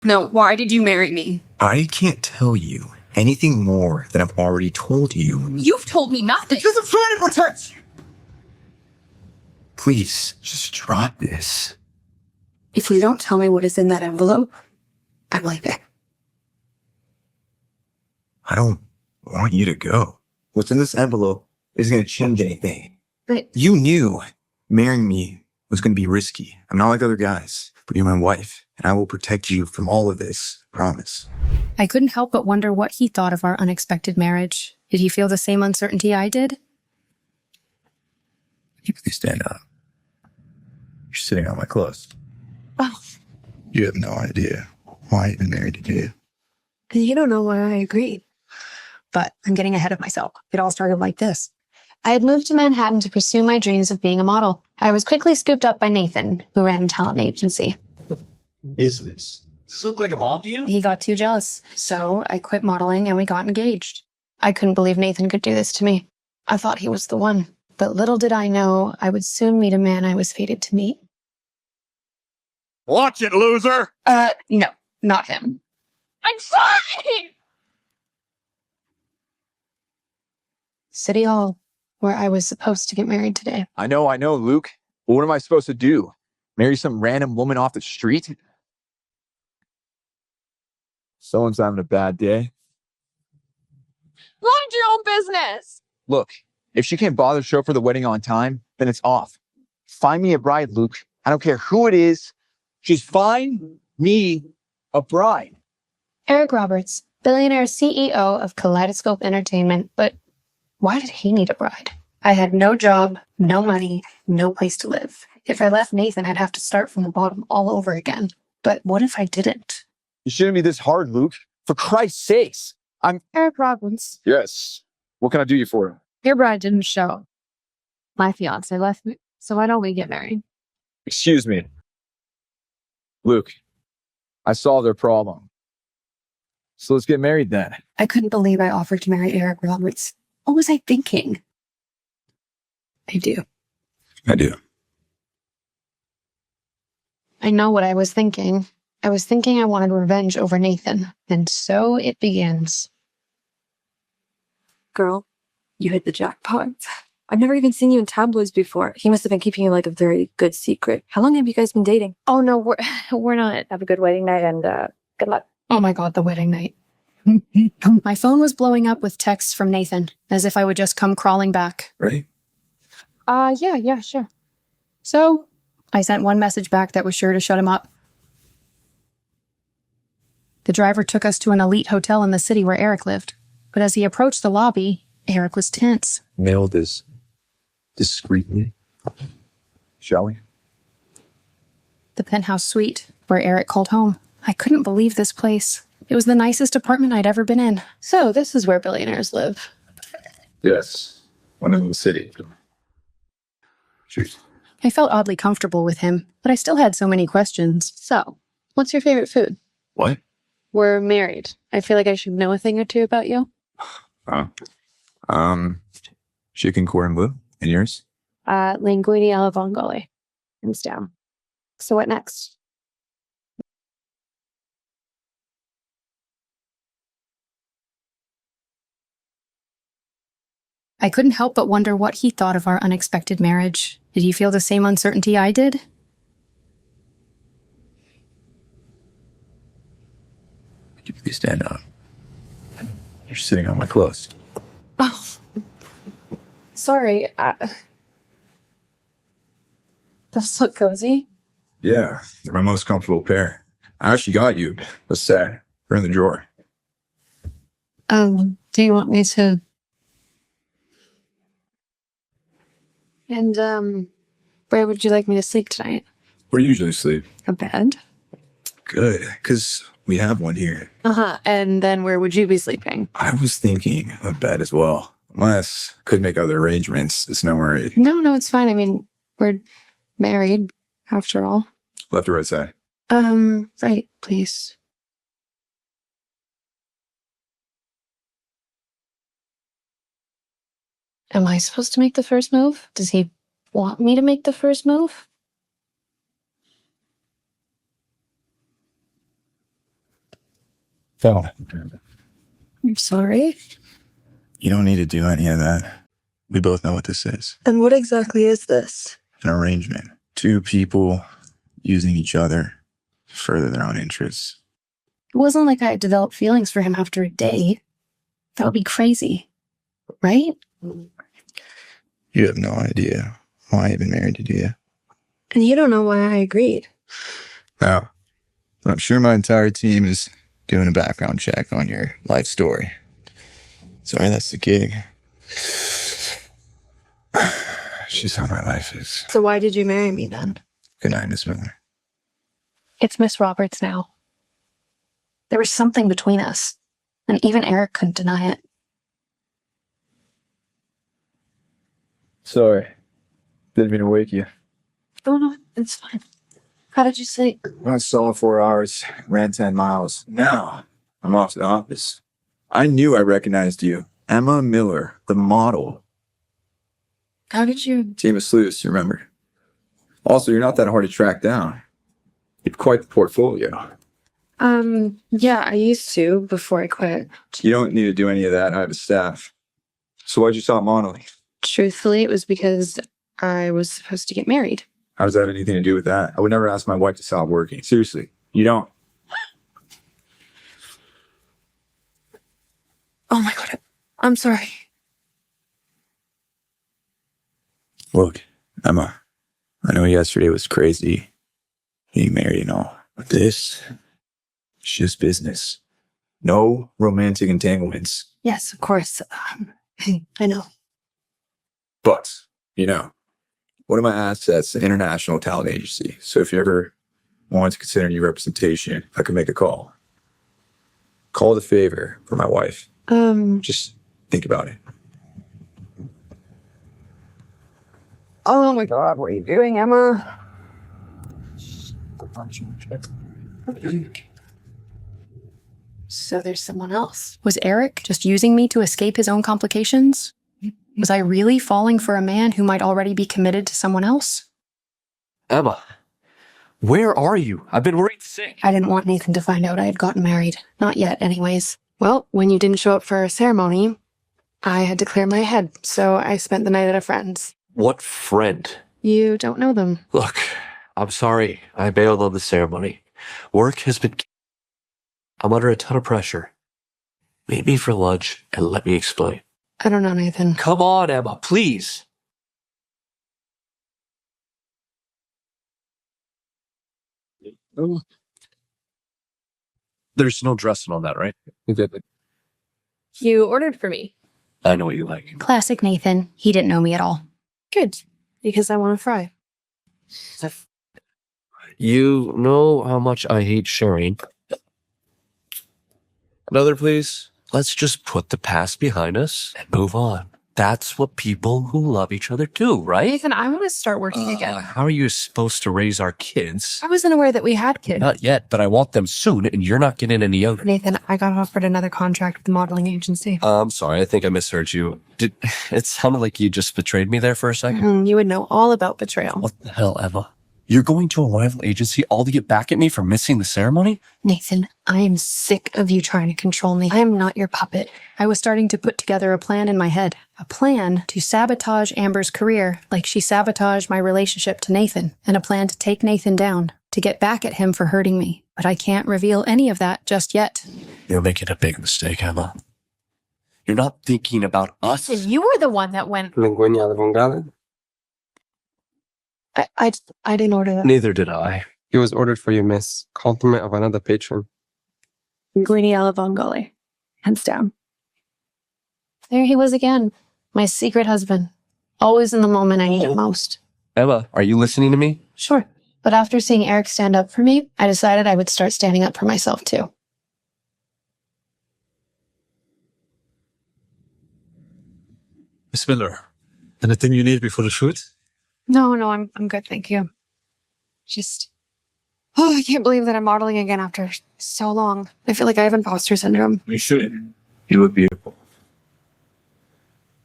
No, why did you marry me? I can't tell you anything more than I've already told you. You've told me nothing. Because I'm trying to protect you. Please, just drop this. If you don't tell me what is in that envelope, I'm leaving. I don't want you to go. What's in this envelope isn't going to change anything. But You knew marrying me was going to be risky. I'm not like other guys, but you're my wife, and I will protect you from all of this. Promise. I couldn't help but wonder what he thought of our unexpected marriage. Did he feel the same uncertainty I did? Please stand up. You're sitting on my clothes. Oh. You have no idea why I've been married to you. You don't know why I agreed. But I'm getting ahead of myself. It all started like this. I had moved to Manhattan to pursue my dreams of being a model. I was quickly scooped up by Nathan, who ran a talent agency. Is this? Does this look like a mom to you? He got too jealous, so I quit modeling and we got engaged. I couldn't believe Nathan could do this to me. I thought he was the one, but little did I know I would soon meet a man I was fated to meet. Watch it, loser! No, not him. I'm fine! City Hall, where I was supposed to get married today. I know, Luke. But what am I supposed to do? Marry some random woman off the street? Someone's having a bad day. Mind your own business. Look, if she can't bother to show up for the wedding on time, then it's off. Find me a bride, Luke. I don't care who it is. Just find me a bride. Eric Roberts, billionaire CEO of Kaleidoscope Entertainment, but why did he need a bride? I had no job, no money, no place to live. If I left Nathan, I'd have to start from the bottom all over again. But what if I didn't? It shouldn't be this hard, Luke. For Christ's sakes. Eric Robbins, Yes. What can I do you for? your bride didn't show. My fiance left me, so why don't we get married? Excuse me. Luke, I solved their problem. So let's get married then. I couldn't believe I offered to marry Eric Roberts. What was I thinking? I do. I do. I know what I was thinking. I was thinking I wanted revenge over Nathan, and so it begins. Girl, you hit the jackpot. I've never even seen you in tabloids before. He must have been keeping you like a very good secret. How long have you guys been dating? Oh no, we're not. Have a good wedding night and good luck. Oh my God, the wedding night. My phone was blowing up with texts from Nathan, as if I would just come crawling back. Ready? Yeah, sure. So I sent one message back that was sure to shut him up. The driver took us to an elite hotel in the city where Eric lived. But as he approached the lobby, Eric was tense. Mail this discreetly. Shall we? The penthouse suite, where Eric called home. I couldn't believe this place. It was the nicest apartment I'd ever been in. So this is where billionaires live. Yes. One in the city. Cheers. I felt oddly comfortable with him, but I still had so many questions. So, what's your favorite food? What? We're married. I feel like I should know a thing or two about you. Chicken corn bleu. And yours? Linguine alla vongole. Hands down. So what next? I couldn't help but wonder what he thought of our unexpected marriage. Did he feel the same uncertainty I did? Could you please stand up? You're sitting on my clothes. Oh, sorry. Those look cozy. Yeah, they're my most comfortable pair. I actually got you a set. They're in the drawer. Do you want me to? And, where would you like me to sleep tonight? Where do you usually sleep? A bed? Good, because we have one here. Uh-huh. And then where would you be sleeping? I was thinking a bed as well. Unless could make other arrangements. It's no worry. No, it's fine. I mean, we're married, after all. Left or right side? Right, please. Am I supposed to make the first move? Does he want me to make the first move? So, I'm sorry. you don't need to do any of that. We both know what this is. And what exactly is this? An arrangement. Two people using each other to further their own interests. It wasn't like I developed feelings for him after a day. That would be crazy. Right? You have no idea why I've been married to you. And you don't know why I agreed. No. But I'm sure my entire team is doing a background check on your life story. Sorry, that's the gig. It's just how my life is. So why did you marry me then? Good night, Miss Miller. It's Miss Roberts now. There was something between us, and even Eric couldn't deny it. Sorry. Didn't mean to wake you. Oh, no, it's fine. How did you sleep? I saw 4 hours, ran 10 miles. Now, I'm off to the office. I knew I recognized you. Emma Miller, the model. How did you? Team of sleuths, you remember? Also, you're not that hard to track down. You have quite the portfolio. Yeah, I used to before I quit. You don't need to do any of that. I have a staff. So why'd you stop modeling? Truthfully, it was because I was supposed to get married. How does that have anything to do with that? I would never ask my wife to stop working. Seriously, you don't. Oh my God, I'm sorry. Look, Emma, I know yesterday was crazy, being married and all, but this is just business. No romantic entanglements. Yes, of course. I know. But, one of my assets, an international talent agency. So if you ever want to consider new representation, I can make a call. Call it a favor for my wife. Just think about it. Oh my God, what are you doing, Emma? So there's someone else. Was Eric just using me to escape his own complications? Was I really falling for a man who might already be committed to someone else? Emma, where are you? I've been worried sick. I didn't want Nathan to find out I had gotten married. Not yet, anyways. Well, when you didn't show up for our ceremony, I had to clear my head, so I spent the night at a friend's. What friend? You don't know them. Look, I'm sorry. I bailed on the ceremony. Work has been... I'm under a ton of pressure. Meet me for lunch and let me explain. I don't know, Nathan. Come on, Emma, please. There's no dressing on that, right? You ordered for me. I know what you like. Classic Nathan. He didn't know me at all. Good, because I want to fry. You know how much I hate sharing. Another, please. Let's just put the past behind us and move on. That's what people who love each other do, right? Nathan, I want to start working again. How are you supposed to raise our kids? I wasn't aware that we had kids. Not yet, but I want them soon, and you're not getting any younger. Nathan, I got offered another contract with the modeling agency. I'm sorry, I think I misheard you. It sounded like you just betrayed me there for a second. You would know all about betrayal. What the hell, Emma? You're going to a rival agency all to get back at me for missing the ceremony? Nathan, I am sick of you trying to control me. I am not your puppet. I was starting to put together a plan in my head. A plan to sabotage Amber's career like she sabotaged my relationship to Nathan. And a plan to take Nathan down, to get back at him for hurting me. But I can't reveal any of that just yet. You're making a big mistake, Emma. You're not thinking about us. You were the one that went. I didn't order that. Neither did I. It was ordered for you, miss. Compliment of another patron. Linguine alla vongole. Hands down. There he was again. My secret husband. Always in the moment I need it most. Emma, are you listening to me? Sure. But after seeing Eric stand up for me, I decided I would start standing up for myself too. Miss Miller, anything you need before the shoot? No, I'm good, thank you. I can't believe that I'm modeling again after so long. I feel like I have imposter syndrome. You should. You look beautiful.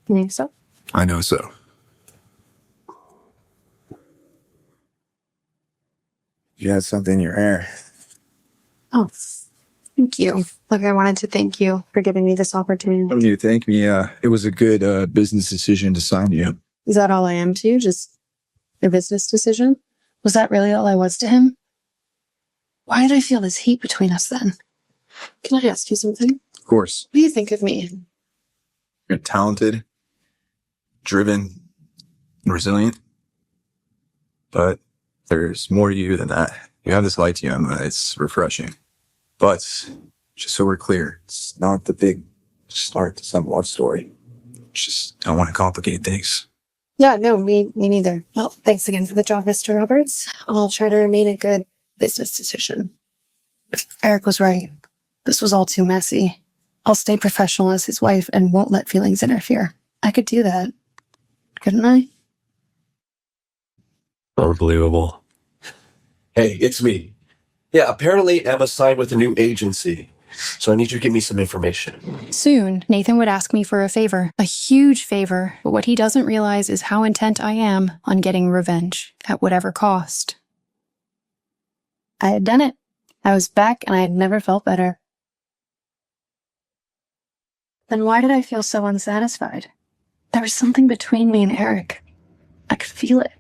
You think so? I know so. You had something in your hair. Oh, Thank you. Look, I wanted to thank you for giving me this opportunity. Don't need to thank me. It was a good business decision to sign you. Is that all I am to you? Just a business decision? Was that really all I was to him? Why did I feel this heat between us then? Can I ask you something? Of course. What do you think of me? You're talented, driven, and resilient. But there's more to you than that. You have this light to you, Emma. It's refreshing. But just so we're clear, it's not the big start to some love story. Just don't want to complicate things. Yeah, no, me neither. Well, thanks again for the job, Mr. Roberts. I'll try to remain a good business decision. Eric was right. This was all too messy. I'll stay professional as his wife and won't let feelings interfere. I could do that. Couldn't I? Unbelievable. Hey, it's me. Yeah, apparently Emma signed with a new agency. So I need you to give me some information. Soon, Nathan would ask me for a favor, a huge favor, but what he doesn't realize is how intent I am on getting revenge, at whatever cost. I had done it. I was back and I had never felt better. Then why did I feel so unsatisfied? There was something between me and Eric. I could feel it.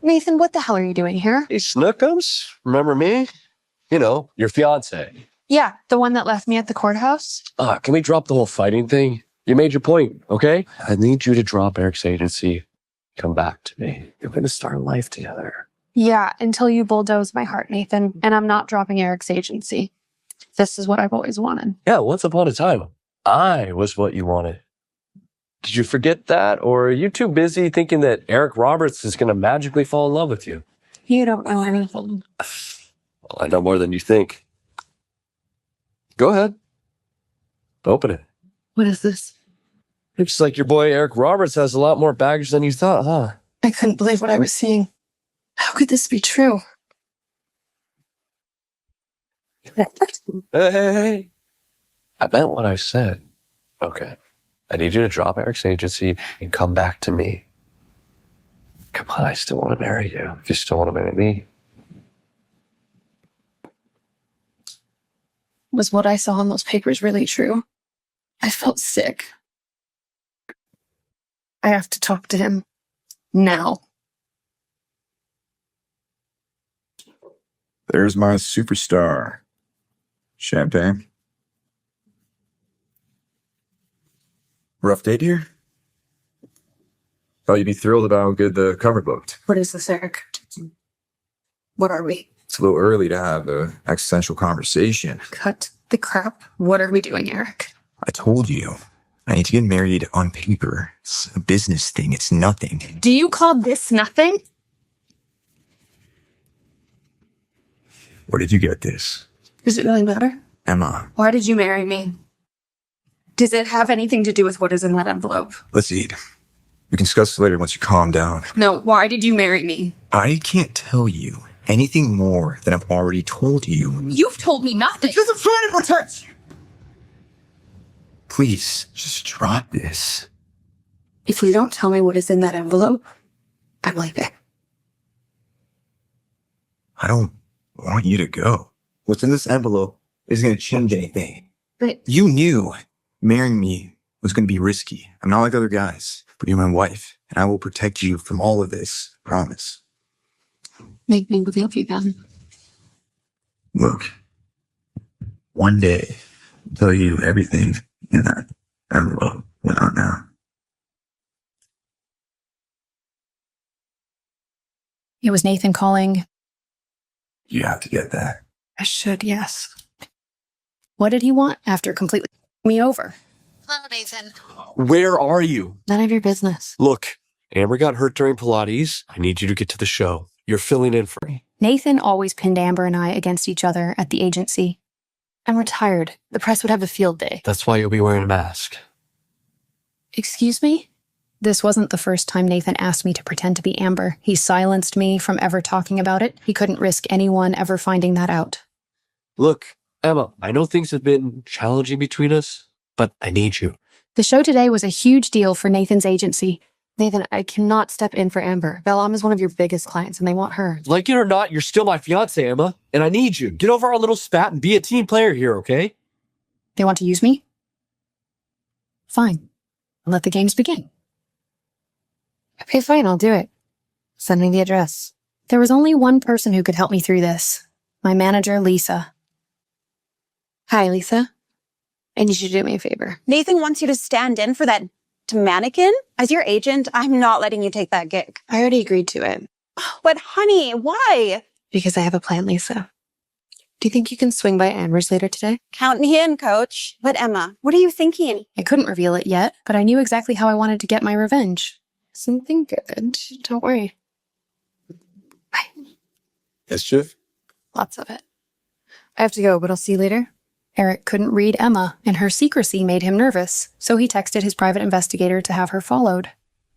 Nathan, what the hell are you doing here? Hey, Snookums, remember me? You know, your fiance. Yeah, the one that left me at the courthouse. Can we drop the whole fighting thing? You made your point, okay? I need you to drop Eric's agency. Come back to me. You're going to start life together. Yeah, until you bulldoze my heart, Nathan. And I'm not dropping Eric's agency. This is what I've always wanted. Yeah, once upon a time, I was what you wanted. Did you forget that? Or are you too busy thinking that Eric Roberts is going to magically fall in love with you? You don't know anything. Well, I know more than you think. Go ahead. Open it. What is this? Looks like your boy Eric Roberts has a lot more baggage than you thought, huh? I couldn't believe what I was seeing. How could this be true? Hey. I meant what I said. Okay. I need you to drop Eric's agency and come back to me. Come on, I still want to marry you. If you still want to marry me. Was what I saw in those papers really true? I felt sick. I have to talk to him. Now. There's my superstar. Champagne. Rough date here? Thought you'd be thrilled about how good the cover looked. What is this, Eric? What are we? It's a little early to have an existential conversation. Cut the crap. What are we doing, Eric? I told you. I need to get married on paper. It's a business thing. It's nothing. Do you call this nothing? Where did you get this? Does it really matter? Emma, Why did you marry me? Does it have anything to do with what is in that envelope? let's eat. We can discuss this later once you calm down. No, why did you marry me? I can't tell you anything more than I've already told you. You've told me nothing. I'm trying to protect you. Please, just drop this. If you don't tell me what is in that envelope, I'm leaving. I don't want you to go. What's in this envelope isn't going to change anything. But You knew marrying me was going to be risky. I'm not like other guys, but you're my wife, and I will protect you from all of this. Promise. make me believe you then. Look, one day I'll tell you everything in that envelope. Not now. It was Nathan calling. You have to get that. I should, yes. What did he want after completely me over? Hello, Nathan. Where are you? None of your business. Look, Amber got hurt during Pilates. I need you to get to the show. You're filling in for me. Nathan always pinned Amber and I against each other at the agency. I'm retired. The press would have a field day. That's why you'll be wearing a mask. Excuse me? This wasn't the first time Nathan asked me to pretend to be Amber. He silenced me from ever talking about it. He couldn't risk anyone ever finding that out. Look, Emma, I know things have been challenging between us, but I need you. The show today was a huge deal for Nathan's agency. Nathan, I cannot step in for Amber. Bellam is one of your biggest clients, and they want her. Like it or not, you're still my fiance, Emma. And I need you. Get over our little spat and be a team player here, okay? They want to use me? Fine. Let the games begin. Okay, fine, I'll do it. Send me the address. There was only one person who could help me through this. My manager, Lisa. Hi, Lisa. I need you to do me a favor. Nathan wants you to stand in for that mannequin. As your agent, I'm not letting you take that gig. I already agreed to it. But honey, why? Because I have a plan, Lisa. Do you think you can swing by Amber's later today? Count me in, coach. But Emma, what are you thinking? I couldn't reveal it yet, but I knew exactly how I wanted to get my revenge. Something good. Don't worry. Bye. Mischief? Lots of it. I have to go, but I'll see you later. Eric couldn't read Emma, and her secrecy made him nervous, so he texted his private investigator to have her followed.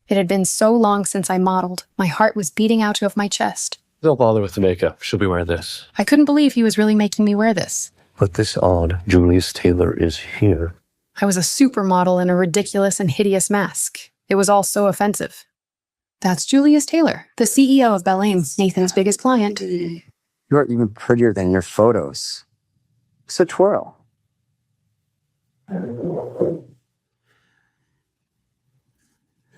It had been so long since I modeled. My heart was beating out of my chest. Don't bother with the makeup. She'll be wearing this. I couldn't believe he was really making me wear this. Put this on. Julius Taylor is here. I was a supermodel in a ridiculous and hideous mask. It was all so offensive. That's Julius Taylor, the CEO of Bellaine's, Nathan's biggest client. You are even prettier than your photos. So twirl.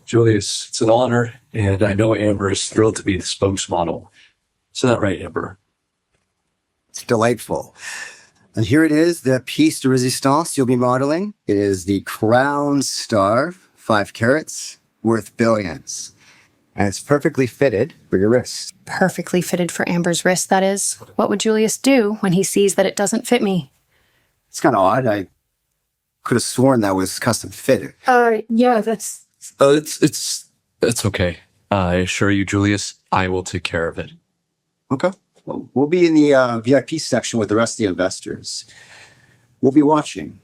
Julius, it's an honor, and I know Amber is thrilled to be the spokesmodel. Isn't that right, Amber? It's delightful. And here it is, the piece de resistance you'll be modeling. It is the Crown Star, 5 carats, worth billions. And it's perfectly fitted for your wrist. Perfectly fitted for Amber's wrist, that is. What would Julius do when he sees that it doesn't fit me? It's kind of odd. I could have sworn that was custom fitted. Yeah, that's... It's okay. I assure you, Julius, I will take care of it. Okay. Well, we'll be in the VIP section with the rest of the investors. We'll be watching.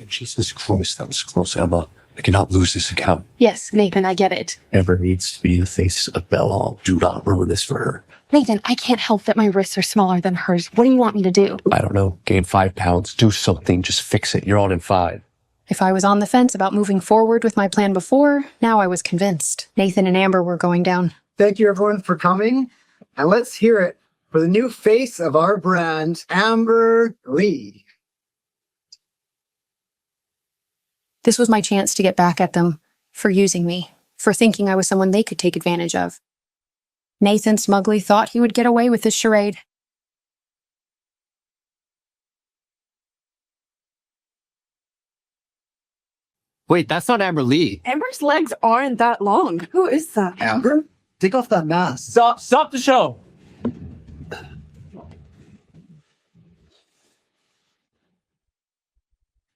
Jesus Christ, that was close, Emma. I cannot lose this account. Yes, Nathan, I get it. Amber needs to be the face of Bellall. Do not ruin this for her. Nathan, I can't help that my wrists are smaller than hers. What do you want me to do? I don't know. Gain 5 pounds. Do something. Just fix it. You're on in 5. If I was on the fence about moving forward with my plan before, now I was convinced. Nathan and Amber were going down. Thank you, everyone, for coming. And let's hear it for the new face of our brand, Amber Lee. This was my chance to get back at them for using me, for thinking I was someone they could take advantage of. Nathan smugly thought he would get away with this charade. Wait, that's not Amber Lee. Amber's legs aren't that long. Who is that? Amber, take off that mask. Stop the show.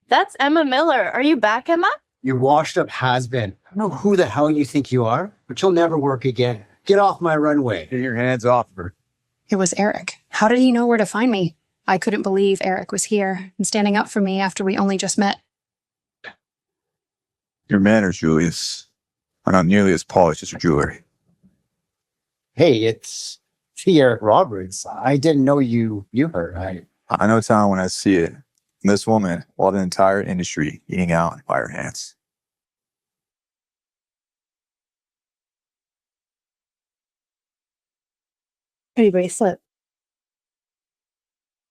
That's Emma Miller. Are you back, Emma? You washed up has-been. I don't know who the hell you think you are, but you'll never work again. Get off my runway. Get your hands off her. It was Eric. How did he know where to find me? I couldn't believe Eric was here and standing up for me after we only just met. Your manners, Julius, are not nearly as polished as your jewelry. Hey, it's Eric Roberts. I didn't know you her. I know talent when I see it. And this woman, while the entire industry eating out by her hands. Pretty bracelet.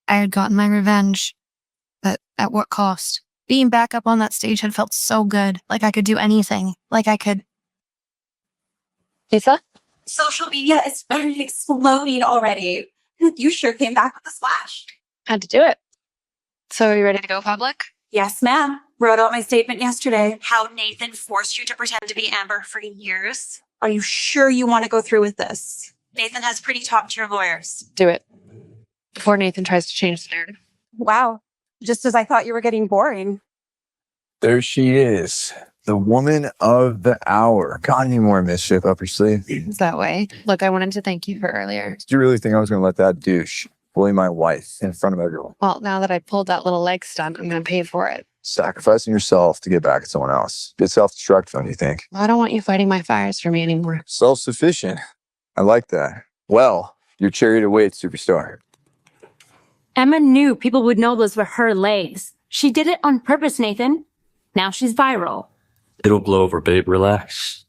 I had gotten my revenge, but at what cost? Being back up on that stage had felt so good, like I could do anything, like I could... Lisa? Social media is exploding already. You sure came back with a splash. Had to do it. So are you ready to go public? Yes, ma'am. Wrote out my statement yesterday. How Nathan forced you to pretend to be Amber for years. Are you sure you want to go through with this? Nathan has pretty top-tier lawyers. Do it. Before Nathan tries to change the narrative. Wow. Just as I thought you were getting boring. There she is, the woman of the hour. Got any more mischief up your sleeve? It's that way. Look, I wanted to thank you for earlier. Did you really think I was going to let that douche bully my wife in front of everyone? Well, now that I pulled that little leg stunt, I'm going to pay for it. Sacrificing yourself to get back at someone else. Bit self-destructive, don't you think? I don't want you fighting my fires for me anymore. Self-sufficient. I like that. Well, your chariot awaits, superstar. Emma knew people would know those were her legs. She did it on purpose, Nathan. Now she's viral. It'll blow over, babe. Relax.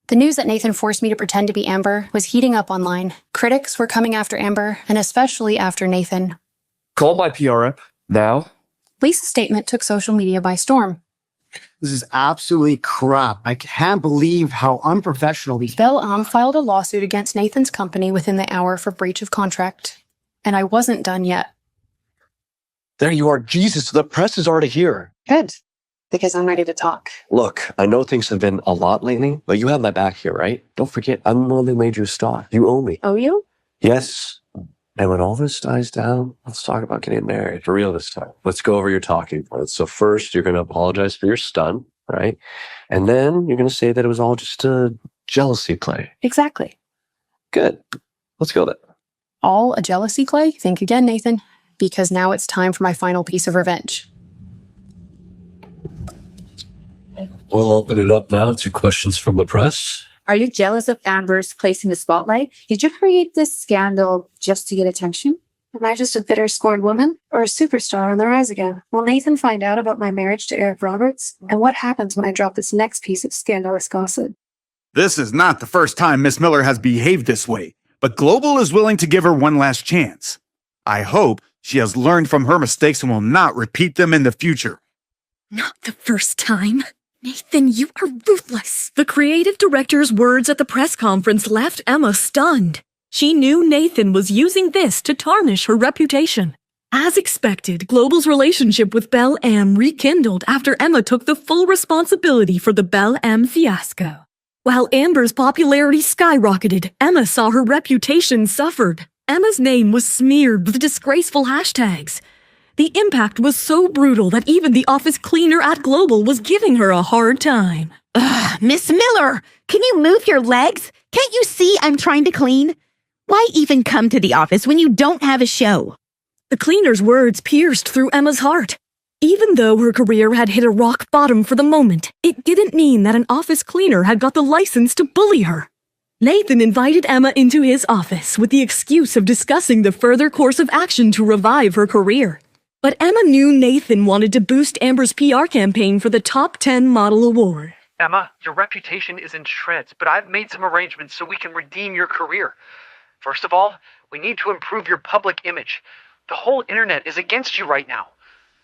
The news that Nathan forced me to pretend to be Amber was heating up online. Critics were coming after Amber, and especially after Nathan. Call my PR rep now. Lisa's statement took social media by storm. This is absolutely crap. I can't believe how unprofessional these. Bell filed a lawsuit against Nathan's company within the hour for breach of contract. And I wasn't done yet. There you are. Jesus, the press is already here. Good. Because I'm ready to talk. Look, I know things have been a lot lately, but you have my back here, right? Don't forget, I'm the one who made you a star. You owe me. Oh, you? Yes. And when all this dies down, let's talk about getting married. For real this time. Let's go over your talking points. So first, you're going to apologize for your stun, right? And then you're going to say that it was all just a jealousy play. Exactly. Good. Let's go then. All a jealousy play? Think again, Nathan. Because now it's time for my final piece of revenge. We'll open it up now to questions from the press. Are you jealous of Amber's place in the spotlight? Did you create this scandal just to get attention? Am I just a bitter, scorned woman? Or a superstar on the rise again? Will Nathan find out about my marriage to Eric Roberts? And what happens when I drop this next piece of scandalous gossip? This is not the first time Miss Miller has behaved this way, but Global is willing to give her one last chance. I hope she has learned from her mistakes and will not repeat them in the future. Not the first time. Nathan, you are ruthless. The creative director's words at the press conference left Emma stunned. She knew Nathan was using this to tarnish her reputation. As expected, Global's relationship with Belle Am rekindled after Emma took the full responsibility for the Belle Am fiasco. While Amber's popularity skyrocketed, Emma saw her reputation suffered. Emma's name was smeared with disgraceful hashtags. The impact was so brutal that even the office cleaner at Global was giving her a hard time. Ugh, Miss Miller, can you move your legs? Can't you see I'm trying to clean? Why even come to the office when you don't have a show? The cleaner's words pierced through Emma's heart. Even though her career had hit a rock bottom for the moment, it didn't mean that an office cleaner had got the license to bully her. Nathan invited Emma into his office with the excuse of discussing the further course of action to revive her career. But Emma knew Nathan wanted to boost Amber's PR campaign for the Top 10 Model Award. Emma, your reputation is in shreds, but I've made some arrangements so we can redeem your career. First of all, we need to improve your public image. The whole internet is against you right now.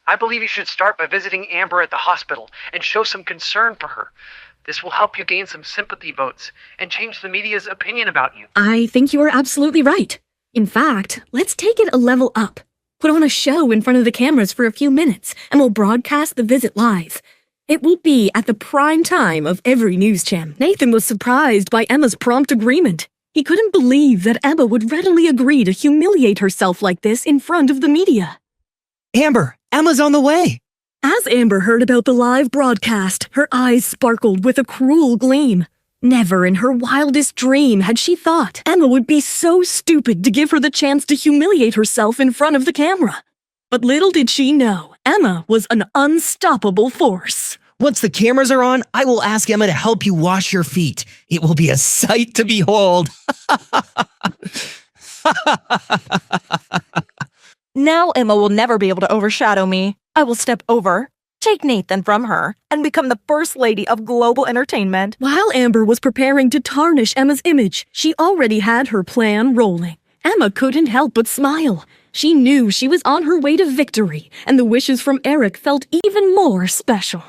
I believe you should start by visiting Amber at the hospital and show some concern for her. This will help you gain some sympathy votes and change the media's opinion about you. I think you are absolutely right. In fact, let's take it a level up. Put on a show in front of the cameras for a few minutes, and we'll broadcast the visit live. It will be at the prime time of every news channel. Nathan was surprised by Emma's prompt agreement. He couldn't believe that Emma would readily agree to humiliate herself like this in front of the media. Amber, Emma's on the way. As Amber heard about the live broadcast, her eyes sparkled with a cruel gleam. Never in her wildest dream had she thought Emma would be so stupid to give her the chance to humiliate herself in front of the camera. But little did she know, Emma was an unstoppable force. Once the cameras are on, I will ask Emma to help you wash your feet. It will be a sight to behold. Now Emma will never be able to overshadow me. I will step over, take Nathan from her, and become the first lady of Global Entertainment. While Amber was preparing to tarnish Emma's image, she already had her plan rolling. Emma couldn't help but smile. She knew she was on her way to victory, and the wishes from Eric felt even more special.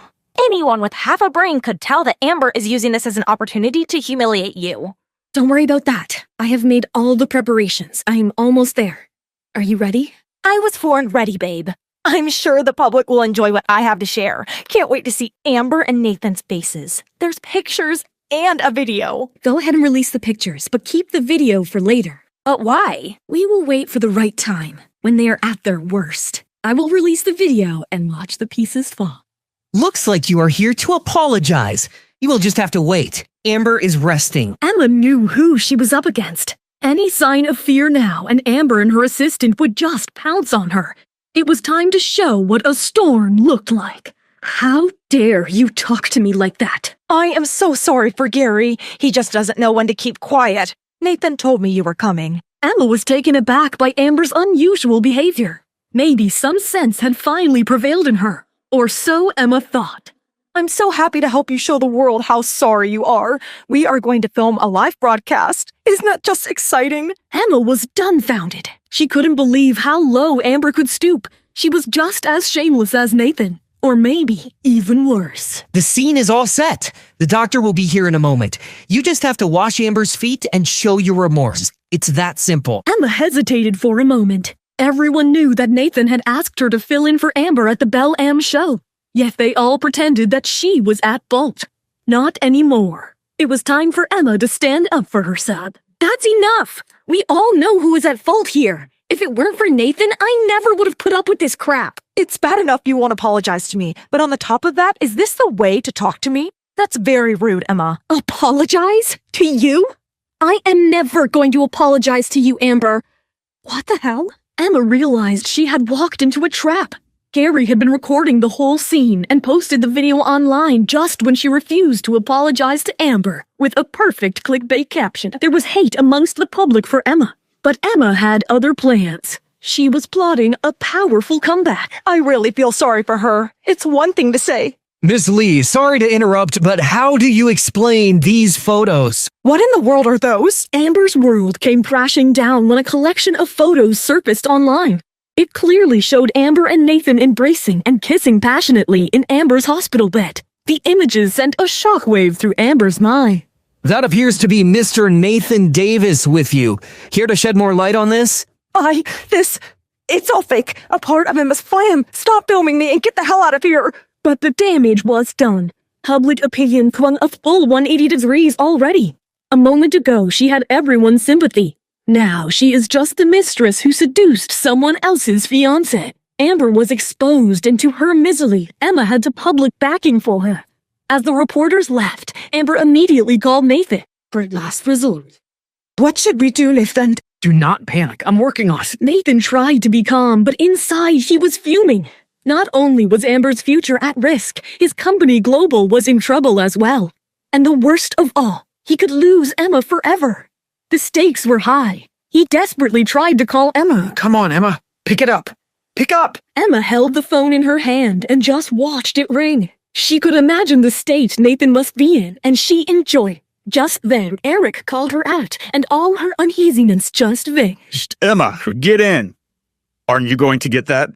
Anyone with half a brain could tell that Amber is using this as an opportunity to humiliate you. Don't worry about that. I have made all the preparations. I'm almost there. Are you ready? I was born ready, babe. I'm sure the public will enjoy what I have to share. Can't wait to see Amber and Nathan's faces. There's pictures and a video. Go ahead and release the pictures, but keep the video for later. But why? We will wait for the right time, when they are at their worst. I will release the video and watch the pieces fall. Looks like you are here to apologize. You will just have to wait. Amber is resting. Emma knew who she was up against. Any sign of fear now, and Amber and her assistant would just pounce on her. It was time to show what a storm looked like. How dare you talk to me like that? I am so sorry for Gary. He just doesn't know when to keep quiet. Nathan told me you were coming. Emma was taken aback by Amber's unusual behavior. Maybe some sense had finally prevailed in her, or so Emma thought. I'm so happy to help you show the world how sorry you are. We are going to film a live broadcast. Isn't that just exciting? Emma was dumbfounded. She couldn't believe how low Amber could stoop. She was just as shameless as Nathan. Or maybe even worse. The scene is all set. The doctor will be here in a moment. You just have to wash Amber's feet and show your remorse. It's that simple. Emma hesitated for a moment. Everyone knew that Nathan had asked her to fill in for Amber at the Belle Am show. Yet they all pretended that she was at fault. Not anymore. It was time for Emma to stand up for herself. That's enough! We all know who is at fault here. If it weren't for Nathan, I never would have put up with this crap. It's bad enough you won't apologize to me, but on the top of that, is this the way to talk to me? That's very rude, Emma. Apologize? To you? I am never going to apologize to you, Amber. What the hell? Emma realized she had walked into a trap. Gary had been recording the whole scene and posted the video online just when she refused to apologize to Amber, with a perfect clickbait caption. There was hate amongst the public for Emma, but Emma had other plans. She was plotting a powerful comeback. I really feel sorry for her. It's one thing to say, Miss Lee, sorry to interrupt, but how do you explain these photos? what in the world are those? Amber's world came crashing down when a collection of photos surfaced online. It clearly showed Amber and Nathan embracing and kissing passionately in Amber's hospital bed. The images sent a shockwave through Amber's mind. That appears to be Mr. Nathan Davis with you. Here to shed more light on this? It's all fake. A part of Emma's plan. Stop filming me and get the hell out of here. But the damage was done. Public opinion swung a full 180 degrees already. A moment ago, she had everyone's sympathy. Now she is just the mistress who seduced someone else's fiancé. Amber was exposed, and to her misery, Emma had to public backing for her. As the reporters left, Amber immediately called Nathan for last resort. What should we do, Nathan? Do not panic. I'm working on it. Nathan tried to be calm, but inside he was fuming. Not only was Amber's future at risk, his company Global was in trouble as well. And the worst of all, he could lose Emma forever. The stakes were high. He desperately tried to call Emma. Come on, Emma. Pick it up. Pick up. Emma held the phone in her hand and just watched it ring. She could imagine the state Nathan must be in, and she enjoyed. Just then, Eric called her out, and all her uneasiness just vanished. Emma, get in. Aren't you going to get that?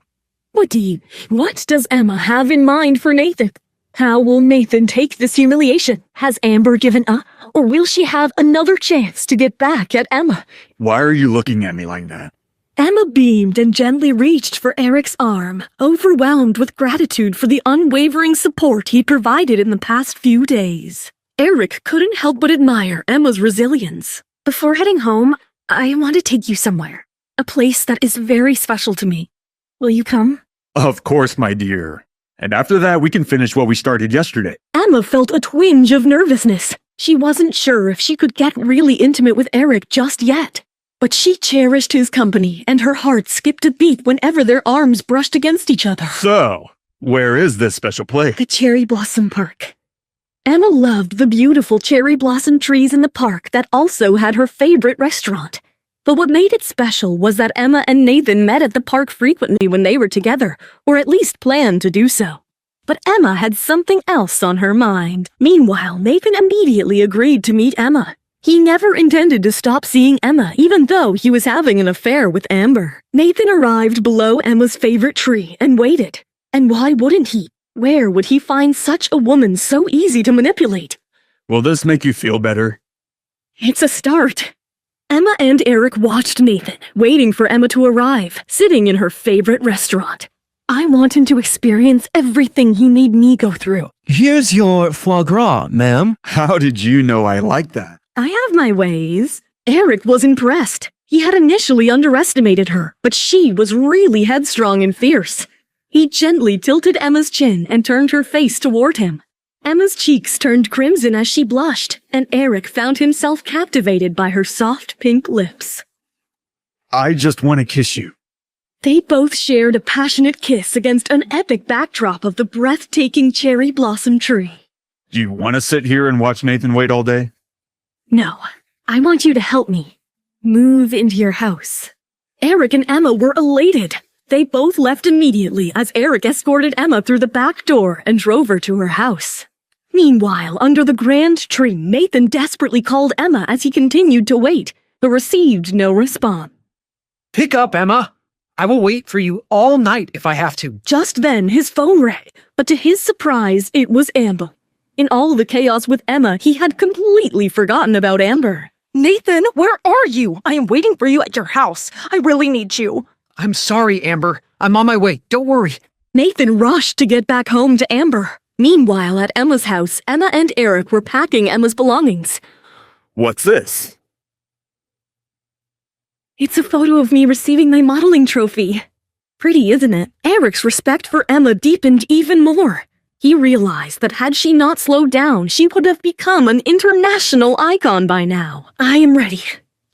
What does Emma have in mind for Nathan? How will Nathan take this humiliation? Has Amber given up, or will she have another chance to get back at Emma? Why are you looking at me like that? Emma beamed and gently reached for Eric's arm, overwhelmed with gratitude for the unwavering support he provided in the past few days. Eric couldn't help but admire Emma's resilience. Before heading home, I want to take you somewhere. A place that is very special to me. Will you come? Of course, my dear. And after that, we can finish what we started yesterday. Emma felt a twinge of nervousness. She wasn't sure if she could get really intimate with Eric just yet. But she cherished his company, and her heart skipped a beat whenever their arms brushed against each other. So, where is this special place? The Cherry Blossom Park. Emma loved the beautiful cherry blossom trees in the park that also had her favorite restaurant. But what made it special was that Emma and Nathan met at the park frequently when they were together, or at least planned to do so. But Emma had something else on her mind. Meanwhile, Nathan immediately agreed to meet Emma. He never intended to stop seeing Emma, even though he was having an affair with Amber. Nathan arrived below Emma's favorite tree and waited. And why wouldn't he? Where would he find such a woman so easy to manipulate? Will this make you feel better? It's a start. Emma and Eric watched Nathan, waiting for Emma to arrive, sitting in her favorite restaurant. I want him to experience everything he made me go through. Here's your foie gras, ma'am. How did you know I like that? I have my ways. Eric was impressed. He had initially underestimated her, but she was really headstrong and fierce. He gently tilted Emma's chin and turned her face toward him. Emma's cheeks turned crimson as she blushed, and Eric found himself captivated by her soft pink lips. I just want to kiss you. They both shared a passionate kiss against an epic backdrop of the breathtaking cherry blossom tree. Do you want to sit here and watch Nathan wait all day? No, I want you to help me. Move into your house. Eric and Emma were elated. They both left immediately as Eric escorted Emma through the back door and drove her to her house. Meanwhile, under the grand tree, Nathan desperately called Emma as he continued to wait, but received no response. Pick up, Emma. I will wait for you all night if I have to. Just then, his phone rang, but to his surprise, it was Amber. In all the chaos with Emma, he had completely forgotten about Amber. Nathan, where are you? I am waiting for you at your house. I really need you. I'm sorry, Amber. I'm on my way. Don't worry. Nathan rushed to get back home to Amber. Meanwhile, at Emma's house, Emma and Eric were packing Emma's belongings. What's this? It's a photo of me receiving my modeling trophy. Pretty, isn't it? Eric's respect for Emma deepened even more. He realized that had she not slowed down, she would have become an international icon by now. I am ready.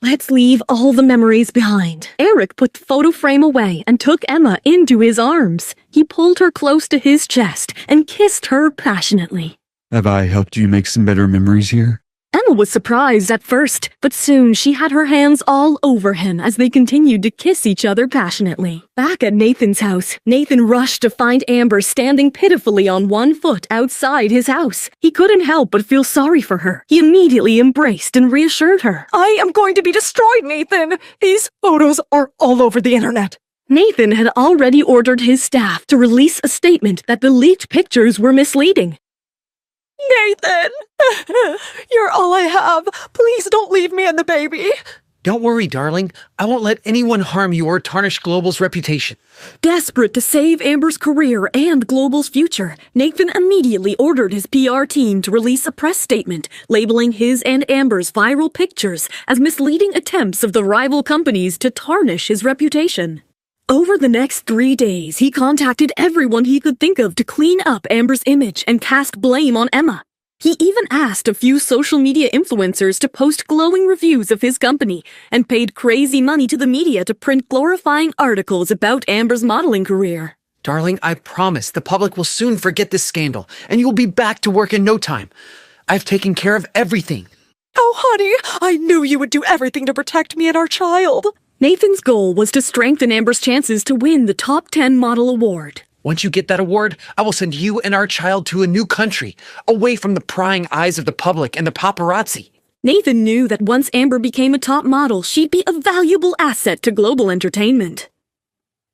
Let's leave all the memories behind. Eric put the photo frame away and took Emma into his arms. He pulled her close to his chest and kissed her passionately. Have I helped you make some better memories here? Emma was surprised at first, but soon she had her hands all over him as they continued to kiss each other passionately. Back at Nathan's house, Nathan rushed to find Amber standing pitifully on one foot outside his house. He couldn't help but feel sorry for her. He immediately embraced and reassured her. I am going to be destroyed, Nathan. These photos are all over the internet. Nathan had already ordered his staff to release a statement that the leaked pictures were misleading. Nathan, you're all I have. Please don't leave me and the baby. Don't worry, darling. I won't let anyone harm you or tarnish Global's reputation. Desperate to save Amber's career and Global's future, Nathan immediately ordered his PR team to release a press statement labeling his and Amber's viral pictures as misleading attempts of the rival companies to tarnish his reputation. Over the next 3 days, he contacted everyone he could think of to clean up Amber's image and cast blame on Emma. He even asked a few social media influencers to post glowing reviews of his company and paid crazy money to the media to print glorifying articles about Amber's modeling career. Darling, I promise the public will soon forget this scandal, and you'll be back to work in no time. I've taken care of everything. Oh, honey, I knew you would do everything to protect me and our child. Nathan's goal was to strengthen Amber's chances to win the Top 10 Model Award. Once you get that award, I will send you and our child to a new country, away from the prying eyes of the public and the paparazzi. Nathan knew that once Amber became a top model, she'd be a valuable asset to Global Entertainment.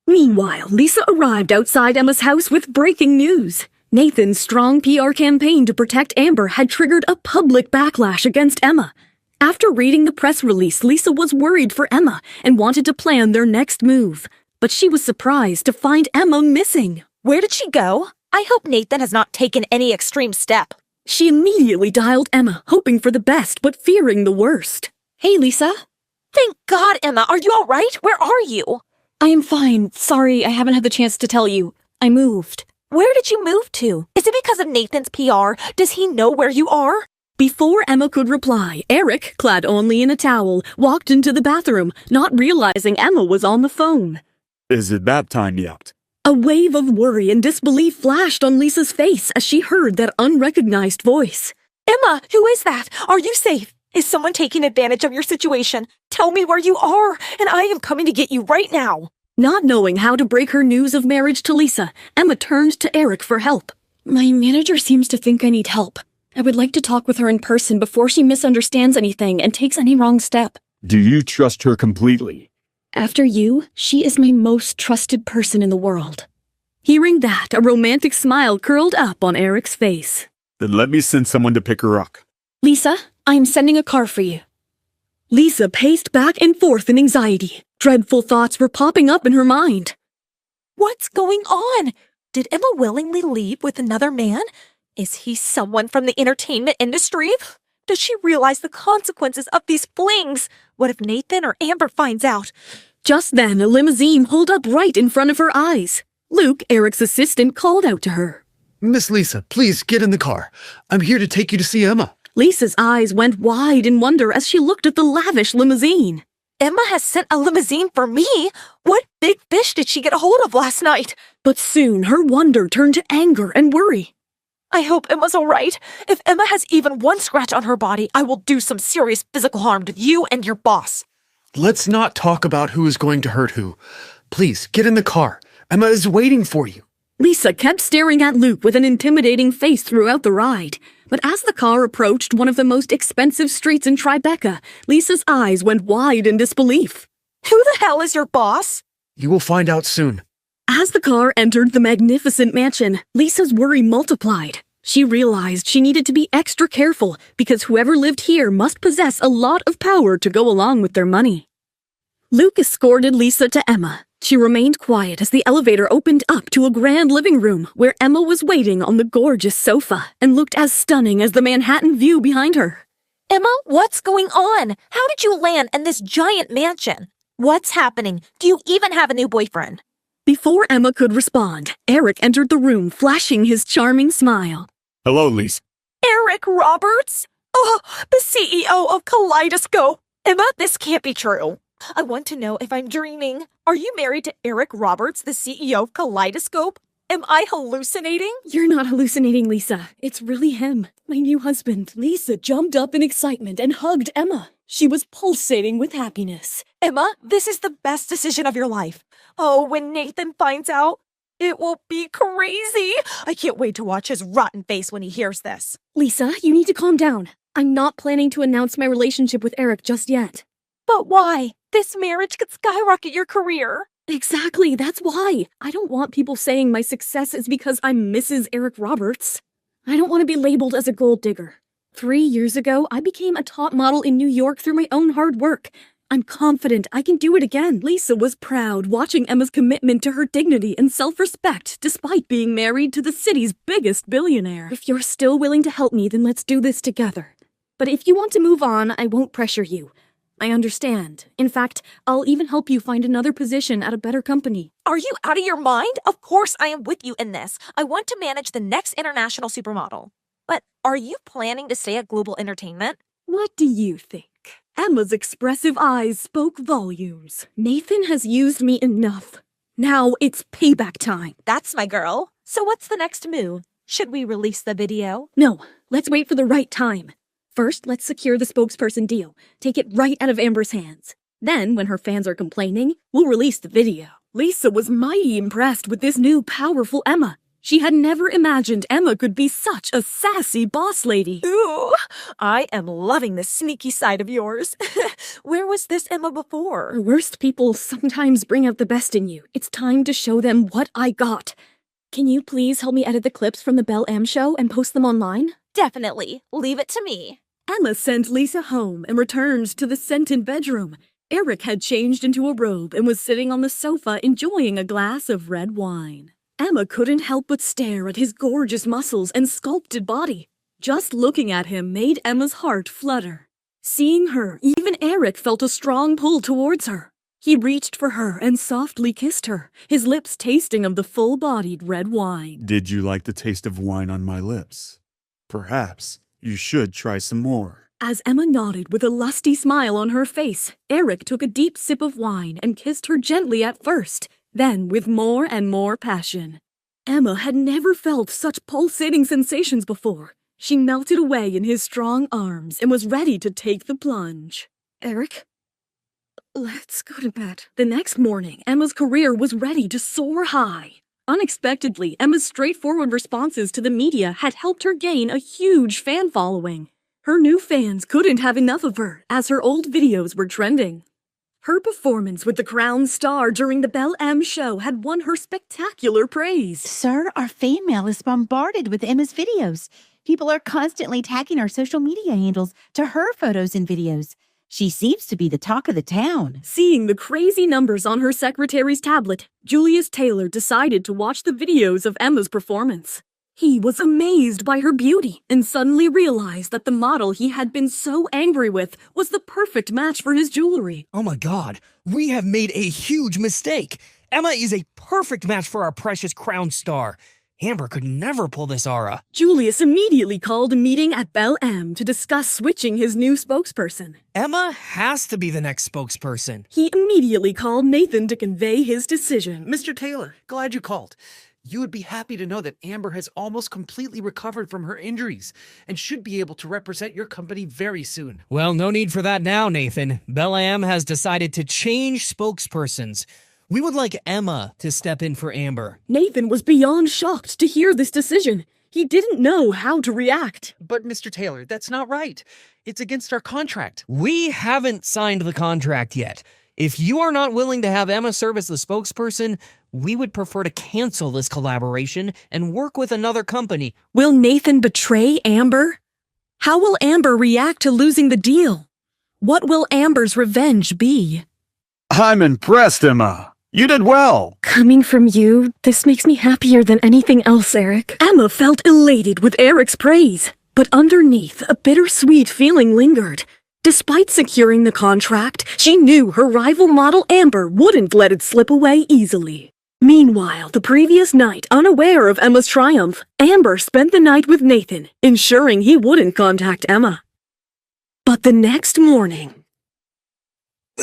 Meanwhile, Lisa arrived outside Emma's house with breaking news. Nathan's strong PR campaign to protect Amber had triggered a public backlash against Emma. After reading the press release, Lisa was worried for Emma and wanted to plan their next move. But she was surprised to find Emma missing. Where did she go? I hope Nathan has not taken any extreme step. She immediately dialed Emma, hoping for the best but fearing the worst. Hey, Lisa. Thank God, Emma. Are you all right? Where are you? I am fine. Sorry, I haven't had the chance to tell you. I moved. Where did you move to? Is it because of Nathan's PR? Does he know where you are? Before Emma could reply, Eric, clad only in a towel, walked into the bathroom, not realizing Emma was on the phone. Is it bath time yet? A wave of worry and disbelief flashed on Lisa's face as she heard that unrecognized voice. Emma, who is that? Are you safe? Is someone taking advantage of your situation? Tell me where you are, and I am coming to get you right now. Not knowing how to break her news of marriage to Lisa, Emma turned to Eric for help. My manager seems to think I need help. I would like to talk with her in person before she misunderstands anything and takes any wrong step. Do you trust her completely? After you, she is my most trusted person in the world. Hearing that, a romantic smile curled up on Eric's face. Then let me send someone to pick her up. Lisa, I am sending a car for you. Lisa paced back and forth in anxiety. Dreadful thoughts were popping up in her mind. What's going on? Did Emma willingly leave with another man? Is he someone from the entertainment industry? Does she realize the consequences of these flings? What if Nathan or Amber finds out? Just then, a limousine pulled up right in front of her eyes. Luke, Eric's assistant, called out to her. Miss Lisa, please get in the car. I'm here to take you to see Emma. Lisa's eyes went wide in wonder as she looked at the lavish limousine. Emma has sent a limousine for me? What big fish did she get a hold of last night? But soon her wonder turned to anger and worry. I hope Emma's all right. If Emma has even one scratch on her body, I will do some serious physical harm to you and your boss. Let's not talk about who is going to hurt who. please, get in the car. Emma is waiting for you. Lisa kept staring at Luke with an intimidating face throughout the ride. But as the car approached one of the most expensive streets in Tribeca, Lisa's eyes went wide in disbelief. Who the hell is your boss? You will find out soon. As the car entered the magnificent mansion, Lisa's worry multiplied. She realized she needed to be extra careful because whoever lived here must possess a lot of power to go along with their money. Luke escorted Lisa to Emma. She remained quiet as the elevator opened up to a grand living room where Emma was waiting on the gorgeous sofa and looked as stunning as the Manhattan view behind her. Emma, what's going on? How did you land in this giant mansion? What's happening? Do you even have a new boyfriend? Before Emma could respond, Eric entered the room, flashing his charming smile. Hello, Lisa. Eric Roberts? Oh, the CEO of Kaleidoscope. Emma, this can't be true. I want to know if I'm dreaming. Are you married to Eric Roberts, the CEO of Kaleidoscope? Am I hallucinating? You're not hallucinating, Lisa. It's really him, my new husband. Lisa jumped up in excitement and hugged Emma. She was pulsating with happiness. Emma, this is the best decision of your life. Oh, when Nathan finds out, it will be crazy. I can't wait to watch his rotten face when he hears this. Lisa, you need to calm down. I'm not planning to announce my relationship with Eric just yet. But why? This marriage could skyrocket your career. Exactly, that's why. I don't want people saying my success is because I'm Mrs. Eric Roberts. I don't want to be labeled as a gold digger. 3 years ago, I became a top model in New York through my own hard work. I'm confident I can do it again. Lisa was proud, watching Emma's commitment to her dignity and self-respect despite being married to the city's biggest billionaire. If you're still willing to help me, then let's do this together. But if you want to move on, I won't pressure you. I understand. In fact, I'll even help you find another position at a better company. Are you out of your mind? Of course I am with you in this. I want to manage the next international supermodel. But are you planning to stay at Global Entertainment? What do you think? Emma's expressive eyes spoke volumes. Nathan has used me enough. Now it's payback time. That's my girl. So what's the next move? Should we release the video? No, let's wait for the right time. First, let's secure the spokesperson deal. Take it right out of Amber's hands. Then, when her fans are complaining, we'll release the video. Lisa was mighty impressed with this new, powerful Emma. She had never imagined Emma could be such a sassy boss lady. Ooh, I am loving this sneaky side of yours. Where was this Emma before? The worst people sometimes bring out the best in you. It's time to show them what I got. Can you please help me edit the clips from the Belle M show and post them online? Definitely. Leave it to me. Emma sent Lisa home and returned to the scented bedroom. Eric had changed into a robe and was sitting on the sofa enjoying a glass of red wine. Emma couldn't help but stare at his gorgeous muscles and sculpted body. Just looking at him made Emma's heart flutter. Seeing her, even Eric felt a strong pull towards her. He reached for her and softly kissed her, his lips tasting of the full-bodied red wine. Did you like the taste of wine on my lips? Perhaps you should try some more. As Emma nodded with a lusty smile on her face, Eric took a deep sip of wine and kissed her gently at first, then with more and more passion. Emma had never felt such pulsating sensations before. She melted away in his strong arms and was ready to take the plunge. Eric? Let's go to bed. The next morning, Emma's career was ready to soar high. Unexpectedly, Emma's straightforward responses to the media had helped her gain a huge fan following. Her new fans couldn't have enough of her, as her old videos were trending. Her performance with the Crown Star during the Belle M show had won her spectacular praise. Sir, our fan mail is bombarded with Emma's videos. People are constantly tagging our social media handles to her photos and videos. She seems to be the talk of the town. Seeing the crazy numbers on her secretary's tablet, Julius Taylor decided to watch the videos of Emma's performance. He was amazed by her beauty and suddenly realized that the model he had been so angry with was the perfect match for his jewelry. Oh my god, we have made a huge mistake. Emma is a perfect match for our precious Crown Star. Amber could never pull this aura. Julius immediately called a meeting at Belle M to discuss switching his new spokesperson. Emma has to be the next spokesperson. He immediately called Nathan to convey his decision. Mr. Taylor, glad you called. You would be happy to know that Amber has almost completely recovered from her injuries and should be able to represent your company very soon. Well, no need for that now, Nathan. Belle M has decided to change spokespersons. We would like Emma to step in for Amber. Nathan was beyond shocked to hear this decision. He didn't know how to react. But Mr. Taylor, that's not right. It's against our contract. We haven't signed the contract yet. If you are not willing to have Emma serve as the spokesperson, we would prefer to cancel this collaboration and work with another company. Will Nathan betray Amber? How will Amber react to losing the deal? What will Amber's revenge be? I'm impressed, Emma. You did well. Coming from you, this makes me happier than anything else, Eric. Emma felt elated with Eric's praise, but underneath, a bittersweet feeling lingered. Despite securing the contract, she knew her rival model Amber wouldn't let it slip away easily. Meanwhile, the previous night, unaware of Emma's triumph, Amber spent the night with Nathan, ensuring he wouldn't contact Emma. But the next morning...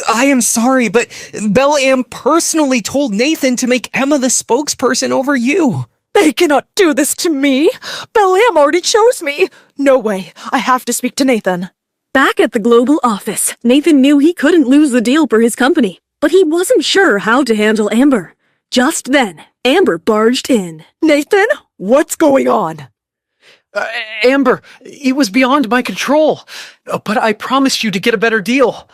I am sorry, but Belle-Am personally told Nathan to make Emma the spokesperson over you. They cannot do this to me. Belle-Am already chose me. No way. I have to speak to Nathan. Back at the global office, Nathan knew he couldn't lose the deal for his company, but he wasn't sure how to handle Amber. Just then, Amber barged in. Nathan, what's going on? Amber, it was beyond my control, but I promised you to get a better deal.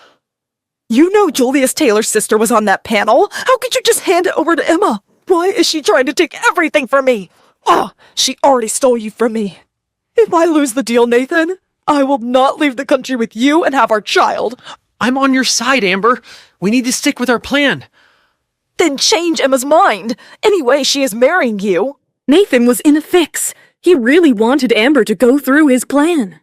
You know Julius Taylor's sister was on that panel. How could you just hand it over to Emma? Why is she trying to take everything from me? Oh, she already stole you from me. If I lose the deal, Nathan, I will not leave the country with you and have our child. I'm on your side, Amber. We need to stick with our plan. Then change Emma's mind. Anyway, she is marrying you. Nathan was in a fix. He really wanted Amber to go through his plan.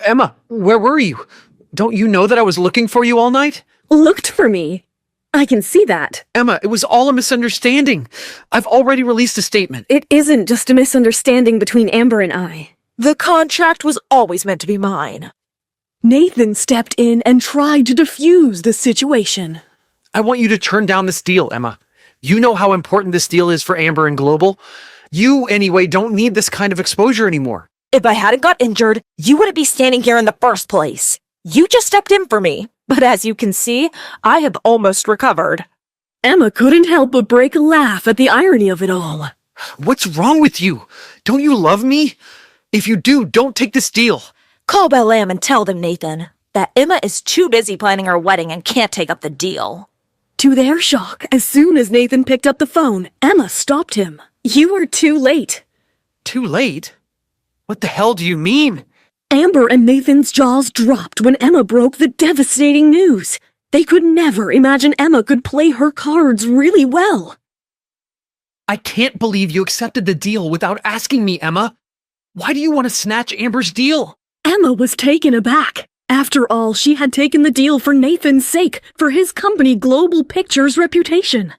Emma, where were you? Don't you know that I was looking for you all night? Looked for me. I can see that. Emma, it was all a misunderstanding. I've already released a statement. It isn't just a misunderstanding between Amber and I. The contract was always meant to be mine. Nathan stepped in and tried to defuse the situation. I want you to turn down this deal, Emma. You know how important this deal is for Amber and Global. You, anyway, don't need this kind of exposure anymore. If I hadn't got injured, you wouldn't be standing here in the first place. You just stepped in for me, but as you can see, I have almost recovered. Emma couldn't help but break a laugh at the irony of it all. What's wrong with you? Don't you love me? If you do, don't take this deal. Call Belle-Am and tell them, Nathan, that Emma is too busy planning her wedding and can't take up the deal. To their shock, as soon as Nathan picked up the phone, Emma stopped him. You are too late. Too late? What the hell do you mean? Amber and Nathan's jaws dropped when Emma broke the devastating news. They could never imagine Emma could play her cards really well. I can't believe you accepted the deal without asking me, Emma. Why do you want to snatch Amber's deal? Emma was taken aback. After all, she had taken the deal for Nathan's sake, for his company Global Pictures' reputation.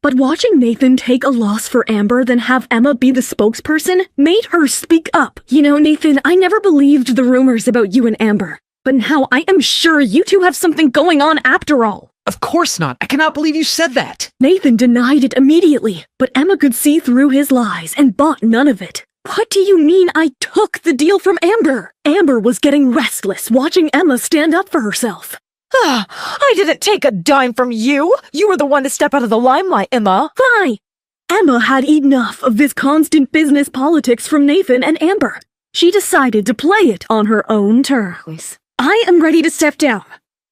But watching Nathan take a loss for Amber, then have Emma be the spokesperson, made her speak up. You know, Nathan, I never believed the rumors about you and Amber. But now I am sure you two have something going on after all. Of course not. I cannot believe you said that. Nathan denied it immediately, but Emma could see through his lies and bought none of it. What do you mean I took the deal from Amber? Amber was getting restless watching Emma stand up for herself. I didn't take a dime from you. You were the one to step out of the limelight, Emma. Fine. Emma had enough of this constant business politics from Nathan and Amber. She decided to play it on her own terms. I am ready to step down.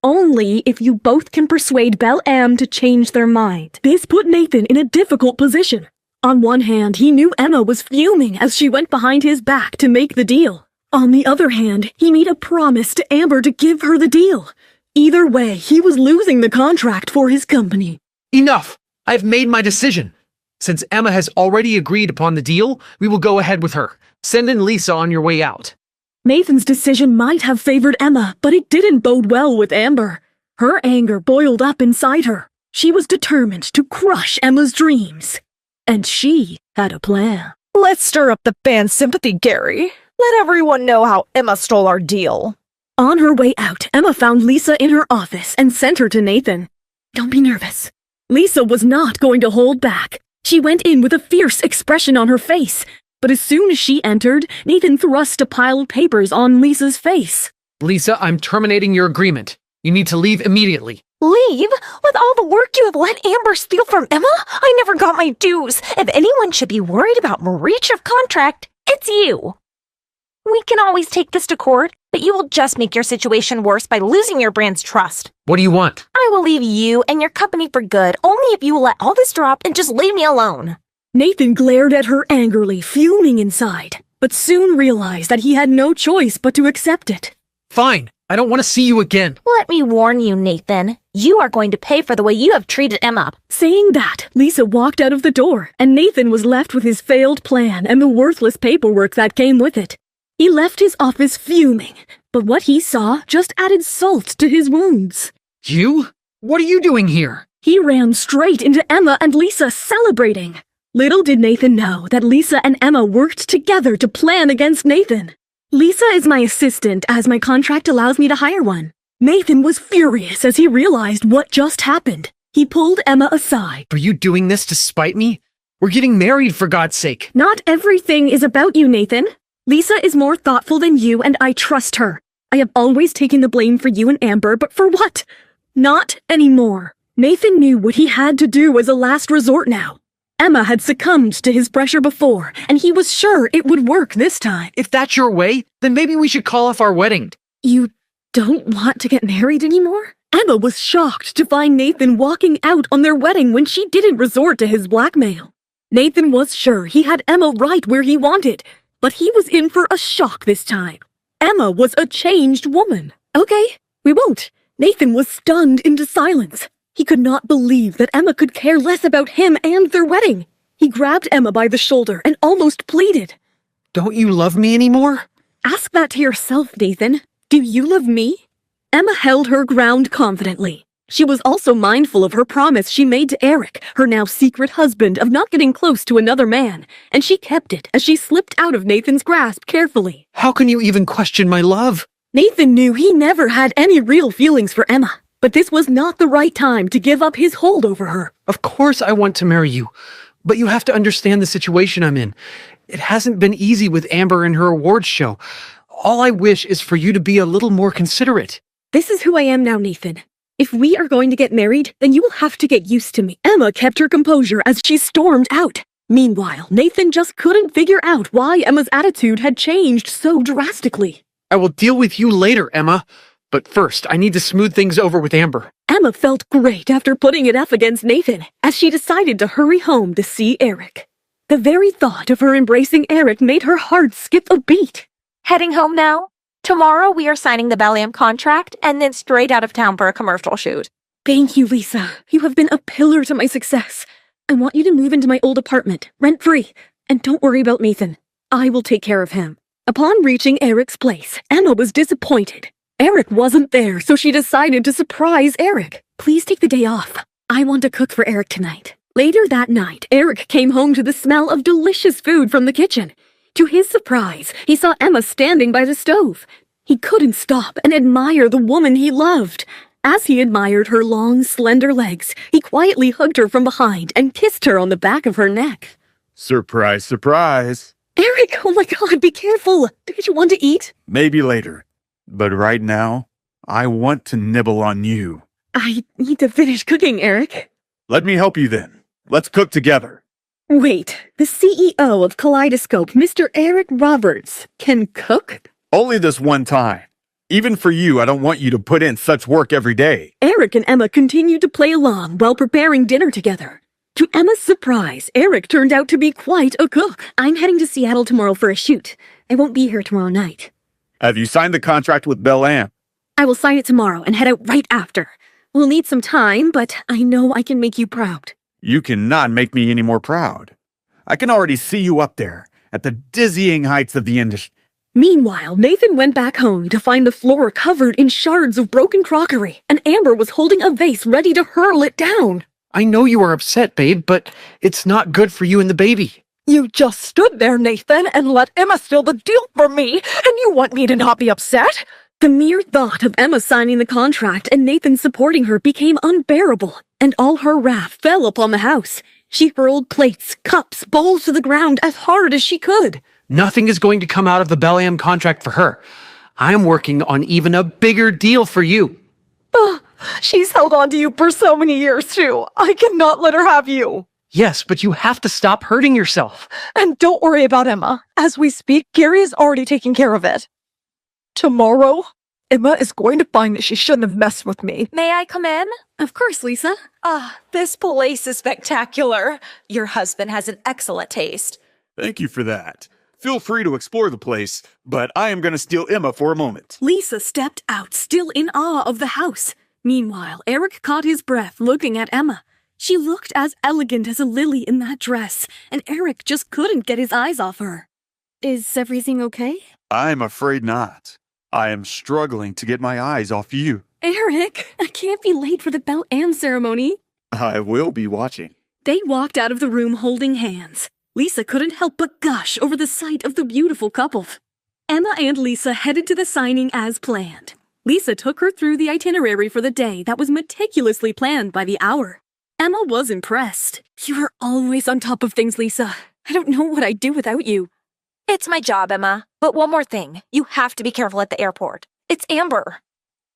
Only if you both can persuade Belle-Am to change their mind. This put Nathan in a difficult position. On one hand, he knew Emma was fuming as she went behind his back to make the deal. On the other hand, he made a promise to Amber to give her the deal. Either way, he was losing the contract for his company. Enough! I've made my decision. Since Emma has already agreed upon the deal, we will go ahead with her. Send in Lisa on your way out. Nathan's decision might have favored Emma, but it didn't bode well with Amber. Her anger boiled up inside her. She was determined to crush Emma's dreams. And she had a plan. Let's stir up the band's sympathy, Gary. Let everyone know how Emma stole our deal. On her way out, Emma found Lisa in her office and sent her to Nathan. Don't be nervous. Lisa was not going to hold back. She went in with a fierce expression on her face. But as soon as she entered, Nathan thrust a pile of papers on Lisa's face. Lisa, I'm terminating your agreement. You need to leave immediately. Leave? With all the work you have let Amber steal from Emma? I never got my dues. If anyone should be worried about breach of contract, it's you. We can always take this to court, but you will just make your situation worse by losing your brand's trust. What do you want? I will leave you and your company for good, only if you will let all this drop and just leave me alone. Nathan glared at her angrily, fuming inside, but soon realized that he had no choice but to accept it. Fine. I don't want to see you again. Let me warn you, Nathan. You are going to pay for the way you have treated Emma. Saying that, Lisa walked out of the door, and Nathan was left with his failed plan and the worthless paperwork that came with it. He left his office fuming, but what he saw just added salt to his wounds. You? What are you doing here? He ran straight into Emma and Lisa celebrating. Little did Nathan know that Lisa and Emma worked together to plan against Nathan. Lisa is my assistant, as my contract allows me to hire one. Nathan was furious as he realized what just happened. He pulled Emma aside. Are you doing this to spite me? We're getting married, for God's sake. Not everything is about you, Nathan. Lisa is more thoughtful than you, and I trust her. I have always taken the blame for you and Amber, but for what? Not anymore. Nathan knew what he had to do as a last resort now. Emma had succumbed to his pressure before, and he was sure it would work this time. If that's your way, then maybe we should call off our wedding. You don't want to get married anymore? Emma was shocked to find Nathan walking out on their wedding when she didn't resort to his blackmail. Nathan was sure he had Emma right where he wanted, but he was in for a shock this time. Emma was a changed woman. Okay, we won't. Nathan was stunned into silence. He could not believe that Emma could care less about him and their wedding. He grabbed Emma by the shoulder and almost pleaded. Don't you love me anymore? Ask that to yourself, Nathan. Do you love me? Emma held her ground confidently. She was also mindful of her promise she made to Eric, her now secret husband, of not getting close to another man, and she kept it as she slipped out of Nathan's grasp carefully. How can you even question my love? Nathan knew he never had any real feelings for Emma. But this was not the right time to give up his hold over her. Of course I want to marry you, but you have to understand the situation I'm in. It hasn't been easy with Amber and her awards show. All I wish is for you to be a little more considerate. This is who I am now, Nathan. If we are going to get married, then you will have to get used to me. Emma kept her composure as she stormed out. Meanwhile, Nathan just couldn't figure out why Emma's attitude had changed so drastically. I will deal with you later, Emma. But first, I need to smooth things over with Amber. Emma felt great after putting it up against Nathan, as she decided to hurry home to see Eric. The very thought of her embracing Eric made her heart skip a beat. Heading home now? Tomorrow we are signing the Billionaire contract and then straight out of town for a commercial shoot. Thank you, Lisa. You have been a pillar to my success. I want you to move into my old apartment, rent-free. And don't worry about Nathan. I will take care of him. Upon reaching Eric's place, Emma was disappointed. Eric wasn't there, so she decided to surprise Eric. Please take the day off. I want to cook for Eric tonight. Later that night, Eric came home to the smell of delicious food from the kitchen. To his surprise, he saw Emma standing by the stove. He couldn't stop and admire the woman he loved. As he admired her long, slender legs, he quietly hugged her from behind and kissed her on the back of her neck. Surprise, surprise. Eric, oh my God, be careful. Don't you want to eat? Maybe later. But right now, I want to nibble on you. I need to finish cooking, Eric. Let me help you then. Let's cook together. Wait, the CEO of Kaleidoscope, Mr. Eric Roberts, can cook? Only this one time. Even for you, I don't want you to put in such work every day. Eric and Emma continued to play along while preparing dinner together. To Emma's surprise, Eric turned out to be quite a cook. I'm heading to Seattle tomorrow for a shoot. I won't be here tomorrow night. Have you signed the contract with Billionaire? I will sign it tomorrow and head out right after. We'll need some time, but I know I can make you proud. You cannot make me any more proud. I can already see you up there, at the dizzying heights of the industry. Meanwhile, Nathan went back home to find the floor covered in shards of broken crockery, and Amber was holding a vase ready to hurl it down. I know you are upset, babe, but it's not good for you and the baby. You just stood there, Nathan, and let Emma steal the deal for me, and you want me to not be upset? The mere thought of Emma signing the contract and Nathan supporting her became unbearable, and all her wrath fell upon the house. She hurled plates, cups, bowls to the ground as hard as she could. Nothing is going to come out of the Billionaire contract for her. I'm working on even a bigger deal for you. She's held on to you for so many years, too. I cannot let her have you. Yes, but you have to stop hurting yourself. And don't worry about Emma. As we speak, Gary is already taking care of it. Tomorrow, Emma is going to find that she shouldn't have messed with me. May I come in? Of course, Lisa. This place is spectacular. Your husband has an excellent taste. Thank you for that. Feel free to explore the place, but I am going to steal Emma for a moment. Lisa stepped out, still in awe of the house. Meanwhile, Eric caught his breath looking at Emma. She looked as elegant as a lily in that dress, and Eric just couldn't get his eyes off her. Is everything okay? I'm afraid not. I am struggling to get my eyes off you. Eric, I can't be late for the bell and ceremony. I will be watching. They walked out of the room holding hands. Lisa couldn't help but gush over the sight of the beautiful couple. Emma and Lisa headed to the signing as planned. Lisa took her through the itinerary for the day that was meticulously planned by the hour. Emma was impressed. You are always on top of things, Lisa. I don't know what I'd do without you. It's my job, Emma. But one more thing. You have to be careful at the airport. It's Amber.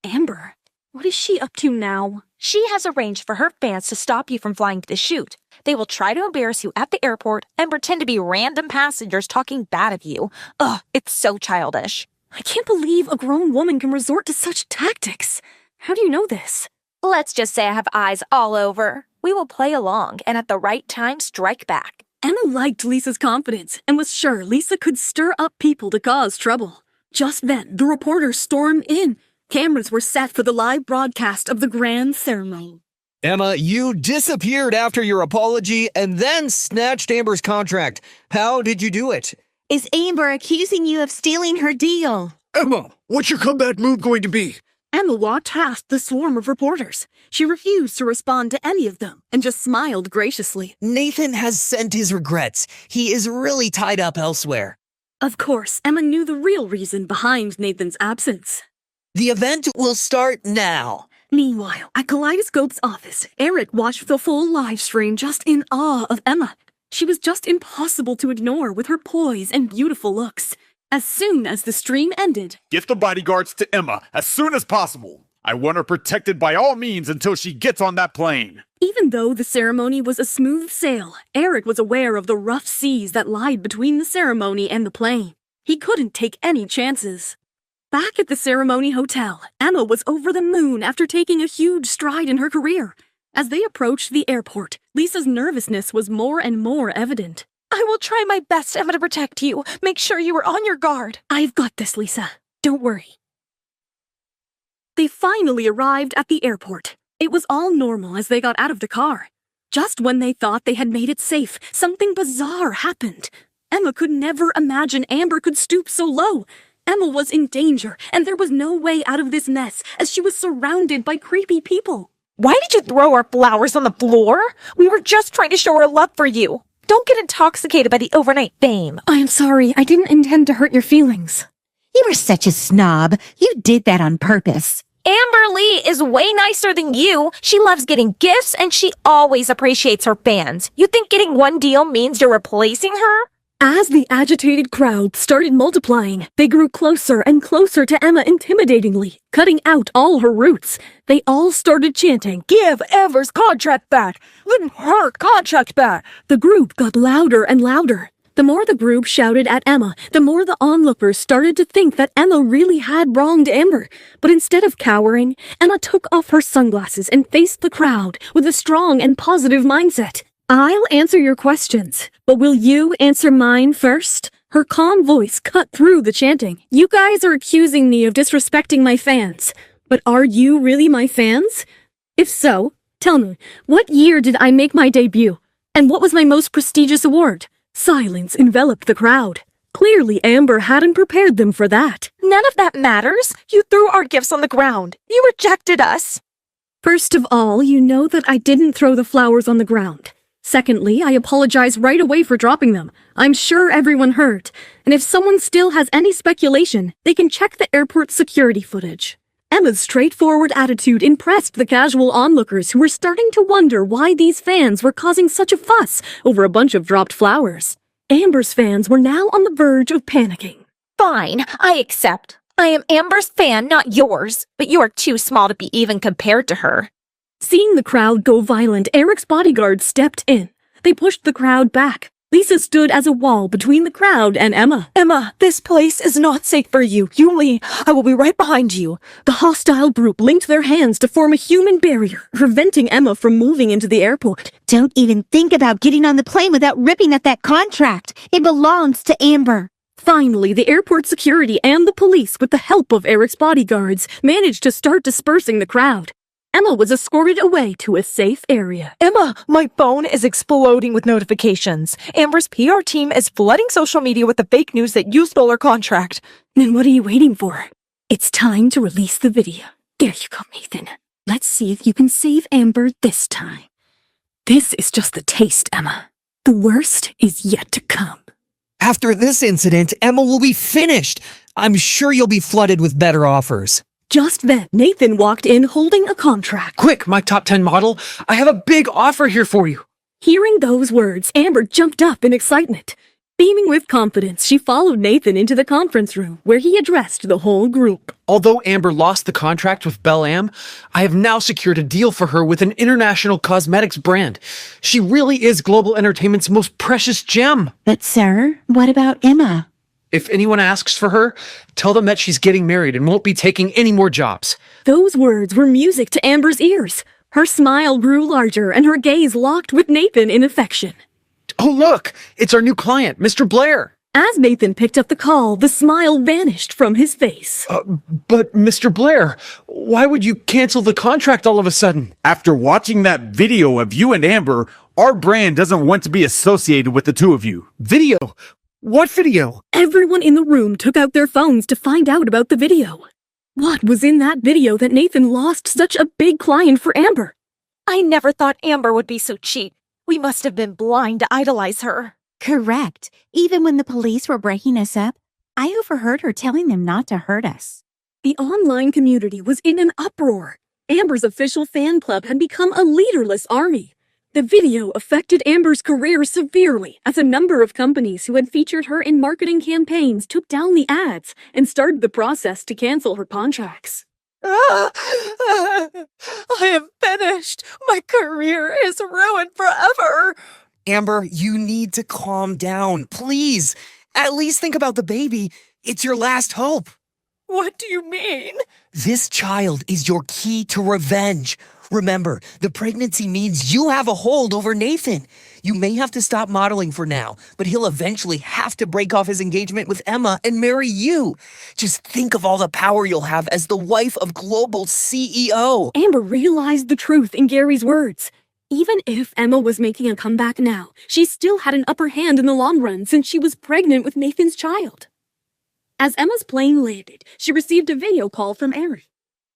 Amber? What is she up to now? She has arranged for her fans to stop you from flying to the shoot. They will try to embarrass you at the airport and pretend to be random passengers talking bad of you. Ugh, it's so childish. I can't believe a grown woman can resort to such tactics. How do you know this? Let's just say I have eyes all over. We will play along and at the right time strike back. Emma liked Lisa's confidence and was sure Lisa could stir up people to cause trouble. Just then, the reporters stormed in. Cameras were set for the live broadcast of the grand ceremony. Emma, you disappeared after your apology and then snatched Amber's contract. How did you do it? Is Amber accusing you of stealing her deal? Emma, what's your comeback move going to be? Emma walked past the swarm of reporters. She refused to respond to any of them and just smiled graciously. Nathan has sent his regrets. He is really tied up elsewhere. Of course, Emma knew the real reason behind Nathan's absence. The event will start now. Meanwhile, at Kaleidoscope's office, Eric watched the full live stream just in awe of Emma. She was just impossible to ignore with her poise and beautiful looks. As soon as the stream ended, Get the bodyguards to Emma as soon as possible. I want her protected by all means until she gets on that plane. even though the ceremony was a smooth sail, Eric was aware of the rough seas that lied between the ceremony and the plane. He couldn't take any chances. Back at the ceremony hotel, Emma was over the moon after taking a huge stride in her career. As they approached the airport, Lisa's nervousness was more and more evident. I will try my best, Emma, to protect you. Make sure you are on your guard. I've got this, Lisa. Don't worry. They finally arrived at the airport. It was all normal as they got out of the car. Just when they thought they had made it safe, something bizarre happened. Emma could never imagine Amber could stoop so low. Emma was in danger, and there was no way out of this mess as she was surrounded by creepy people. Why did you throw our flowers on the floor? We were just trying to show our love for you. Don't get intoxicated by the overnight fame. I am sorry. I didn't intend to hurt your feelings. You were such a snob. You did that on purpose. Amber Lee is way nicer than you. She loves getting gifts, and she always appreciates her fans. You think getting one deal means you're replacing her? As the agitated crowd started multiplying, they grew closer and closer to Emma intimidatingly, cutting out all her roots. They all started chanting, "Give Ever's contract back! Give her contract back!" The group got louder and louder. The more the group shouted at Emma, the more the onlookers started to think that Emma really had wronged Amber. But instead of cowering, Emma took off her sunglasses and faced the crowd with a strong and positive mindset. I'll answer your questions, but will you answer mine first? Her calm voice cut through the chanting. You guys are accusing me of disrespecting my fans, but are you really my fans? If so, tell me, what year did I make my debut? And what was my most prestigious award? Silence enveloped the crowd. Clearly, Amber hadn't prepared them for that. None of that matters. You threw our gifts on the ground. You rejected us. First of all, you know that I didn't throw the flowers on the ground. Secondly, I apologize right away for dropping them. I'm sure everyone heard. And if someone still has any speculation, they can check the airport security footage. Emma's straightforward attitude impressed the casual onlookers who were starting to wonder why these fans were causing such a fuss over a bunch of dropped flowers. Amber's fans were now on the verge of panicking. Fine, I accept. I am Amber's fan, not yours, but you are too small to be even compared to her. Seeing the crowd go violent, Eric's bodyguards stepped in. They pushed the crowd back. Lisa stood as a wall between the crowd and Emma. Emma, this place is not safe for you. You leave. I will be right behind you. The hostile group linked their hands to form a human barrier, preventing Emma from moving into the airport. Don't even think about getting on the plane without ripping up that contract. It belongs to Amber. Finally, the airport security and the police, with the help of Eric's bodyguards, managed to start dispersing the crowd. Emma was escorted away to a safe area. Emma, my phone is exploding with notifications. Amber's PR team is flooding social media with the fake news that you stole her contract. Then what are you waiting for? It's time to release the video. There you go, Nathan. Let's see if you can save Amber this time. This is just the taste, Emma. The worst is yet to come. After this incident, Emma will be finished. I'm sure you'll be flooded with better offers. Just then, Nathan walked in holding a contract. Quick, my top 10 model. I have a big offer here for you. Hearing those words, Amber jumped up in excitement. Beaming with confidence, she followed Nathan into the conference room, where he addressed the whole group. Although Amber lost the contract with Belle Am, I have now secured a deal for her with an international cosmetics brand. She really is global entertainment's most precious gem. But sir, what about Emma? If anyone asks for her, tell them that she's getting married and won't be taking any more jobs. Those words were music to Amber's ears. Her smile grew larger and her gaze locked with Nathan in affection. Oh, look! It's our new client, Mr. Blair. As Nathan picked up the call, the smile vanished from his face. But Mr. Blair, why would you cancel the contract all of a sudden? After watching that video of you and Amber, our brand doesn't want to be associated with the two of you. Video? What video? Everyone in the room took out their phones to find out about the video. What was in that video that Nathan lost such a big client for Amber? I never thought Amber would be so cheap. We must have been blind to idolize her. Correct. Even when the police were breaking us up, I overheard her telling them not to hurt us. The online community was in an uproar. Amber's official fan club had become a leaderless army. The video affected Amber's career severely, as a number of companies who had featured her in marketing campaigns took down the ads and started the process to cancel her contracts. I am finished. My career is ruined forever. Amber, you need to calm down, please. At least think about the baby. It's your last hope. What do you mean? This child is your key to revenge. Remember, the pregnancy means you have a hold over Nathan. You may have to stop modeling for now, but he'll eventually have to break off his engagement with Emma and marry you. Just think of all the power you'll have as the wife of global CEO. Amber realized the truth in Gary's words. Even if Emma was making a comeback now, she still had an upper hand in the long run since she was pregnant with Nathan's child. As Emma's plane landed, she received a video call from Eric.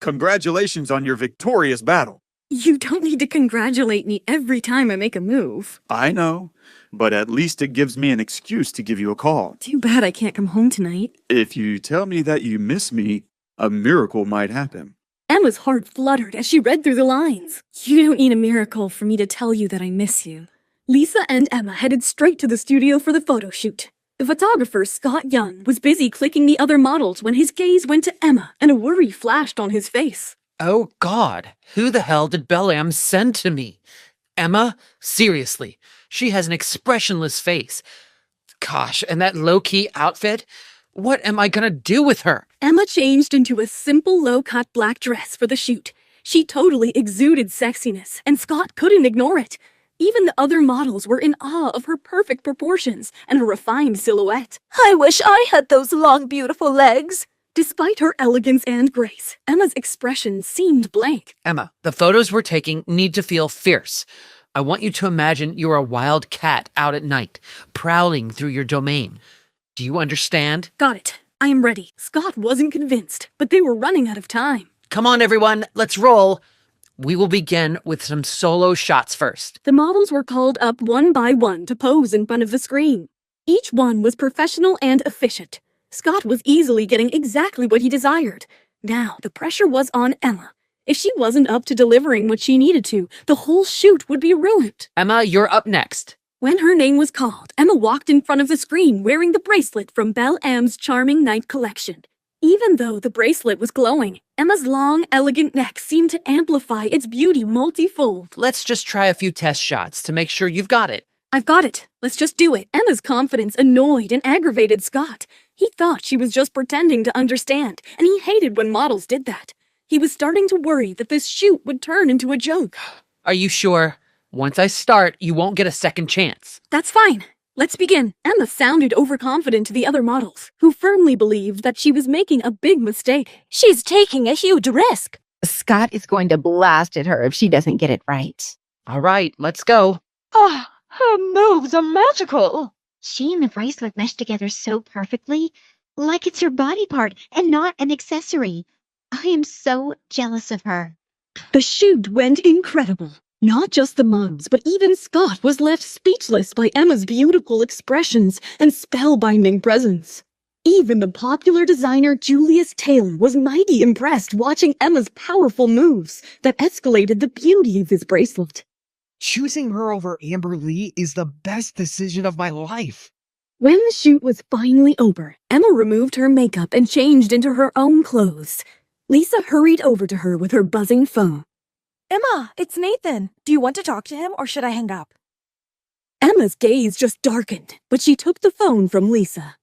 Congratulations on your victorious battle. You don't need to congratulate me every time I make a move. I know, but at least it gives me an excuse to give you a call. Too bad I can't come home tonight. If you tell me that you miss me, a miracle might happen. Emma's heart fluttered as she read through the lines. You don't need a miracle for me to tell you that I miss you. Lisa and Emma headed straight to the studio for the photo shoot. The photographer, Scott Young, was busy clicking the other models when his gaze went to Emma and a worry flashed on his face. Oh, God. Who the hell did Belle Am send to me? Emma? Seriously. She has an expressionless face. Gosh, and that low-key outfit? What am I gonna do with her? Emma changed into a simple low-cut black dress for the shoot. She totally exuded sexiness, and Scott couldn't ignore it. Even the other models were in awe of her perfect proportions and her refined silhouette. I wish I had those long, beautiful legs. Despite her elegance and grace, Emma's expression seemed blank. Emma, the photos we're taking need to feel fierce. I want you to imagine you're a wild cat out at night, prowling through your domain. Do you understand? Got it. I am ready. Scott wasn't convinced, but they were running out of time. Come on, everyone, let's roll. We will begin with some solo shots first. The models were called up one by one to pose in front of the screen. Each one was professional and efficient. Scott was easily getting exactly what he desired. Now, the pressure was on Emma. If she wasn't up to delivering what she needed to, the whole shoot would be ruined. Emma, you're up next. When her name was called, Emma walked in front of the screen wearing the bracelet from Belle Am's charming night collection. Even though the bracelet was glowing, Emma's long, elegant neck seemed to amplify its beauty multifold. Let's just try a few test shots to make sure you've got it. I've got it. Let's just do it. Emma's confidence annoyed and aggravated Scott. He thought she was just pretending to understand, and he hated when models did that. He was starting to worry that this shoot would turn into a joke. Are you sure? Once I start, you won't get a second chance. That's fine. Let's begin. Emma sounded overconfident to the other models, who firmly believed that she was making a big mistake. She's taking a huge risk. Scott is going to blast at her if she doesn't get it right. All right, let's go. Oh, her moves are magical. She and the bracelet mesh together so perfectly, like it's her body part and not an accessory. I am so jealous of her. The shoot went incredible. Not just the moms, but even Scott was left speechless by Emma's beautiful expressions and spellbinding presence. Even the popular designer Julius Taylor was mighty impressed watching Emma's powerful moves that escalated the beauty of his bracelet. Choosing her over Amber Lee is the best decision of my life. When the shoot was finally over, Emma removed her makeup and changed into her own clothes. Lisa hurried over to her with her buzzing phone. Emma, it's Nathan. Do you want to talk to him or should I hang up? Emma's gaze just darkened, but she took the phone from Lisa.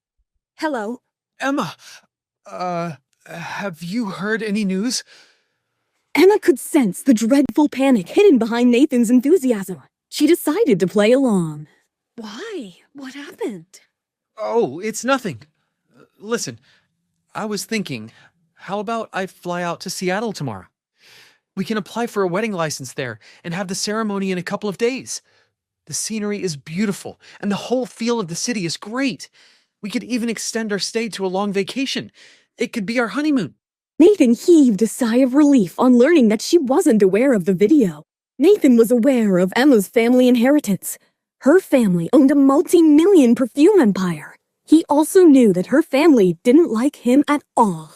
Hello? Emma, have you heard any news? Emma could sense the dreadful panic hidden behind Nathan's enthusiasm. She decided to play along. Why? What happened? Oh, it's nothing. Listen, I was thinking, how about I fly out to Seattle tomorrow? We can apply for a wedding license there and have the ceremony in a couple of days. The scenery is beautiful, and the whole feel of the city is great. We could even extend our stay to a long vacation. It could be our honeymoon. Nathan heaved a sigh of relief on learning that she wasn't aware of the video. Nathan was aware of Emma's family inheritance. Her family owned a multi-million perfume empire. He also knew that her family didn't like him at all.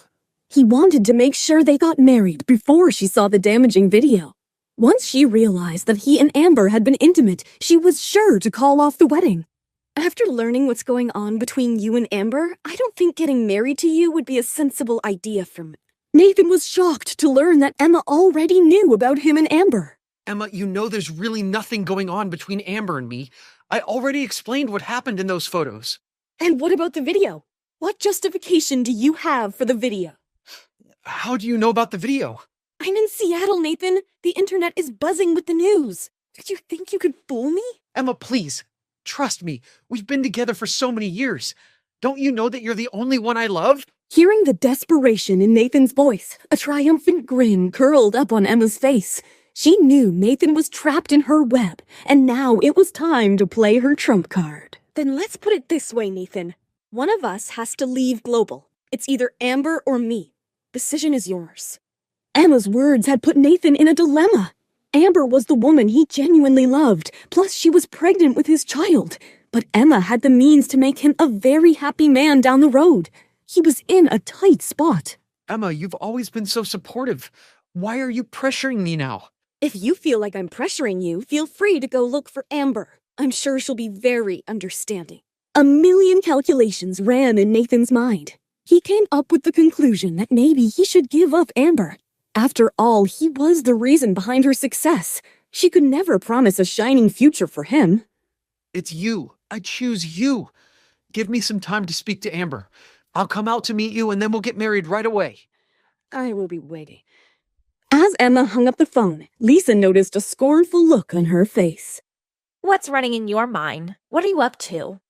He wanted to make sure they got married before she saw the damaging video. Once she realized that he and Amber had been intimate, she was sure to call off the wedding. After learning what's going on between you and Amber, I don't think getting married to you would be a sensible idea for me. Nathan was shocked to learn that Emma already knew about him and Amber. Emma, you know there's really nothing going on between Amber and me. I already explained what happened in those photos. And what about the video? What justification do you have for the video? How do you know about the video? I'm in Seattle, Nathan. The internet is buzzing with the news. Did you think you could fool me? Emma, please. Trust me. We've been together for so many years. Don't you know that you're the only one I love? Hearing the desperation in Nathan's voice, a triumphant grin curled up on Emma's face. She knew Nathan was trapped in her web, and now it was time to play her trump card. Then let's put it this way, Nathan. One of us has to leave Global. It's either Amber or me. Decision is yours. Emma's words had put Nathan in a dilemma. Amber was the woman he genuinely loved, plus she was pregnant with his child. But Emma had the means to make him a very happy man down the road. He was in a tight spot. Emma, you've always been so supportive. Why are you pressuring me now? If you feel like I'm pressuring you, feel free to go look for Amber. I'm sure she'll be very understanding. A million calculations ran in Nathan's mind. He came up with the conclusion that maybe he should give up Amber. After all, he was the reason behind her success. She could never promise a shining future for him. It's you. I choose you. Give me some time to speak to Amber. I'll come out to meet you and then we'll get married right away. I will be waiting. As Emma hung up the phone, Lisa noticed a scornful look on her face. What's running in your mind? What are you up to?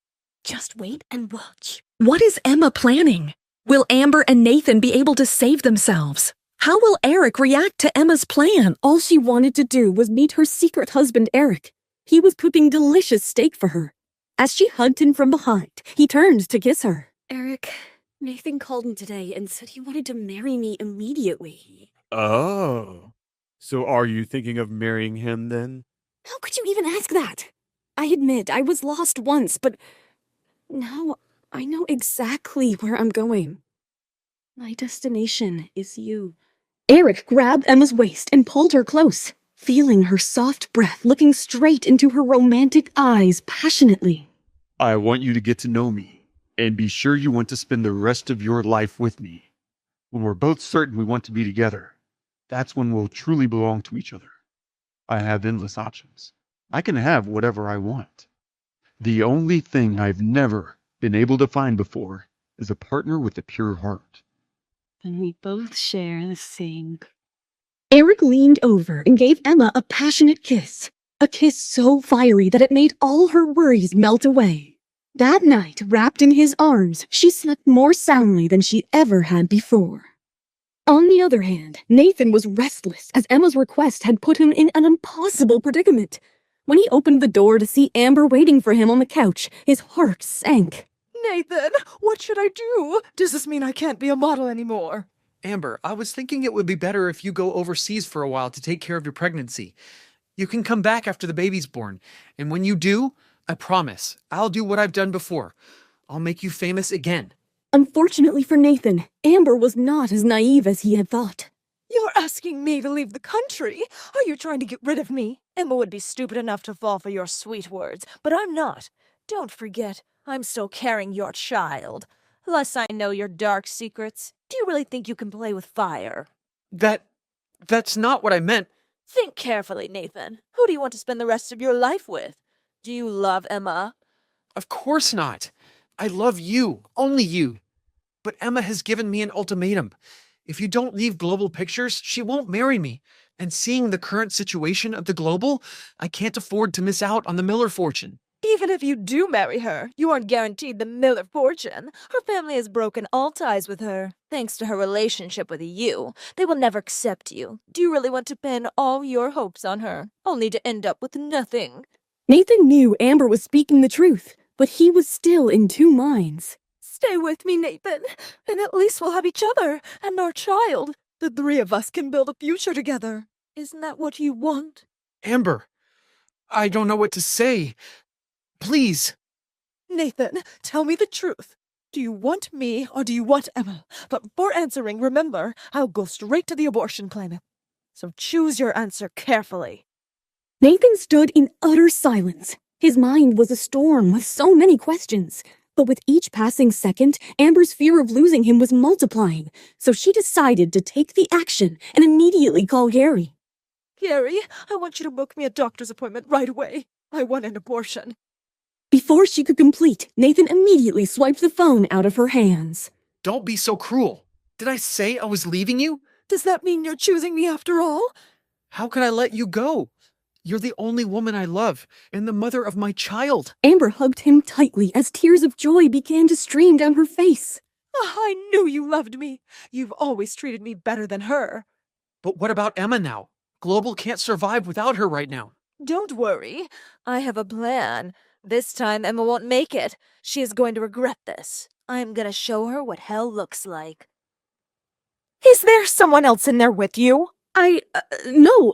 Just wait and watch. What is Emma planning? Will Amber and Nathan be able to save themselves? How will Eric react to Emma's plan? All she wanted to do was meet her secret husband, Eric. He was cooking delicious steak for her. As she hugged him from behind, he turned to kiss her. Eric, Nathan called me today and said he wanted to marry me immediately. Oh. So are you thinking of marrying him then? How could you even ask that? I admit I was lost once, but now I know exactly where I'm going. My destination is you. Eric grabbed Emma's waist and pulled her close, feeling her soft breath looking straight into her romantic eyes passionately. I want you to get to know me, and be sure you want to spend the rest of your life with me. when we're both certain we want to be together, that's when we'll truly belong to each other. I have endless options. I can have whatever I want. The only thing I've never been able to find before is a partner with a pure heart. And we both share the same. Eric leaned over and gave Emma a passionate kiss. A kiss so fiery that it made all her worries melt away. That night, wrapped in his arms, she slept more soundly than she ever had before. On the other hand, Nathan was restless as Emma's request had put him in an impossible predicament. When he opened the door to see Amber waiting for him on the couch, his heart sank. Nathan, what should I do? Does this mean I can't be a model anymore? Amber, I was thinking it would be better if you go overseas for a while to take care of your pregnancy. You can come back after the baby's born, and when you do, I promise, I'll do what I've done before. I'll make you famous again. Unfortunately for Nathan, Amber was not as naive as he had thought. You're asking me to leave the country? Are you trying to get rid of me? Emma would be stupid enough to fall for your sweet words, but I'm not. Don't forget, I'm still carrying your child. Lest I know your dark secrets, do you really think you can play with fire? That's not what I meant. Think carefully, Nathan. Who do you want to spend the rest of your life with? Do you love Emma? Of course not. I love you, only you. But Emma has given me an ultimatum. If you don't leave Global Pictures, she won't marry me. And seeing the current situation of the Global, I can't afford to miss out on the Miller fortune. Even if you do marry her, you aren't guaranteed the Miller fortune. Her family has broken all ties with her. Thanks to her relationship with you, they will never accept you. Do you really want to pin all your hopes on her, only to end up with nothing? Nathan knew Amber was speaking the truth, but he was still in two minds. Stay with me, Nathan, and at least we'll have each other and our child. The three of us can build a future together. Isn't that what you want? Amber, I don't know what to say. Please. Nathan, tell me the truth. Do you want me or do you want Emma? But before answering, remember, I'll go straight to the abortion clinic. So choose your answer carefully. Nathan stood in utter silence. His mind was a storm with so many questions. But with each passing second, Amber's fear of losing him was multiplying, so she decided to take the action and immediately call Gary. Gary, I want you to book me a doctor's appointment right away. I want an abortion. Before she could complete, Nathan immediately swiped the phone out of her hands. Don't be so cruel. Did I say I was leaving you? Does that mean you're choosing me after all? How could I let you go? You're the only woman I love, and the mother of my child. Amber hugged him tightly as tears of joy began to stream down her face. I knew you loved me. You've always treated me better than her. But what about Emma now? Global can't survive without her right now. Don't worry. I have a plan. This time Emma won't make it. She is going to regret this. I'm gonna show her what hell looks like. Is there someone else in there with you? No.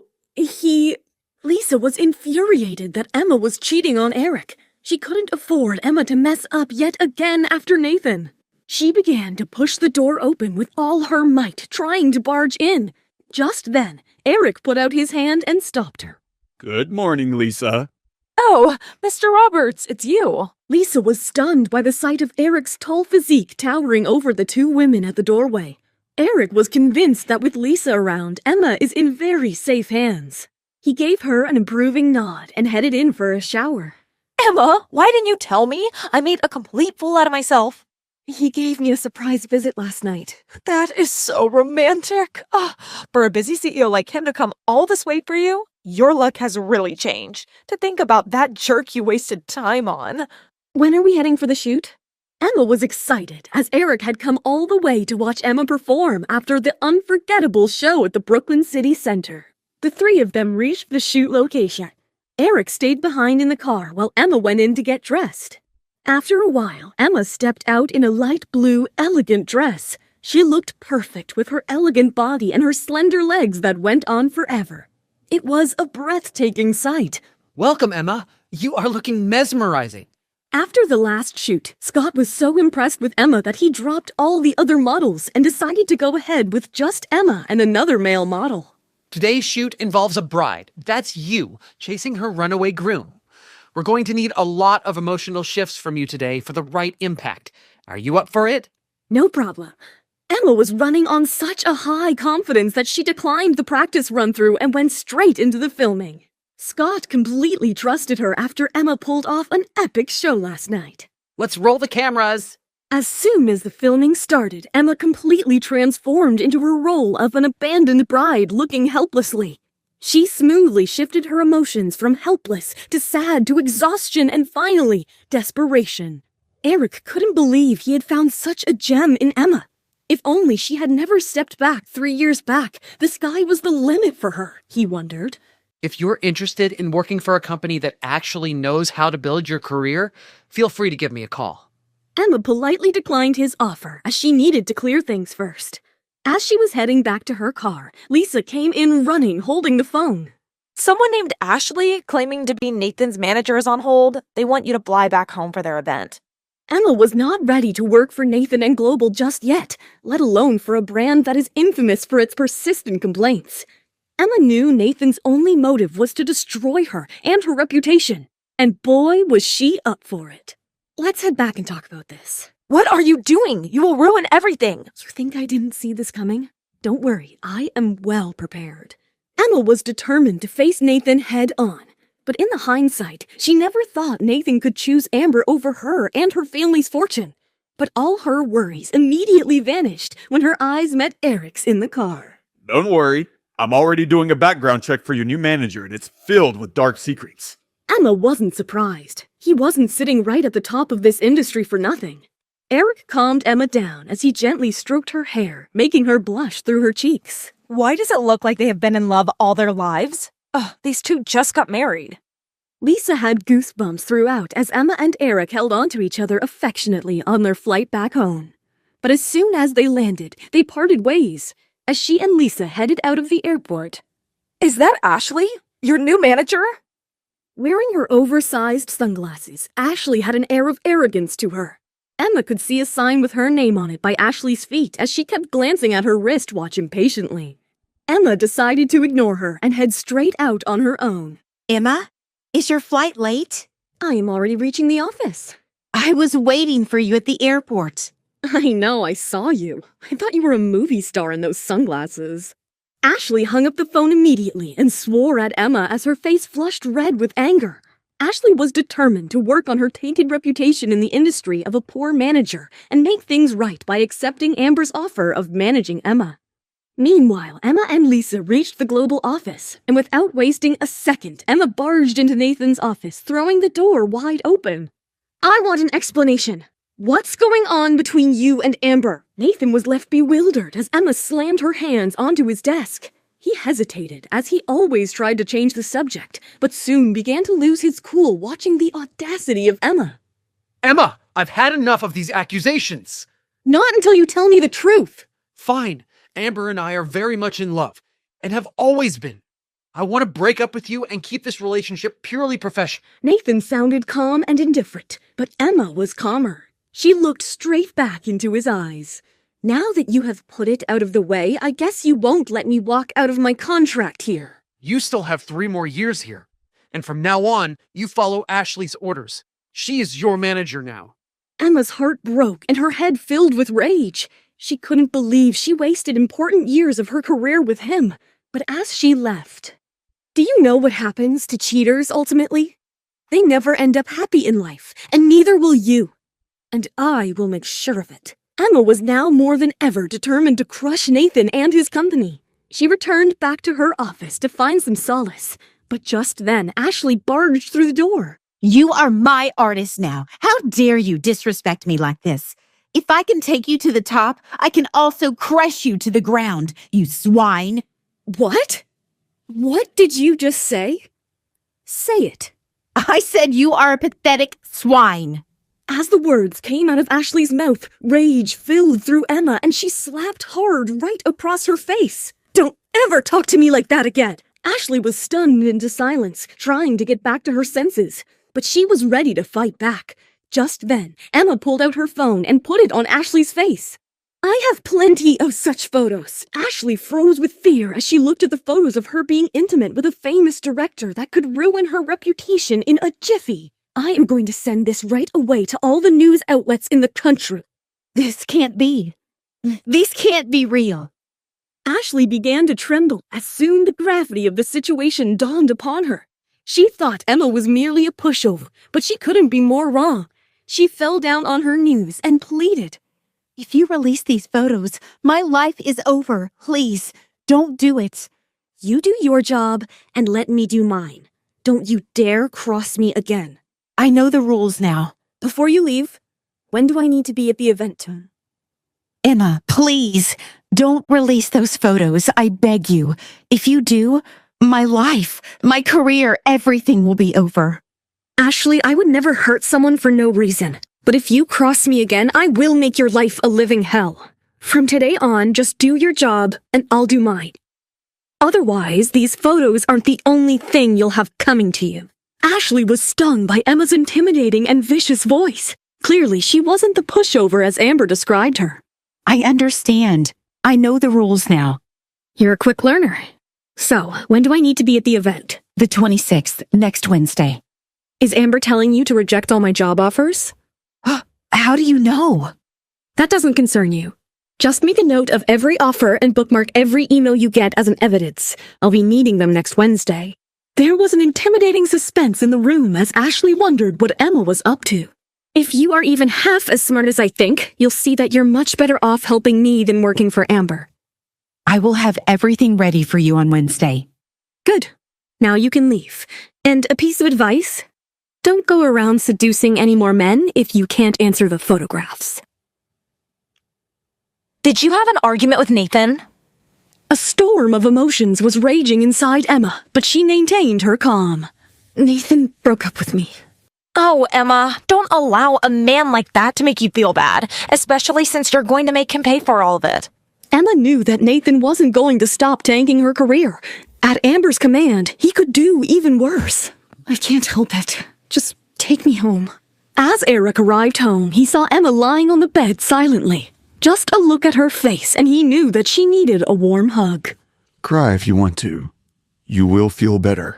Lisa was infuriated that Emma was cheating on Eric. She couldn't afford Emma to mess up yet again after Nathan. She began to push the door open with all her might, trying to barge in. Just then, Eric put out his hand and stopped her. Good morning, Lisa. Oh, Mr. Roberts, it's you. Lisa was stunned by the sight of Eric's tall physique towering over the two women at the doorway. Eric was convinced that with Lisa around, Emma is in very safe hands. He gave her an approving nod and headed in for a shower. Emma, why didn't you tell me? I made a complete fool out of myself. He gave me a surprise visit last night. That is so romantic. For a busy CEO like him to come all this way for you, your luck has really changed. To think about that jerk you wasted time on. When are we heading for the shoot? Emma was excited, as Eric had come all the way to watch Emma perform after the unforgettable show at the Brooklyn City Center. The three of them reached the shoot location. Eric stayed behind in the car while Emma went in to get dressed. After a while, Emma stepped out in a light blue, elegant dress. She looked perfect with her elegant body and her slender legs that went on forever. It was a breathtaking sight. Welcome, Emma. You are looking mesmerizing. After the last shoot, Scott was so impressed with Emma that he dropped all the other models and decided to go ahead with just Emma and another male model. Today's shoot involves a bride. That's you, chasing her runaway groom. We're going to need a lot of emotional shifts from you today for the right impact. Are you up for it? No problem. Emma was running on such a high confidence that she declined the practice run-through and went straight into the filming. Scott completely trusted her after Emma pulled off an epic show last night. Let's roll the cameras. As soon as the filming started, Emma completely transformed into her role of an abandoned bride looking helplessly. She smoothly shifted her emotions from helpless to sad to exhaustion and finally, desperation. Eric couldn't believe he had found such a gem in Emma. If only she had never stepped back 3 years back, the sky was the limit for her, he wondered. If you're interested in working for a company that actually knows how to build your career, feel free to give me a call. Emma politely declined his offer as she needed to clear things first. As she was heading back to her car, Lisa came in running, holding the phone. Someone named Ashley, claiming to be Nathan's manager, is on hold. They want you to fly back home for their event. Emma was not ready to work for Nathan and Global just yet, let alone for a brand that is infamous for its persistent complaints. Emma knew Nathan's only motive was to destroy her and her reputation, and boy, was she up for it. Let's head back and talk about this. What are you doing? You will ruin everything. You think I didn't see this coming? Don't worry, I am well prepared. Emma was determined to face Nathan head on. But in the hindsight, she never thought Nathan could choose Amber over her and her family's fortune. But all her worries immediately vanished when her eyes met Eric's in the car. Don't worry. I'm already doing a background check for your new manager, and it's filled with dark secrets. Emma wasn't surprised. He wasn't sitting right at the top of this industry for nothing. Eric calmed Emma down as he gently stroked her hair, making her blush through her cheeks. Why does it look like they have been in love all their lives? Ugh, these two just got married. Lisa had goosebumps throughout as Emma and Eric held onto each other affectionately on their flight back home. But as soon as they landed, they parted ways as she and Lisa headed out of the airport. Is that Ashley? Your new manager? Wearing her oversized sunglasses, Ashley had an air of arrogance to her. Emma could see a sign with her name on it by Ashley's feet as she kept glancing at her wristwatch impatiently. Emma decided to ignore her and head straight out on her own. Emma, is your flight late? I am already reaching the office. I was waiting for you at the airport. I know, I saw you. I thought you were a movie star in those sunglasses. Ashley hung up the phone immediately and swore at Emma as her face flushed red with anger. Ashley was determined to work on her tainted reputation in the industry of a poor manager and make things right by accepting Amber's offer of managing Emma. Meanwhile, Emma and Lisa reached the global office, and without wasting a second, Emma barged into Nathan's office, throwing the door wide open. I want an explanation. What's going on between you and Amber? Nathan was left bewildered as Emma slammed her hands onto his desk. He hesitated, as he always tried to change the subject, but soon began to lose his cool watching the audacity of Emma. Emma, I've had enough of these accusations. Not until you tell me the truth. Fine. Amber and I are very much in love, and have always been. I want to break up with you and keep this relationship purely professional. Nathan sounded calm and indifferent, but Emma was calmer. She looked straight back into his eyes. Now that you have put it out of the way, I guess you won't let me walk out of my contract here. You still have 3 more years here, and from now on, you follow Ashley's orders. She is your manager now. Emma's heart broke and her head filled with rage. She couldn't believe she wasted important years of her career with him. But as she left, do you know what happens to cheaters ultimately? They never end up happy in life, and neither will you. And I will make sure of it. Emma was now more than ever determined to crush Nathan and his company. She returned back to her office to find some solace. But just then, Ashley barged through the door. You are my artist now. How dare you disrespect me like this? If I can take you to the top, I can also crush you to the ground, you swine. What? What did you just say? Say it. I said you are a pathetic swine. As the words came out of Ashley's mouth, rage filled through Emma and she slapped hard right across her face. Don't ever talk to me like that again. Ashley was stunned into silence, trying to get back to her senses. But she was ready to fight back. Just then, Emma pulled out her phone and put it on Ashley's face. I have plenty of such photos. Ashley froze with fear as she looked at the photos of her being intimate with a famous director that could ruin her reputation in a jiffy. I am going to send this right away to all the news outlets in the country. This can't be. These can't be real. Ashley began to tremble as soon the gravity of the situation dawned upon her. She thought Emma was merely a pushover, but she couldn't be more wrong. She fell down on her knees and pleaded. If you release these photos, my life is over. Please, don't do it. You do your job and let me do mine. Don't you dare cross me again. I know the rules now. Before you leave, when do I need to be at the event? Emma, please, don't release those photos. I beg you. If you do, my life, my career, everything will be over. Ashley, I would never hurt someone for no reason. But if you cross me again, I will make your life a living hell. From today on, just do your job and I'll do mine. Otherwise, these photos aren't the only thing you'll have coming to you. Ashley was stung by Emma's intimidating and vicious voice. Clearly, she wasn't the pushover as Amber described her. I understand. I know the rules now. You're a quick learner. So, when do I need to be at the event? The 26th, next Wednesday. Is Amber telling you to reject all my job offers? How do you know? That doesn't concern you. Just make a note of every offer and bookmark every email you get as an evidence. I'll be needing them next Wednesday. There was an intimidating suspense in the room as Ashley wondered what Emma was up to. If you are even half as smart as I think, you'll see that you're much better off helping me than working for Amber. I will have everything ready for you on Wednesday. Good. Now you can leave. And a piece of advice? Don't go around seducing any more men if you can't answer the photographs. Did you have an argument with Nathan? A storm of emotions was raging inside Emma, but she maintained her calm. Nathan broke up with me. Oh, Emma, don't allow a man like that to make you feel bad, especially since you're going to make him pay for all of it. Emma knew that Nathan wasn't going to stop tanking her career. At Amber's command, he could do even worse. I can't help it. Just take me home. As Eric arrived home, he saw Emma lying on the bed silently. Just a look at her face, and he knew that she needed a warm hug. Cry if you want to. You will feel better.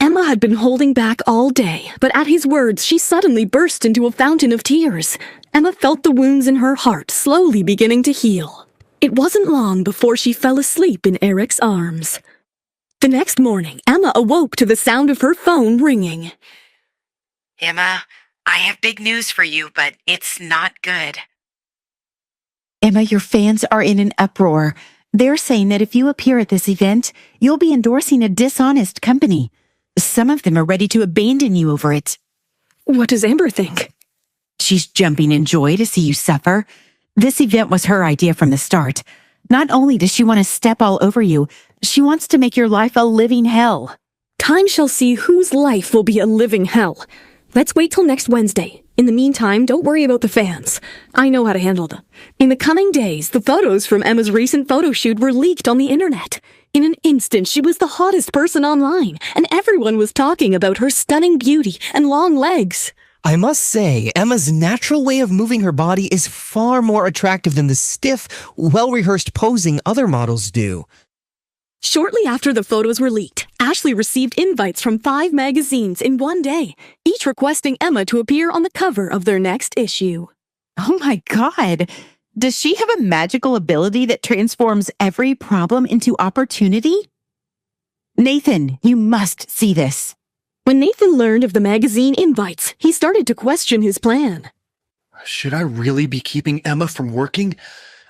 Emma had been holding back all day, but at his words, she suddenly burst into a fountain of tears. Emma felt the wounds in her heart slowly beginning to heal. It wasn't long before she fell asleep in Eric's arms. The next morning, Emma awoke to the sound of her phone ringing. Emma, I have big news for you, but it's not good. Emma, your fans are in an uproar. They're saying that if you appear at this event, you'll be endorsing a dishonest company. Some of them are ready to abandon you over it. What does Amber think? She's jumping in joy to see you suffer. This event was her idea from the start. Not only does she want to step all over you, she wants to make your life a living hell. Time shall see whose life will be a living hell. Let's wait till next Wednesday. In the meantime, don't worry about the fans. I know how to handle them. In the coming days, the photos from Emma's recent photo shoot were leaked on the internet. In an instant, she was the hottest person online, and everyone was talking about her stunning beauty and long legs. I must say, Emma's natural way of moving her body is far more attractive than the stiff, well-rehearsed posing other models do. Shortly after the photos were leaked, Ashley received invites from 5 magazines in one day, each requesting Emma to appear on the cover of their next issue. Oh my God! Does she have a magical ability that transforms every problem into opportunity? Nathan, you must see this. When Nathan learned of the magazine invites, he started to question his plan. Should I really be keeping Emma from working?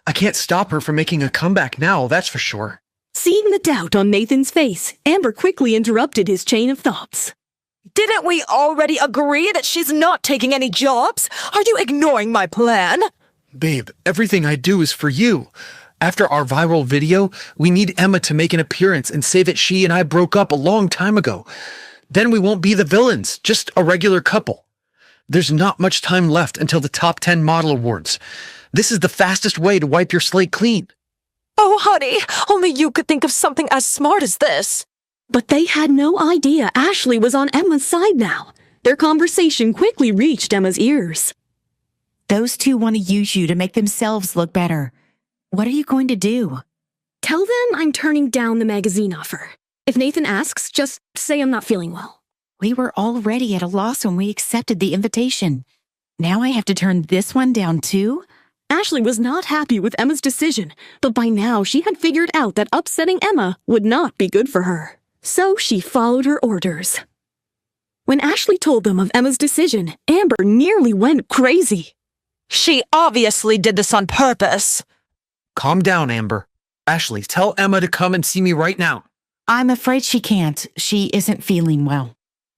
I can't stop her from making a comeback now, that's for sure. Seeing the doubt on Nathan's face, Amber quickly interrupted his chain of thoughts. Didn't we already agree that she's not taking any jobs? Are you ignoring my plan? Babe, everything I do is for you. After our viral video, we need Emma to make an appearance and say that she and I broke up a long time ago. Then we won't be the villains, just a regular couple. There's not much time left until the top 10 model awards. This is the fastest way to wipe your slate clean. Oh, honey, only you could think of something as smart as this. But they had no idea Ashley was on Emma's side now. Their conversation quickly reached Emma's ears. Those two want to use you to make themselves look better. What are you going to do? Tell them I'm turning down the magazine offer. If Nathan asks, just say I'm not feeling well. We were already at a loss when we accepted the invitation. Now I have to turn this one down too? Ashley was not happy with Emma's decision, but by now she had figured out that upsetting Emma would not be good for her. So she followed her orders. When Ashley told them of Emma's decision, Amber nearly went crazy. She obviously did this on purpose. Calm down, Amber. Ashley, tell Emma to come and see me right now. I'm afraid she can't. She isn't feeling well.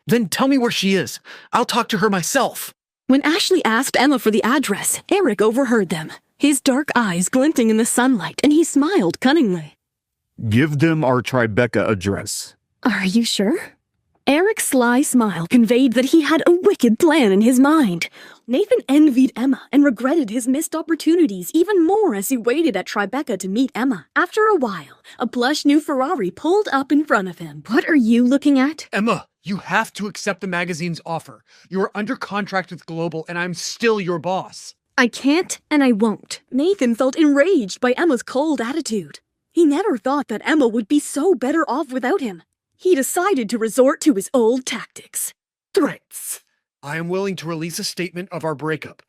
Then tell me where she is. I'll talk to her myself. When Ashley asked Emma for the address, Eric overheard them, his dark eyes glinting in the sunlight, and he smiled cunningly. Give them our Tribeca address. Are you sure? Eric's sly smile conveyed that he had a wicked plan in his mind. Nathan envied Emma and regretted his missed opportunities even more as he waited at Tribeca to meet Emma. After a while, a plush new Ferrari pulled up in front of him. What are you looking at? Emma, you have to accept the magazine's offer. You are under contract with Global, and I'm still your boss. I can't and I won't. Nathan felt enraged by Emma's cold attitude. He never thought that Emma would be so better off without him. He decided to resort to his old tactics. Threats. I am willing to release a statement of our breakup,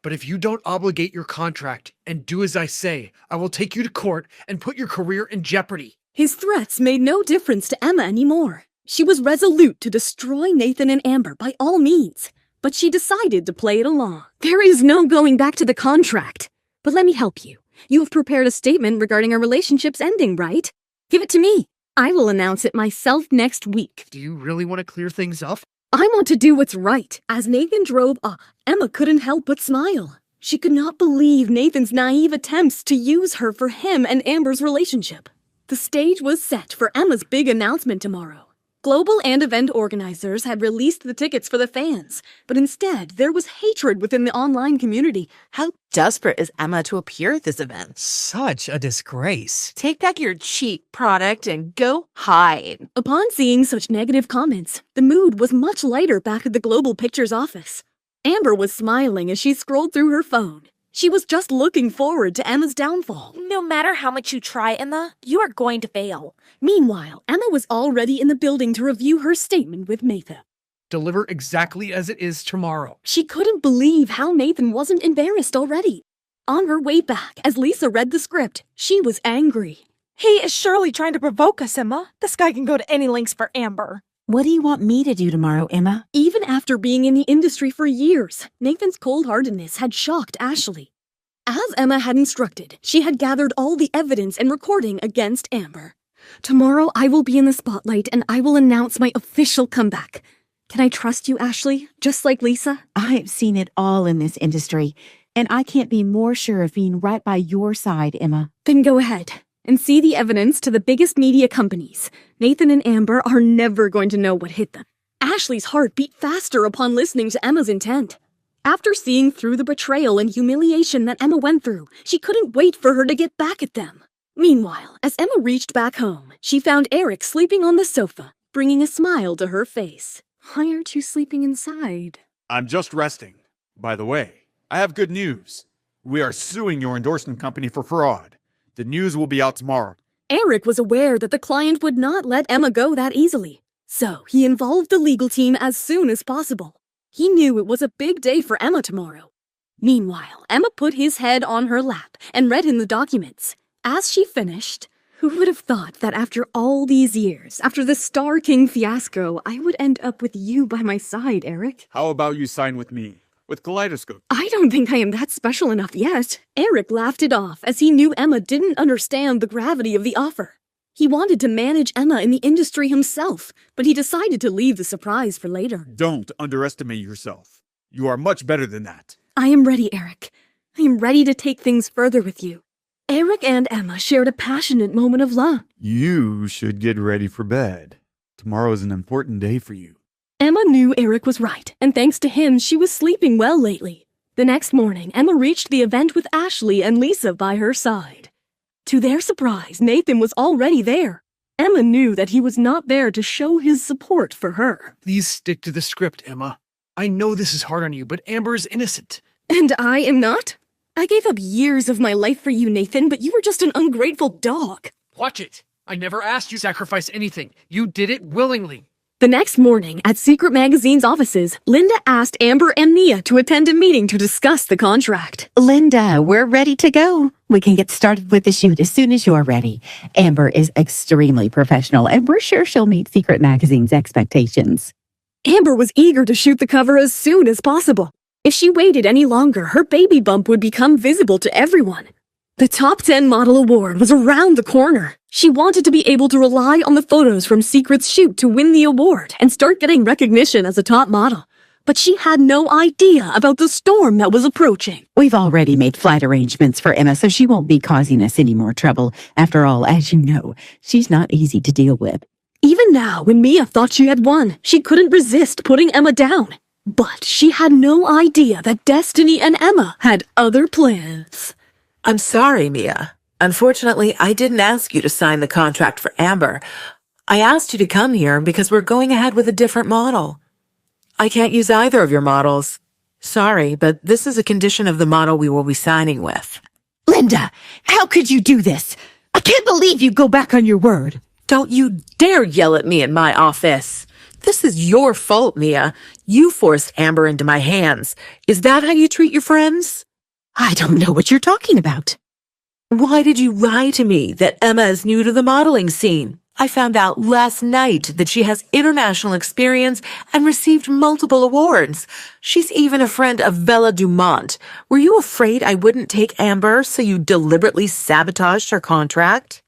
but if you don't obligate your contract and do as I say, I will take you to court and put your career in jeopardy. His threats made no difference to Emma anymore. She was resolute to destroy Nathan and Amber by all means, but she decided to play it along. There is no going back to the contract. But let me help you. You have prepared a statement regarding our relationship's ending, right? Give it to me. I will announce it myself next week. Do you really want to clear things up? I want to do what's right. As Nathan drove off, Emma couldn't help but smile. She could not believe Nathan's naive attempts to use her for him and Amber's relationship. The stage was set for Emma's big announcement tomorrow. Global and event organizers had released the tickets for the fans, but instead there was hatred within the online community. How desperate is Emma to appear at this event? Such a disgrace. Take back your cheap product and go hide. Upon seeing such negative comments, the mood was much lighter back at the Global Pictures office. Amber was smiling as she scrolled through her phone. She was just looking forward to Emma's downfall. No matter how much you try, Emma, you are going to fail. Meanwhile, Emma was already in the building to review her statement with Nathan. Deliver exactly as it is tomorrow. She couldn't believe how Nathan wasn't embarrassed already. On her way back, as Lisa read the script, she was angry. He is surely trying to provoke us, Emma. This guy can go to any lengths for Amber. What do you want me to do tomorrow, Emma? Even after being in the industry for years, Nathan's cold-heartedness had shocked Ashley. As Emma had instructed, she had gathered all the evidence and recording against Amber. Tomorrow I will be in the spotlight and I will announce my official comeback. Can I trust you, Ashley? Just like Lisa? I've seen it all in this industry, and I can't be more sure of being right by your side, Emma. Then go ahead and see the evidence to the biggest media companies. Nathan and Amber are never going to know what hit them. Ashley's heart beat faster upon listening to Emma's intent. After seeing through the betrayal and humiliation that Emma went through, she couldn't wait for her to get back at them. Meanwhile, as Emma reached back home, she found Eric sleeping on the sofa, bringing a smile to her face. Why aren't you sleeping inside? I'm just resting. By the way, I have good news. We are suing your endorsement company for fraud. The news will be out tomorrow. Eric was aware that the client would not let Emma go that easily, so he involved the legal team as soon as possible. He knew it was a big day for Emma tomorrow. Meanwhile, Emma put his head on her lap and read him the documents. As she finished, who would have thought that after all these years, after the Star King fiasco, I would end up with you by my side, Eric? How about you sign with me? With Kaleidoscope. I don't think I am that special enough yet. Eric laughed it off as he knew Emma didn't understand the gravity of the offer. He wanted to manage Emma in the industry himself, but he decided to leave the surprise for later. Don't underestimate yourself. You are much better than that. I am ready, Eric. I am ready to take things further with you. Eric and Emma shared a passionate moment of love. You should get ready for bed. Tomorrow is an important day for you. Emma knew Eric was right, and thanks to him, she was sleeping well lately. The next morning, Emma reached the event with Ashley and Lisa by her side. To their surprise, Nathan was already there. Emma knew that he was not there to show his support for her. Please stick to the script, Emma. I know this is hard on you, but Amber is innocent. And I am not? I gave up years of my life for you, Nathan, but you were just an ungrateful dog. Watch it. I never asked you to sacrifice anything. You did it willingly. The next morning, at Secret Magazine's offices, Linda asked Amber and Mia to attend a meeting to discuss the contract. Linda, we're ready to go. We can get started with the shoot as soon as you're ready. Amber is extremely professional, and we're sure she'll meet Secret Magazine's expectations. Amber was eager to shoot the cover as soon as possible. If she waited any longer, her baby bump would become visible to everyone. The Top 10 Model Award was around the corner. She wanted to be able to rely on the photos from Secret's shoot to win the award and start getting recognition as a top model. But she had no idea about the storm that was approaching. We've already made flight arrangements for Emma, so she won't be causing us any more trouble. After all, as you know, she's not easy to deal with. Even now, when Mia thought she had won, she couldn't resist putting Emma down. But she had no idea that Destiny and Emma had other plans. I'm sorry, Mia. Unfortunately, I didn't ask you to sign the contract for Amber. I asked you to come here because we're going ahead with a different model. I can't use either of your models. Sorry, but this is a condition of the model we will be signing with. Linda, how could you do this? I can't believe you go back on your word. Don't you dare yell at me in my office. This is your fault, Mia. You forced Amber into my hands. Is that how you treat your friends? I don't know what you're talking about. Why did you lie to me that Emma is new to the modeling scene? I found out last night that she has international experience and received multiple awards. She's even a friend of Bella Dumont. Were you afraid I wouldn't take Amber, so you deliberately sabotaged her contract?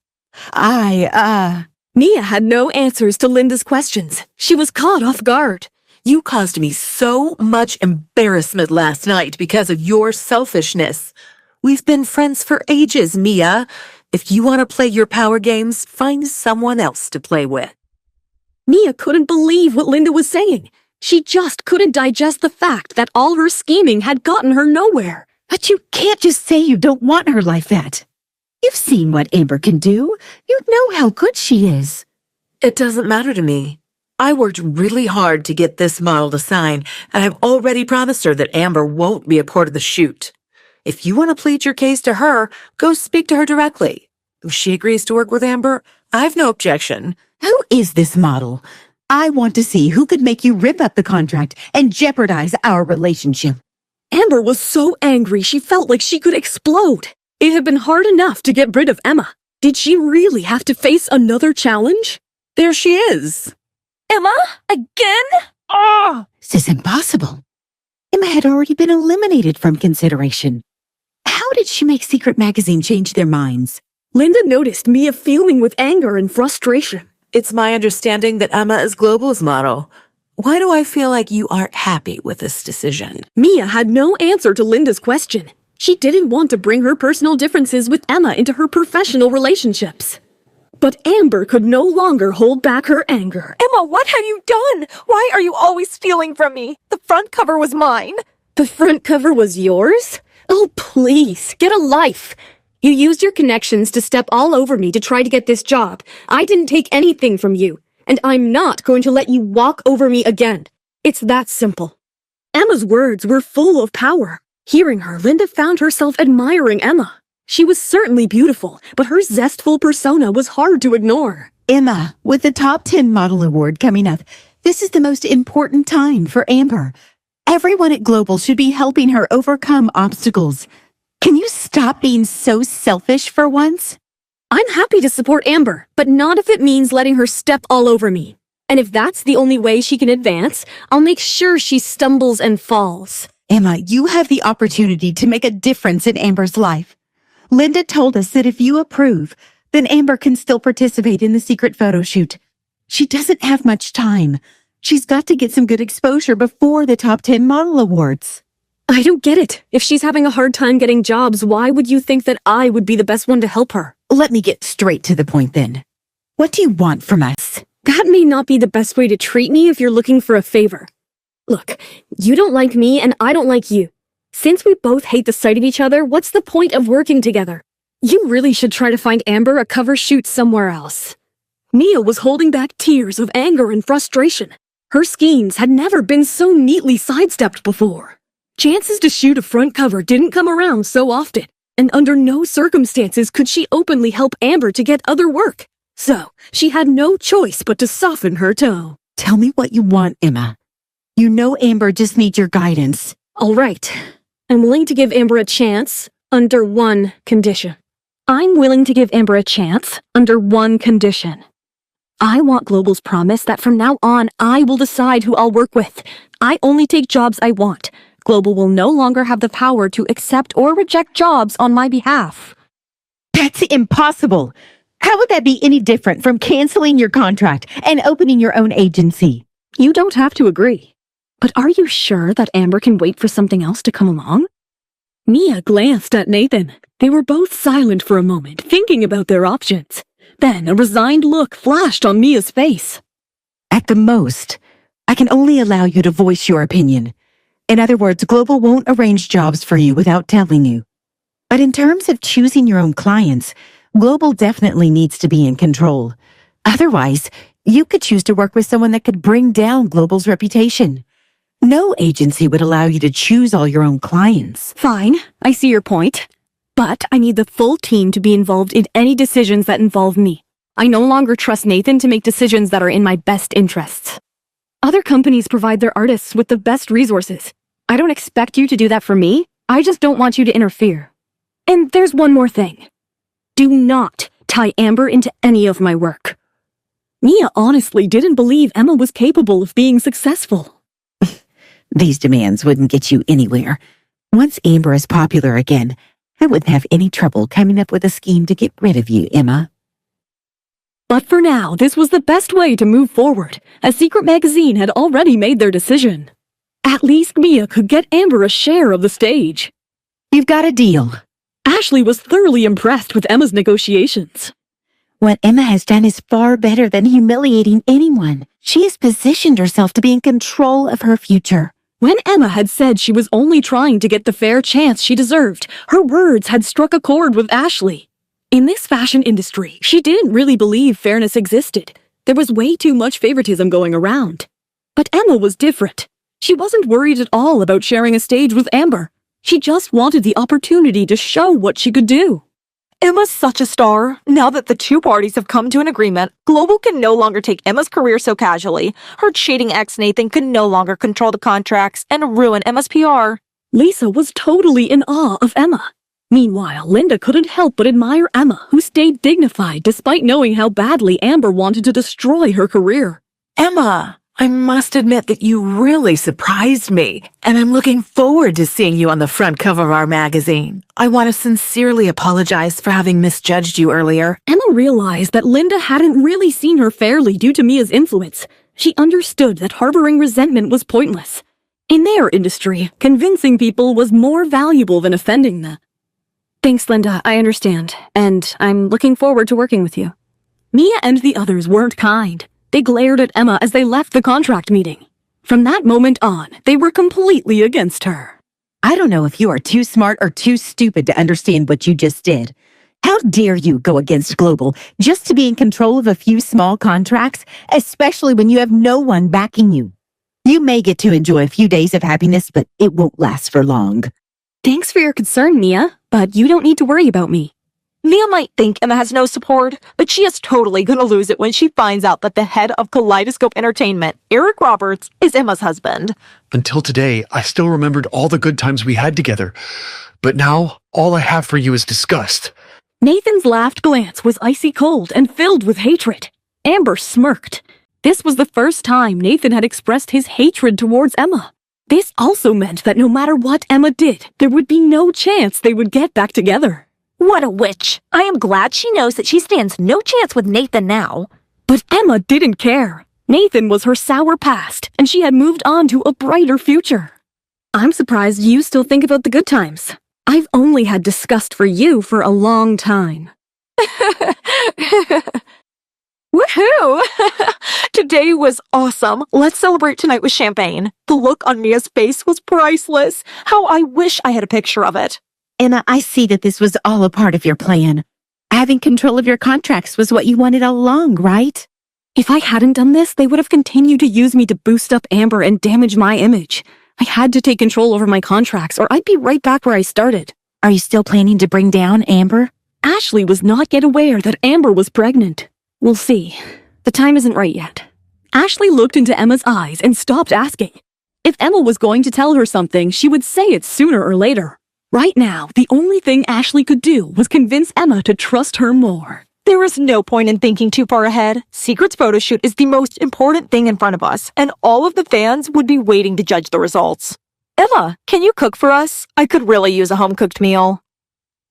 Mia had no answers to Linda's questions. She was caught off guard. You caused me so much embarrassment last night because of your selfishness. We've been friends for ages, Mia. If you want to play your power games, find someone else to play with. Mia couldn't believe what Linda was saying. She just couldn't digest the fact that all her scheming had gotten her nowhere. But you can't just say you don't want her like that. You've seen what Amber can do. You know how good she is. It doesn't matter to me. I worked really hard to get this model to sign, and I've already promised her that Amber won't be a part of the shoot. If you want to plead your case to her, go speak to her directly. If she agrees to work with Amber, I've no objection. Who is this model? I want to see who could make you rip up the contract and jeopardize our relationship. Amber was so angry she felt like she could explode. It had been hard enough to get rid of Emma. Did she really have to face another challenge? There she is. Emma? Again? This is impossible. Emma had already been eliminated from consideration. How did she make Secret Magazine change their minds? Linda noticed Mia fuming with anger and frustration. It's my understanding that Emma is Global's model. Why do I feel like you aren't happy with this decision? Mia had no answer to Linda's question. She didn't want to bring her personal differences with Emma into her professional relationships. But Amber could no longer hold back her anger. Emma, what have you done? Why are you always stealing from me? The front cover was mine. The front cover was yours? Oh, please, get a life. You used your connections to step all over me to try to get this job. I didn't take anything from you, and I'm not going to let you walk over me again. It's that simple. Emma's words were full of power. Hearing her, Linda found herself admiring Emma. She was certainly beautiful, but her zestful persona was hard to ignore. Emma, with the Top 10 Model Award coming up, this is the most important time for Amber. Everyone at Global should be helping her overcome obstacles. Can you stop being so selfish for once? I'm happy to support Amber, but not if it means letting her step all over me. And if that's the only way she can advance, I'll make sure she stumbles and falls. Emma, you have the opportunity to make a difference in Amber's life. Linda told us that if you approve, then Amber can still participate in the secret photo shoot. She doesn't have much time. She's got to get some good exposure before the Top 10 Model Awards. I don't get it. If she's having a hard time getting jobs, why would you think that I would be the best one to help her? Let me get straight to the point then. What do you want from us? That may not be the best way to treat me if you're looking for a favor. Look, you don't like me and I don't like you. Since we both hate the sight of each other, what's the point of working together? You really should try to find Amber a cover shoot somewhere else. Mia was holding back tears of anger and frustration. Her schemes had never been so neatly sidestepped before. Chances to shoot a front cover didn't come around so often, and under no circumstances could she openly help Amber to get other work. So, she had no choice but to soften her tone. Tell me what you want, Emma. You know Amber just needs your guidance. All right. I'm willing to give Amber a chance under one condition. I'm willing to give Amber a chance under one condition. I want Global's promise that from now on, I will decide who I'll work with. I only take jobs I want. Global will no longer have the power to accept or reject jobs on my behalf. That's impossible. How would that be any different from canceling your contract and opening your own agency? You don't have to agree. But are you sure that Amber can wait for something else to come along? Mia glanced at Nathan. They were both silent for a moment, thinking about their options. Then a resigned look flashed on Mia's face. At the most, I can only allow you to voice your opinion. In other words, Global won't arrange jobs for you without telling you. But in terms of choosing your own clients, Global definitely needs to be in control. Otherwise, you could choose to work with someone that could bring down Global's reputation. No agency would allow you to choose all your own clients. Fine, I see your point. But I need the full team to be involved in any decisions that involve me. I no longer trust Nathan to make decisions that are in my best interests. Other companies provide their artists with the best resources. I don't expect you to do that for me. I just don't want you to interfere. And there's one more thing. Do not tie Amber into any of my work. Mia honestly didn't believe Emma was capable of being successful. These demands wouldn't get you anywhere. Once Amber is popular again, I wouldn't have any trouble coming up with a scheme to get rid of you, Emma. But for now, this was the best way to move forward, as Secret Magazine had already made their decision. At least Mia could get Amber a share of the stage. You've got a deal. Ashley was thoroughly impressed with Emma's negotiations. What Emma has done is far better than humiliating anyone. She has positioned herself to be in control of her future. When Emma had said she was only trying to get the fair chance she deserved, her words had struck a chord with Ashley. In this fashion industry, she didn't really believe fairness existed. There was way too much favoritism going around. But Emma was different. She wasn't worried at all about sharing a stage with Amber. She just wanted the opportunity to show what she could do. Emma's such a star. Now that the two parties have come to an agreement, Global can no longer take Emma's career so casually. Her cheating ex Nathan can no longer control the contracts and ruin Emma's PR. Lisa was totally in awe of Emma. Meanwhile, Linda couldn't help but admire Emma, who stayed dignified despite knowing how badly Amber wanted to destroy her career. Emma, I must admit that you really surprised me, and I'm looking forward to seeing you on the front cover of our magazine. I want to sincerely apologize for having misjudged you earlier. Emma realized that Linda hadn't really seen her fairly due to Mia's influence. She understood that harboring resentment was pointless. In their industry, convincing people was more valuable than offending them. Thanks, Linda, I understand, and I'm looking forward to working with you. Mia and the others weren't kind. They glared at Emma as they left the contract meeting. From that moment on, they were completely against her. I don't know if you are too smart or too stupid to understand what you just did. How dare you go against Global just to be in control of a few small contracts, especially when you have no one backing you? You may get to enjoy a few days of happiness, but it won't last for long. Thanks for your concern, Mia, but you don't need to worry about me. Mia might think Emma has no support, but she is totally gonna lose it when she finds out that the head of Kaleidoscope Entertainment, Eric Roberts, is Emma's husband. Until today, I still remembered all the good times we had together. But now, all I have for you is disgust. Nathan's laughed glance was icy cold and filled with hatred. Amber smirked. This was the first time Nathan had expressed his hatred towards Emma. This also meant that no matter what Emma did, there would be no chance they would get back together. What a witch! I am glad she knows that she stands no chance with Nathan now. But Emma didn't care. Nathan was her sour past, and she had moved on to a brighter future. I'm surprised you still think about the good times. I've only had disgust for you for a long time. Woohoo! Today was awesome. Let's celebrate tonight with champagne. The look on Mia's face was priceless. How I wish I had a picture of it. Emma, I see that this was all a part of your plan. Having control of your contracts was what you wanted all along, right? If I hadn't done this, they would have continued to use me to boost up Amber and damage my image. I had to take control over my contracts, or I'd be right back where I started. Are you still planning to bring down Amber? Ashley was not yet aware that Amber was pregnant. We'll see. The time isn't right yet. Ashley looked into Emma's eyes and stopped asking. If Emma was going to tell her something, she would say it sooner or later. Right now, the only thing Ashley could do was convince Emma to trust her more. There is no point in thinking too far ahead. Secret's photo shoot is the most important thing in front of us, and all of the fans would be waiting to judge the results. Emma, can you cook for us? I could really use a home-cooked meal.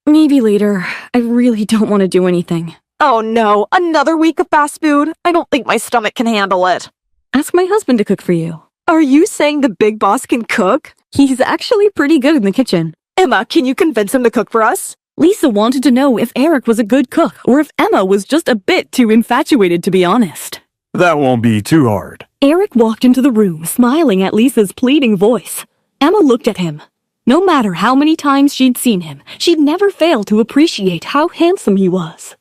Maybe later. I really don't want to do anything. Oh no, another week of fast food? I don't think my stomach can handle it. Ask my husband to cook for you. Are you saying the big boss can cook? He's actually pretty good in the kitchen. Emma, can you convince him to cook for us? Lisa wanted to know if Eric was a good cook or if Emma was just a bit too infatuated, to be honest. That won't be too hard. Eric walked into the room, smiling at Lisa's pleading voice. Emma looked at him. No matter how many times she'd seen him, she'd never failed to appreciate how handsome he was.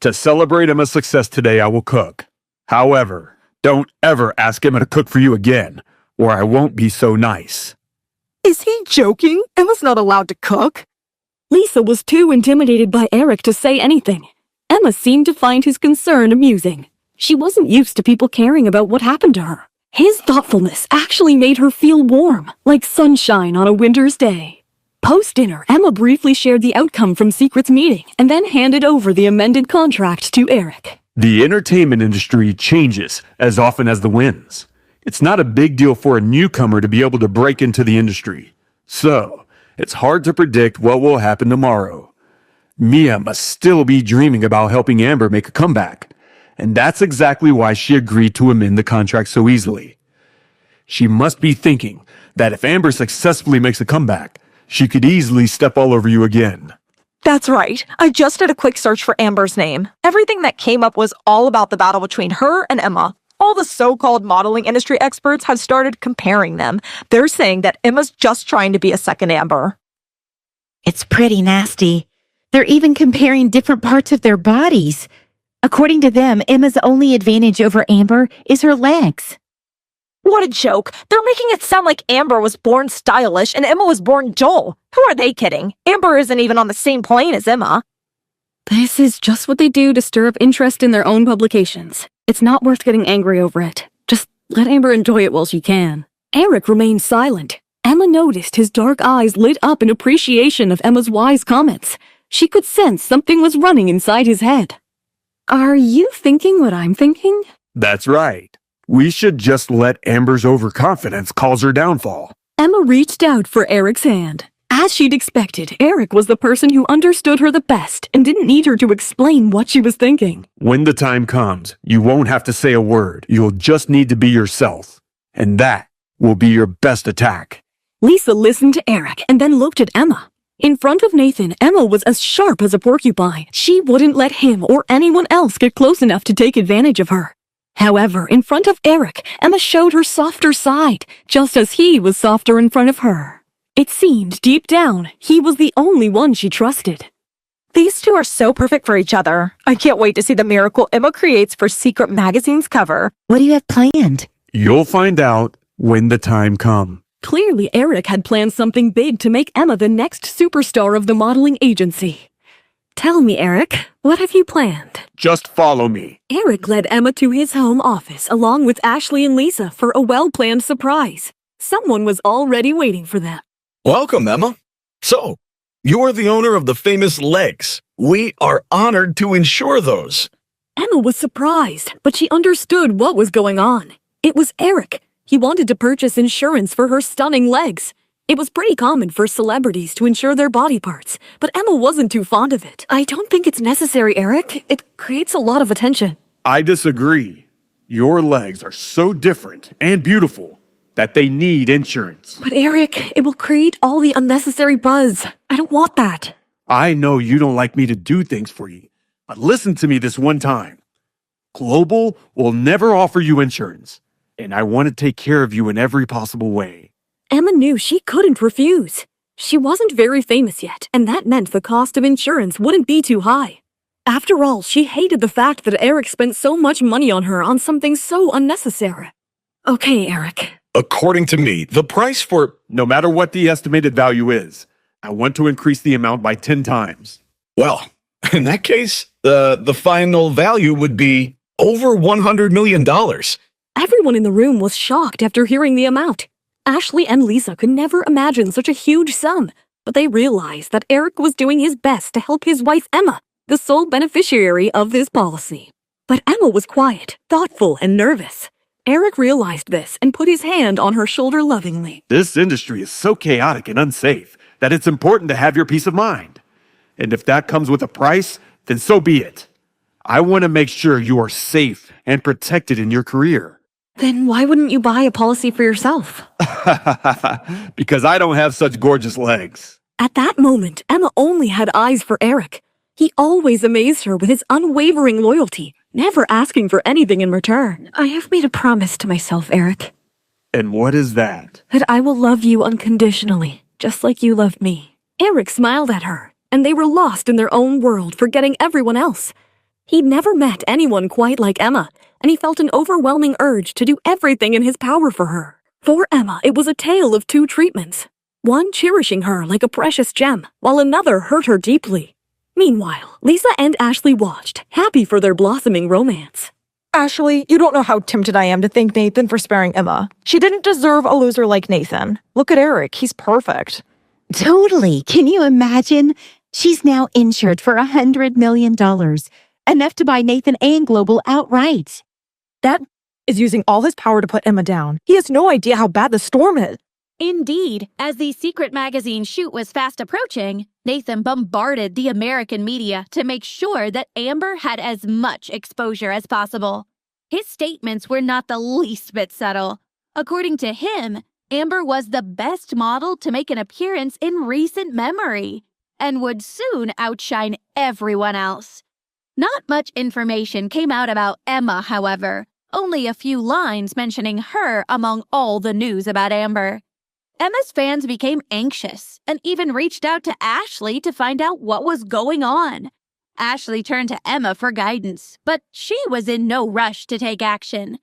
To celebrate Emma's success today, I will cook. However, don't ever ask Emma to cook for you again, or I won't be so nice. Is he joking? Emma's not allowed to cook. Lisa was too intimidated by Eric to say anything. Emma seemed to find his concern amusing. She wasn't used to people caring about what happened to her. His thoughtfulness actually made her feel warm, like sunshine on a winter's day. Post-dinner, Emma briefly shared the outcome from Secret's meeting and then handed over the amended contract to Eric. The entertainment industry changes as often as the winds. It's not a big deal for a newcomer to be able to break into the industry. So, it's hard to predict what will happen tomorrow. Mia must still be dreaming about helping Amber make a comeback. And that's exactly why she agreed to amend the contract so easily. She must be thinking that if Amber successfully makes a comeback, she could easily step all over you again. That's right. I just did a quick search for Amber's name. Everything that came up was all about the battle between her and Emma. All the so-called modeling industry experts have started comparing them. They're saying that Emma's just trying to be a second Amber. It's pretty nasty. They're even comparing different parts of their bodies. According to them, Emma's only advantage over Amber is her legs. What a joke. They're making it sound like Amber was born stylish and Emma was born dull. Who are they kidding? Amber isn't even on the same plane as Emma. This is just what they do to stir up interest in their own publications. It's not worth getting angry over it. Just let Amber enjoy it while she can. Eric remained silent. Emma noticed his dark eyes lit up in appreciation of Emma's wise comments. She could sense something was running inside his head. Are you thinking what I'm thinking? That's right. We should just let Amber's overconfidence cause her downfall. Emma reached out for Eric's hand. As she'd expected, Eric was the person who understood her the best and didn't need her to explain what she was thinking. When the time comes, you won't have to say a word. You'll just need to be yourself. And that will be your best attack. Lisa listened to Eric and then looked at Emma. In front of Nathan, Emma was as sharp as a porcupine. She wouldn't let him or anyone else get close enough to take advantage of her. However, in front of Eric, Emma showed her softer side, just as he was softer in front of her. It seemed, deep down, he was the only one she trusted. These two are so perfect for each other. I can't wait to see the miracle Emma creates for Secret Magazine's cover. What do you have planned? You'll find out when the time comes. Clearly, Eric had planned something big to make Emma the next superstar of the modeling agency. Tell me, Eric, what have you planned? Just follow me. Eric led Emma to his home office along with Ashley and Lisa for a well-planned surprise. Someone was already waiting for them. Welcome, Emma. So, you're the owner of the famous legs. We are honored to insure those. Emma was surprised, but she understood what was going on. It was Eric. He wanted to purchase insurance for her stunning legs. It was pretty common for celebrities to insure their body parts, but Emma wasn't too fond of it. I don't think it's necessary, Eric. It creates a lot of attention. I disagree. Your legs are so different and beautiful that they need insurance. But Eric, it will create all the unnecessary buzz. I don't want that. I know you don't like me to do things for you, but listen to me this one time. Global will never offer you insurance, and I want to take care of you in every possible way. Emma knew she couldn't refuse. She wasn't very famous yet, and that meant the cost of insurance wouldn't be too high. After all, she hated the fact that Eric spent so much money on her on something so unnecessary. Okay, Eric. According to me, the price for... No matter what the estimated value is, I want to increase the amount by 10 times. Well, in that case, the final value would be over $100 million. Everyone in the room was shocked after hearing the amount. Ashley and Lisa could never imagine such a huge sum, but they realized that Eric was doing his best to help his wife Emma, the sole beneficiary of this policy. But Emma was quiet, thoughtful, and nervous. Eric realized this and put his hand on her shoulder lovingly. This industry is so chaotic and unsafe that it's important to have your peace of mind. And if that comes with a price, then so be it. I want to make sure you are safe and protected in your career. Then why wouldn't you buy a policy for yourself? Because I don't have such gorgeous legs. At that moment, Emma only had eyes for Eric. He always amazed her with his unwavering loyalty, never asking for anything in return. I have made a promise to myself, Eric, And what is that? that I will love you unconditionally, just like you loved me. Eric smiled at her, and they were lost in their own world, forgetting everyone else. He'd never met anyone quite like Emma, and he felt an overwhelming urge to do everything in his power for her. For Emma, it was a tale of two treatments. One cherishing her like a precious gem, while another hurt her deeply. Meanwhile, Lisa and Ashley watched, happy for their blossoming romance. Ashley, you don't know how tempted I am to thank Nathan for sparing Emma. She didn't deserve a loser like Nathan. Look at Eric, he's perfect. Totally. Can you imagine? She's now insured for $100 million, enough to buy Nathan and Global outright. That is using all his power to put Emma down. He has no idea how bad the storm is. Indeed, as the secret magazine shoot was fast approaching, Nathan bombarded the American media to make sure that Amber had as much exposure as possible. His statements were not the least bit subtle. According to him, Amber was the best model to make an appearance in recent memory and would soon outshine everyone else. Not much information came out about Emma, however, only a few lines mentioning her among all the news about Amber. Emma's fans became anxious and even reached out to Ashley to find out what was going on. Ashley turned to Emma for guidance, but she was in no rush to take action.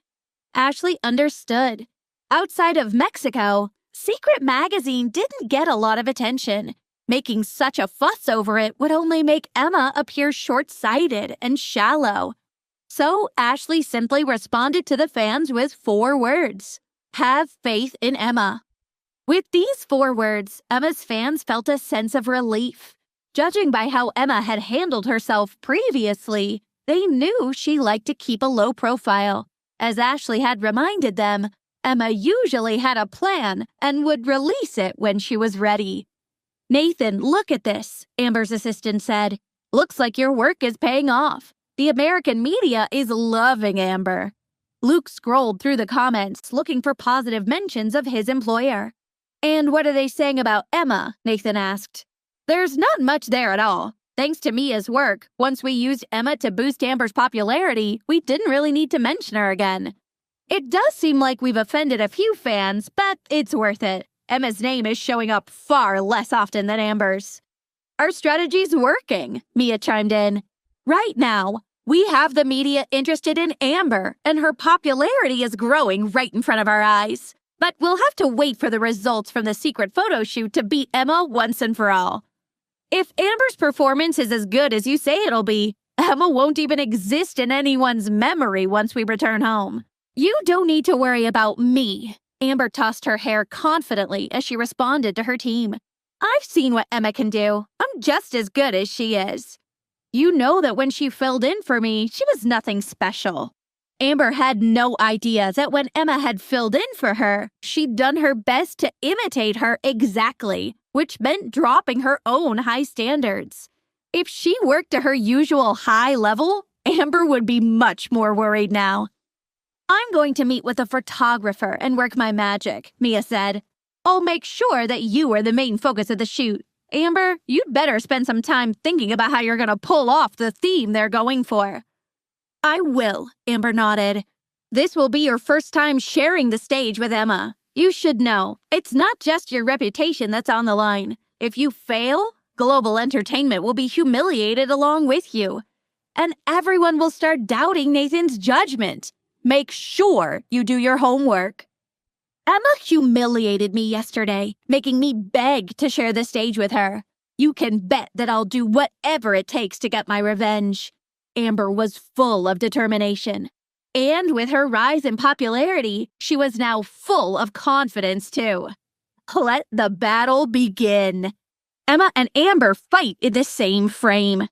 Ashley understood. Outside of Mexico, Secret Magazine didn't get a lot of attention. Making such a fuss over it would only make Emma appear short-sighted and shallow. So Ashley simply responded to the fans with 4 words. Have faith in Emma. With these 4 words, Emma's fans felt a sense of relief. Judging by how Emma had handled herself previously, they knew she liked to keep a low profile. As Ashley had reminded them, Emma usually had a plan and would release it when she was ready. Nathan, look at this, Amber's assistant said. Looks like your work is paying off. The American media is loving Amber. Luke scrolled through the comments, looking for positive mentions of his employer. And what are they saying about Emma? Nathan asked. There's not much there at all. Thanks to Mia's work, once we used Emma to boost Amber's popularity, we didn't really need to mention her again. It does seem like we've offended a few fans, but it's worth it. Emma's name is showing up far less often than Amber's. Our strategy's working, Mia chimed in. Right now, we have the media interested in Amber, and her popularity is growing right in front of our eyes. But we'll have to wait for the results from the secret photo shoot to beat Emma once and for all. If Amber's performance is as good as you say it'll be, Emma won't even exist in anyone's memory once we return home. You don't need to worry about me. Amber tossed her hair confidently as she responded to her team. I've seen what Emma can do. I'm just as good as she is. You know that when she filled in for me, she was nothing special. Amber had no idea that when Emma had filled in for her, she'd done her best to imitate her exactly, which meant dropping her own high standards. If she worked to her usual high level, Amber would be much more worried now. I'm going to meet with a photographer and work my magic, Mia said. I'll make sure that you are the main focus of the shoot. Amber, you'd better spend some time thinking about how you're going to pull off the theme they're going for. I will, Amber nodded. This will be your first time sharing the stage with Emma. You should know, it's not just your reputation that's on the line. If you fail, Global Entertainment will be humiliated along with you. And everyone will start doubting Nathan's judgment. Make sure you do your homework. Emma humiliated me yesterday, making me beg to share the stage with her. You can bet that I'll do whatever it takes to get my revenge. Amber was full of determination. And with her rise in popularity, she was now full of confidence too. Let the battle begin. Emma and Amber fight in the same frame.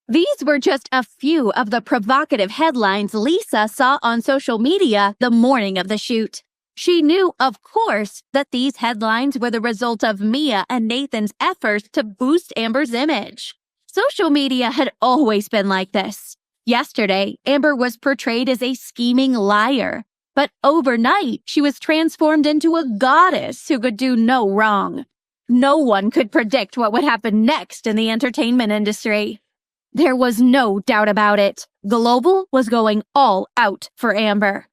These were just a few of the provocative headlines Lisa saw on social media the morning of the shoot. She knew, of course, that these headlines were the result of Mia and Nathan's efforts to boost Amber's image. Social media had always been like this. Yesterday, Amber was portrayed as a scheming liar, but overnight she was transformed into a goddess who could do no wrong. No one could predict what would happen next in the entertainment industry. There was no doubt about it. Global was going all out for Amber.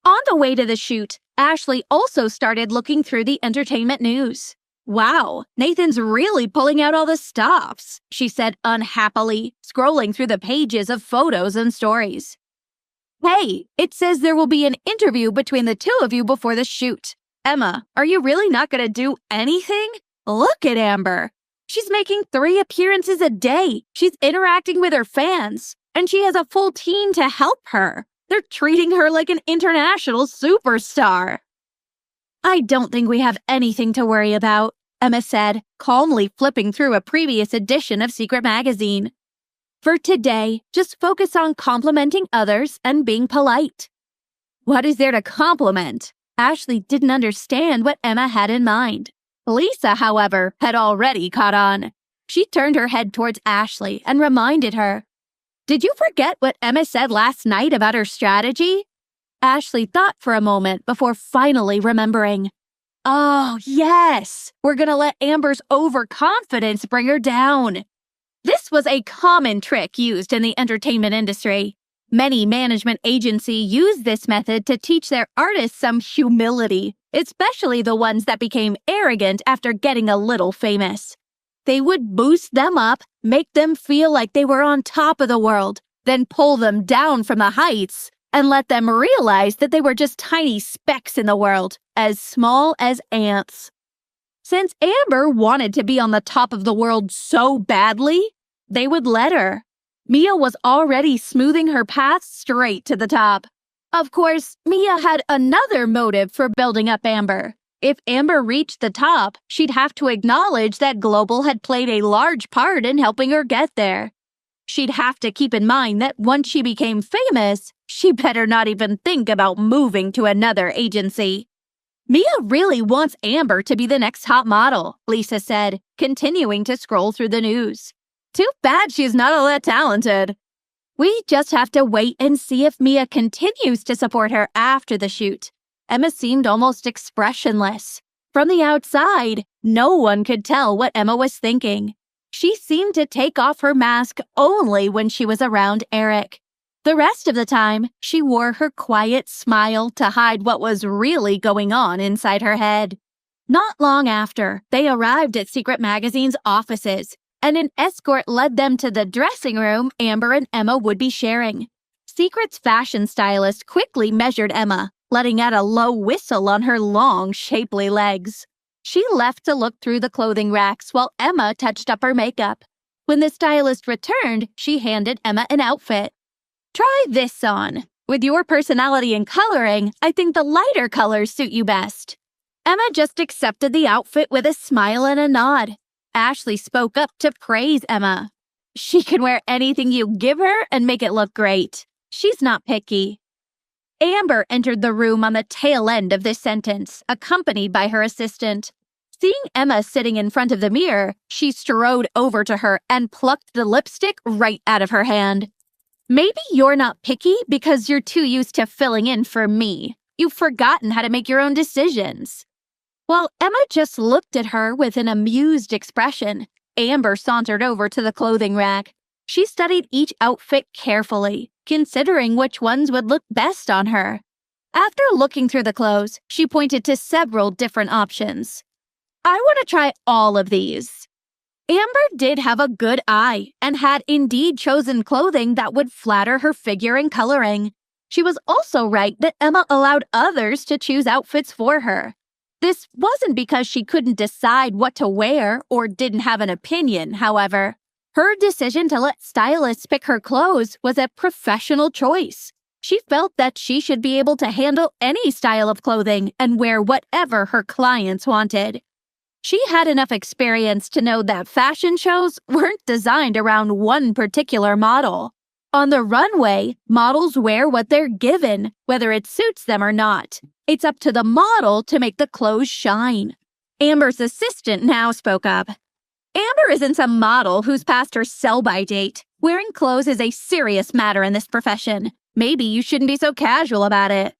On the way to the shoot, Ashley also started looking through the entertainment news. Wow, Nathan's really pulling out all the stops, she said unhappily, scrolling through the pages of photos and stories. Hey, it says there will be an interview between the two of you before the shoot. Emma, are you really not going to do anything? Look at Amber. She's making 3 appearances a day. She's interacting with her fans, and she has a full team to help her. They're treating her like an international superstar. I don't think we have anything to worry about, Emma said, calmly flipping through a previous edition of Secret Magazine. For today, just focus on complimenting others and being polite. What is there to compliment? Ashley didn't understand what Emma had in mind. Lisa, however, had already caught on. She turned her head towards Ashley and reminded her, "Did you forget what Emma said last night about her strategy?" Ashley thought for a moment before finally remembering. Oh, yes, we're gonna let Amber's overconfidence bring her down. This was a common trick used in the entertainment industry. Many management agencies use this method to teach their artists some humility, especially the ones that became arrogant after getting a little famous. They would boost them up, make them feel like they were on top of the world, then pull them down from the heights and let them realize that they were just tiny specks in the world, as small as ants. Since Amber wanted to be on the top of the world so badly, they would let her. Mia was already smoothing her path straight to the top. Of course, Mia had another motive for building up Amber. If Amber reached the top, she'd have to acknowledge that Global had played a large part in helping her get there. She'd have to keep in mind that once she became famous, she better not even think about moving to another agency. Mia really wants Amber to be the next top model, Lisa said, continuing to scroll through the news. Too bad she's not all that talented. We just have to wait and see if Mia continues to support her after the shoot. Emma seemed almost expressionless. From the outside, no one could tell what Emma was thinking. She seemed to take off her mask only when she was around Eric. The rest of the time, she wore her quiet smile to hide what was really going on inside her head. Not long after, they arrived at Secret Magazine's offices, and an escort led them to the dressing room Amber and Emma would be sharing. Secret's fashion stylist quickly measured Emma, letting out a low whistle on her long, shapely legs. She left to look through the clothing racks while Emma touched up her makeup. When the stylist returned, she handed Emma an outfit. Try this on. With your personality and coloring, I think the lighter colors suit you best. Emma just accepted the outfit with a smile and a nod. Ashley spoke up to praise Emma. She can wear anything you give her and make it look great. She's not picky. Amber entered the room on the tail end of this sentence, accompanied by her assistant. Seeing Emma sitting in front of the mirror, she strode over to her and plucked the lipstick right out of her hand. Maybe you're not picky because you're too used to filling in for me. You've forgotten how to make your own decisions. While Emma just looked at her with an amused expression, Amber sauntered over to the clothing rack. She studied each outfit carefully, considering which ones would look best on her. After looking through the clothes, she pointed to several different options. I want to try all of these. Amber did have a good eye and had indeed chosen clothing that would flatter her figure and coloring. She was also right that Emma allowed others to choose outfits for her. This wasn't because she couldn't decide what to wear or didn't have an opinion, however. Her decision to let stylists pick her clothes was a professional choice. She felt that she should be able to handle any style of clothing and wear whatever her clients wanted. She had enough experience to know that fashion shows weren't designed around one particular model. On the runway, models wear what they're given, whether it suits them or not. It's up to the model to make the clothes shine. Amber's assistant now spoke up. Amber isn't some model who's past her sell-by date. Wearing clothes is a serious matter in this profession. Maybe you shouldn't be so casual about it.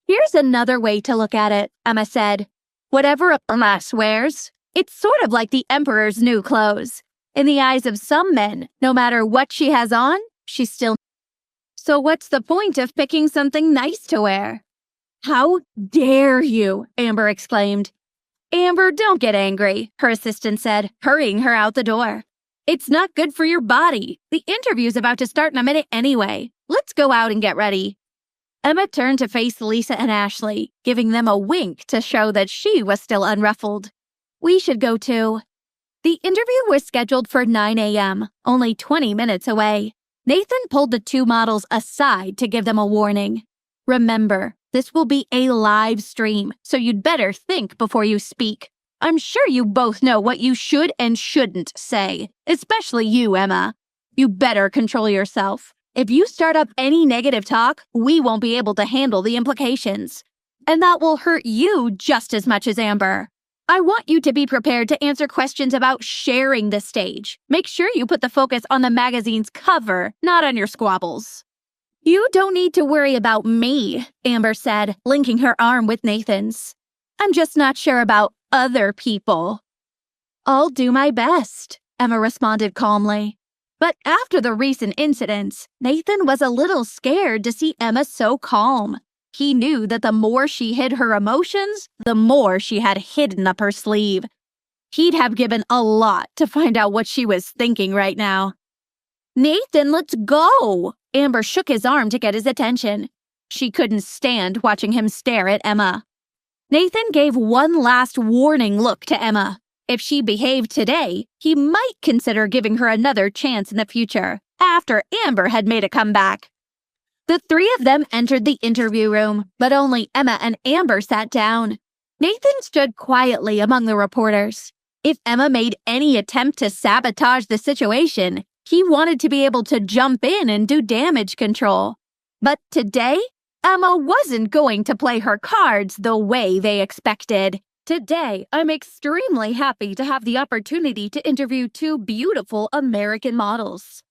Here's another way to look at it, Emma said. Whatever a lass wears, it's sort of like the emperor's new clothes. In the eyes of some men, no matter what she has on, she's still... So what's the point of picking something nice to wear? How dare you, Amber exclaimed. Amber, don't get angry, her assistant said, hurrying her out the door. It's not good for your body. The interview's about to start in a minute anyway. Let's go out and get ready. Emma turned to face Lisa and Ashley, giving them a wink to show that she was still unruffled. We should go too. The interview was scheduled for 9 a.m., only 20 minutes away. Nathan pulled the two models aside to give them a warning. Remember, this will be a live stream, so you'd better think before you speak. I'm sure you both know what you should and shouldn't say, especially you, Emma. You better control yourself. If you start up any negative talk, we won't be able to handle the implications. And that will hurt you just as much as Amber. I want you to be prepared to answer questions about sharing the stage. Make sure you put the focus on the magazine's cover, not on your squabbles. You don't need to worry about me, Amber said, linking her arm with Nathan's. I'm just not sure about other people. I'll do my best, Emma responded calmly. But after the recent incidents, Nathan was a little scared to see Emma so calm. He knew that the more she hid her emotions, the more she had hidden up her sleeve. He'd have given a lot to find out what she was thinking right now. Nathan, let's go! Amber shook his arm to get his attention. She couldn't stand watching him stare at Emma. Nathan gave one last warning look to Emma. If she behaved today, he might consider giving her another chance in the future, after Amber had made a comeback. The three of them entered the interview room, but only Emma and Amber sat down. Nathan stood quietly among the reporters. If Emma made any attempt to sabotage the situation, he wanted to be able to jump in and do damage control. But today, Emma wasn't going to play her cards the way they expected. Today, I'm extremely happy to have the opportunity to interview two beautiful American models.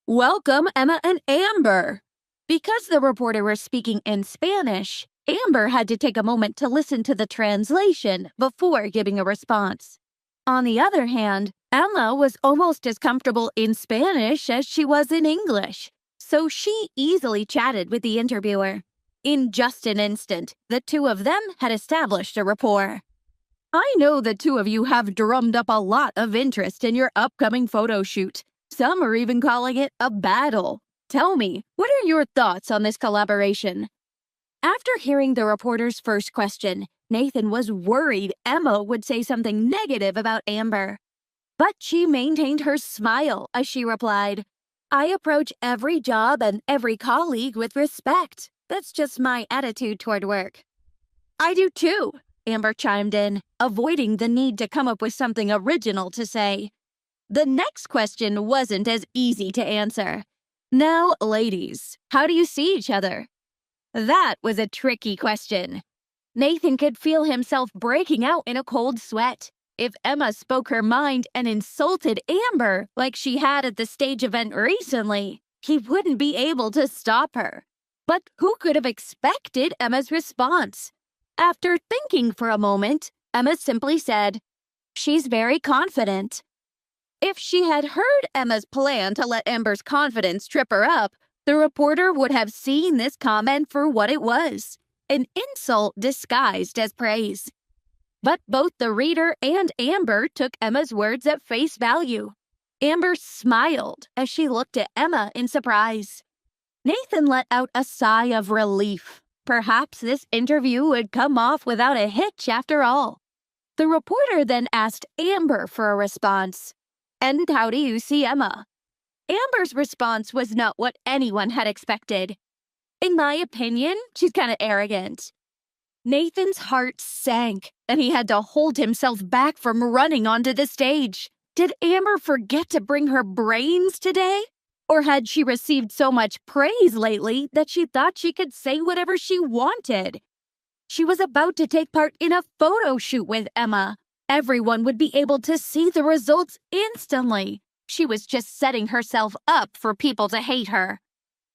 Welcome, Emma and Amber. Because the reporter was speaking in Spanish, Amber had to take a moment to listen to the translation before giving a response. On the other hand, Emma was almost as comfortable in Spanish as she was in English, so she easily chatted with the interviewer. In just an instant, the two of them had established a rapport. I know the two of you have drummed up a lot of interest in your upcoming photo shoot. Some are even calling it a battle. Tell me, what are your thoughts on this collaboration? After hearing the reporter's first question, Nathan was worried Emma would say something negative about Amber. But she maintained her smile as she replied, I approach every job and every colleague with respect. That's just my attitude toward work. I do too, Amber chimed in, avoiding the need to come up with something original to say. The next question wasn't as easy to answer. Now, ladies, how do you see each other? That was a tricky question. Nathan could feel himself breaking out in a cold sweat. If Emma spoke her mind and insulted Amber like she had at the stage event recently, he wouldn't be able to stop her. But who could have expected Emma's response? After thinking for a moment, Emma simply said, She's very confident. If she had heard Emma's plan to let Amber's confidence trip her up, the reporter would have seen this comment for what it was, an insult disguised as praise. But both the reader and Amber took Emma's words at face value. Amber smiled as she looked at Emma in surprise. Nathan let out a sigh of relief. Perhaps this interview would come off without a hitch after all. The reporter then asked Amber for a response. And how do you see Emma? Amber's response was not what anyone had expected. In my opinion, she's kind of arrogant. Nathan's heart sank, and he had to hold himself back from running onto the stage. Did Amber forget to bring her brains today? Or had she received so much praise lately that she thought she could say whatever she wanted? She was about to take part in a photo shoot with Emma. Everyone would be able to see the results instantly. She was just setting herself up for people to hate her.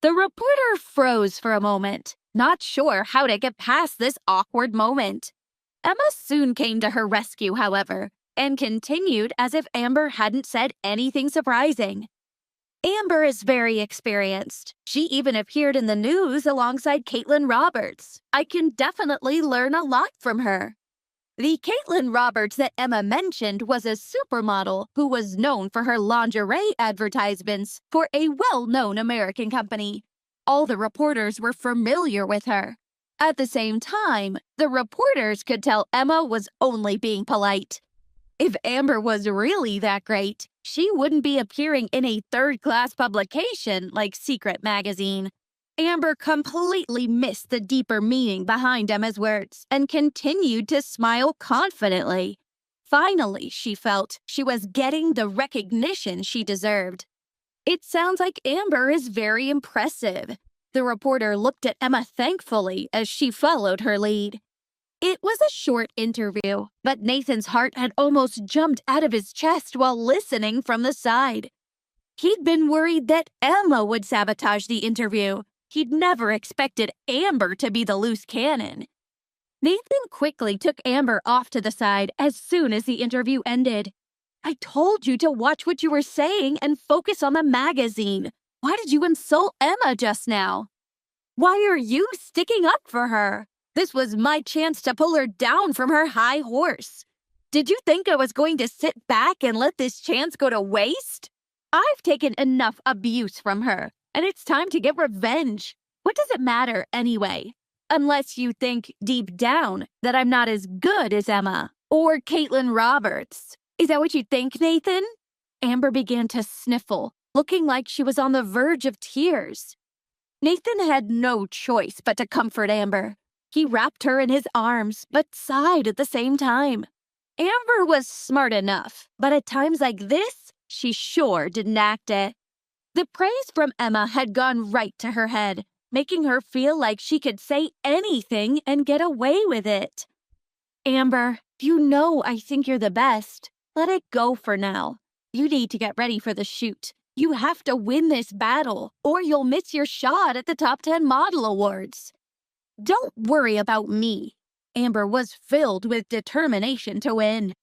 The reporter froze for a moment, not sure how to get past this awkward moment. Emma soon came to her rescue, however, and continued as if Amber hadn't said anything surprising. Amber is very experienced. She even appeared in the news alongside Caitlin Roberts. I can definitely learn a lot from her. The Caitlin Roberts that Emma mentioned was a supermodel who was known for her lingerie advertisements for a well-known American company. All the reporters were familiar with her. At the same time, the reporters could tell Emma was only being polite. If Amber was really that great, she wouldn't be appearing in a third-class publication like Secret magazine. Amber completely missed the deeper meaning behind Emma's words and continued to smile confidently. Finally, she felt she was getting the recognition she deserved. It sounds like Amber is very impressive. The reporter looked at Emma thankfully as she followed her lead. It was a short interview, but Nathan's heart had almost jumped out of his chest while listening from the side. He'd been worried that Emma would sabotage the interview. He'd never expected Amber to be the loose cannon. Nathan quickly took Amber off to the side as soon as the interview ended. I told you to watch what you were saying and focus on the magazine. Why did you insult Emma just now? Why are you sticking up for her? This was my chance to pull her down from her high horse. Did you think I was going to sit back and let this chance go to waste? I've taken enough abuse from her, and it's time to get revenge. What does it matter anyway? Unless you think deep down that I'm not as good as Emma or Caitlin Roberts. Is that what you think, Nathan? Amber began to sniffle, looking like she was on the verge of tears. Nathan had no choice but to comfort Amber. He wrapped her in his arms, but sighed at the same time. Amber was smart enough, but at times like this, she sure didn't act it. The praise from Emma had gone right to her head, making her feel like she could say anything and get away with it. Amber, you know I think you're the best. Let it go for now. You need to get ready for the shoot. You have to win this battle, or you'll miss your shot at the Top 10 Model Awards. Don't worry about me. Amber was filled with determination to win.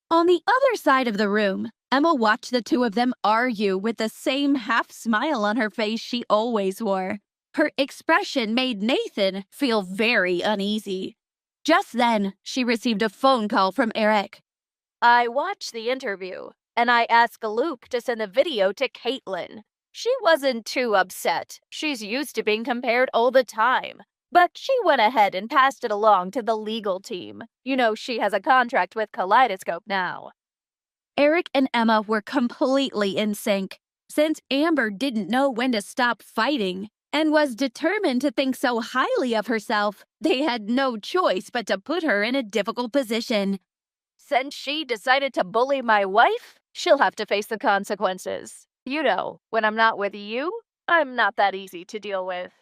On the other side of the room, Emma watched the two of them argue with the same half smile on her face she always wore. Her expression made Nathan feel very uneasy. Just then, she received a phone call from Eric. I watched the interview, and I asked Luke to send the video to Caitlin. She wasn't too upset. She's used to being compared all the time. But she went ahead and passed it along to the legal team. You know she has a contract with Kaleidoscope now. Eric and Emma were completely in sync. Since Amber didn't know when to stop fighting and was determined to think so highly of herself, they had no choice but to put her in a difficult position. Since she decided to bully my wife, she'll have to face the consequences. You know, when I'm not with you, I'm not that easy to deal with.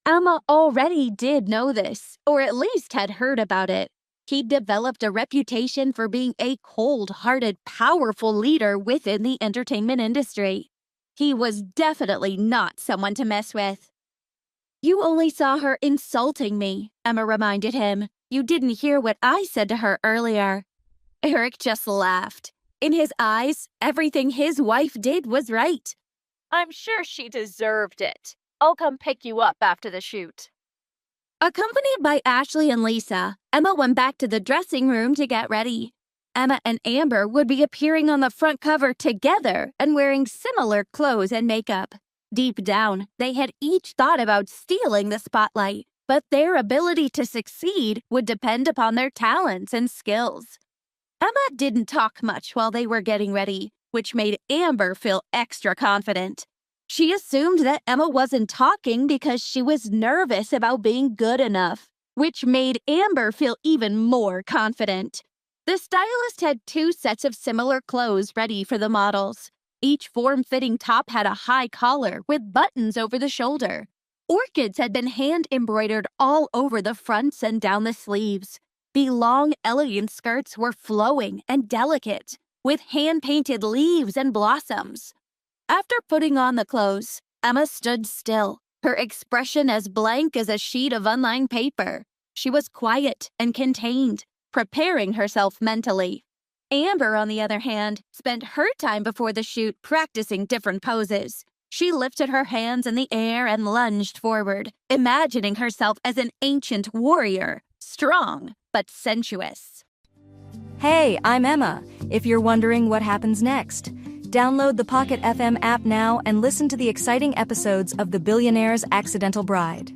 Emma already did know this, or at least had heard about it. He'd developed a reputation for being a cold-hearted, powerful leader within the entertainment industry. He was definitely not someone to mess with. You only saw her insulting me, Emma reminded him. You didn't hear what I said to her earlier. Eric just laughed. In his eyes, everything his wife did was right. I'm sure she deserved it. I'll come pick you up after the shoot. Accompanied by Ashley and Lisa, Emma went back to the dressing room to get ready. Emma and Amber would be appearing on the front cover together and wearing similar clothes and makeup. Deep down, they had each thought about stealing the spotlight, but their ability to succeed would depend upon their talents and skills. Emma didn't talk much while they were getting ready, which made Amber feel extra confident. She assumed that Emma wasn't talking because she was nervous about being good enough, which made Amber feel even more confident. The stylist had 2 sets of similar clothes ready for the models. Each form-fitting top had a high collar with buttons over the shoulder. Orchids had been hand-embroidered all over the fronts and down the sleeves. The long, elegant skirts were flowing and delicate, with hand-painted leaves and blossoms. After putting on the clothes, Emma stood still, her expression as blank as a sheet of unlined paper. She was quiet and contained, preparing herself mentally. Amber, on the other hand, spent her time before the shoot practicing different poses. She lifted her hands in the air and lunged forward, imagining herself as an ancient warrior, strong but sensuous. Hey, I'm Emma. If you're wondering what happens next, download the Pocket FM app now and listen to the exciting episodes of The Billionaire's Accidental Bride.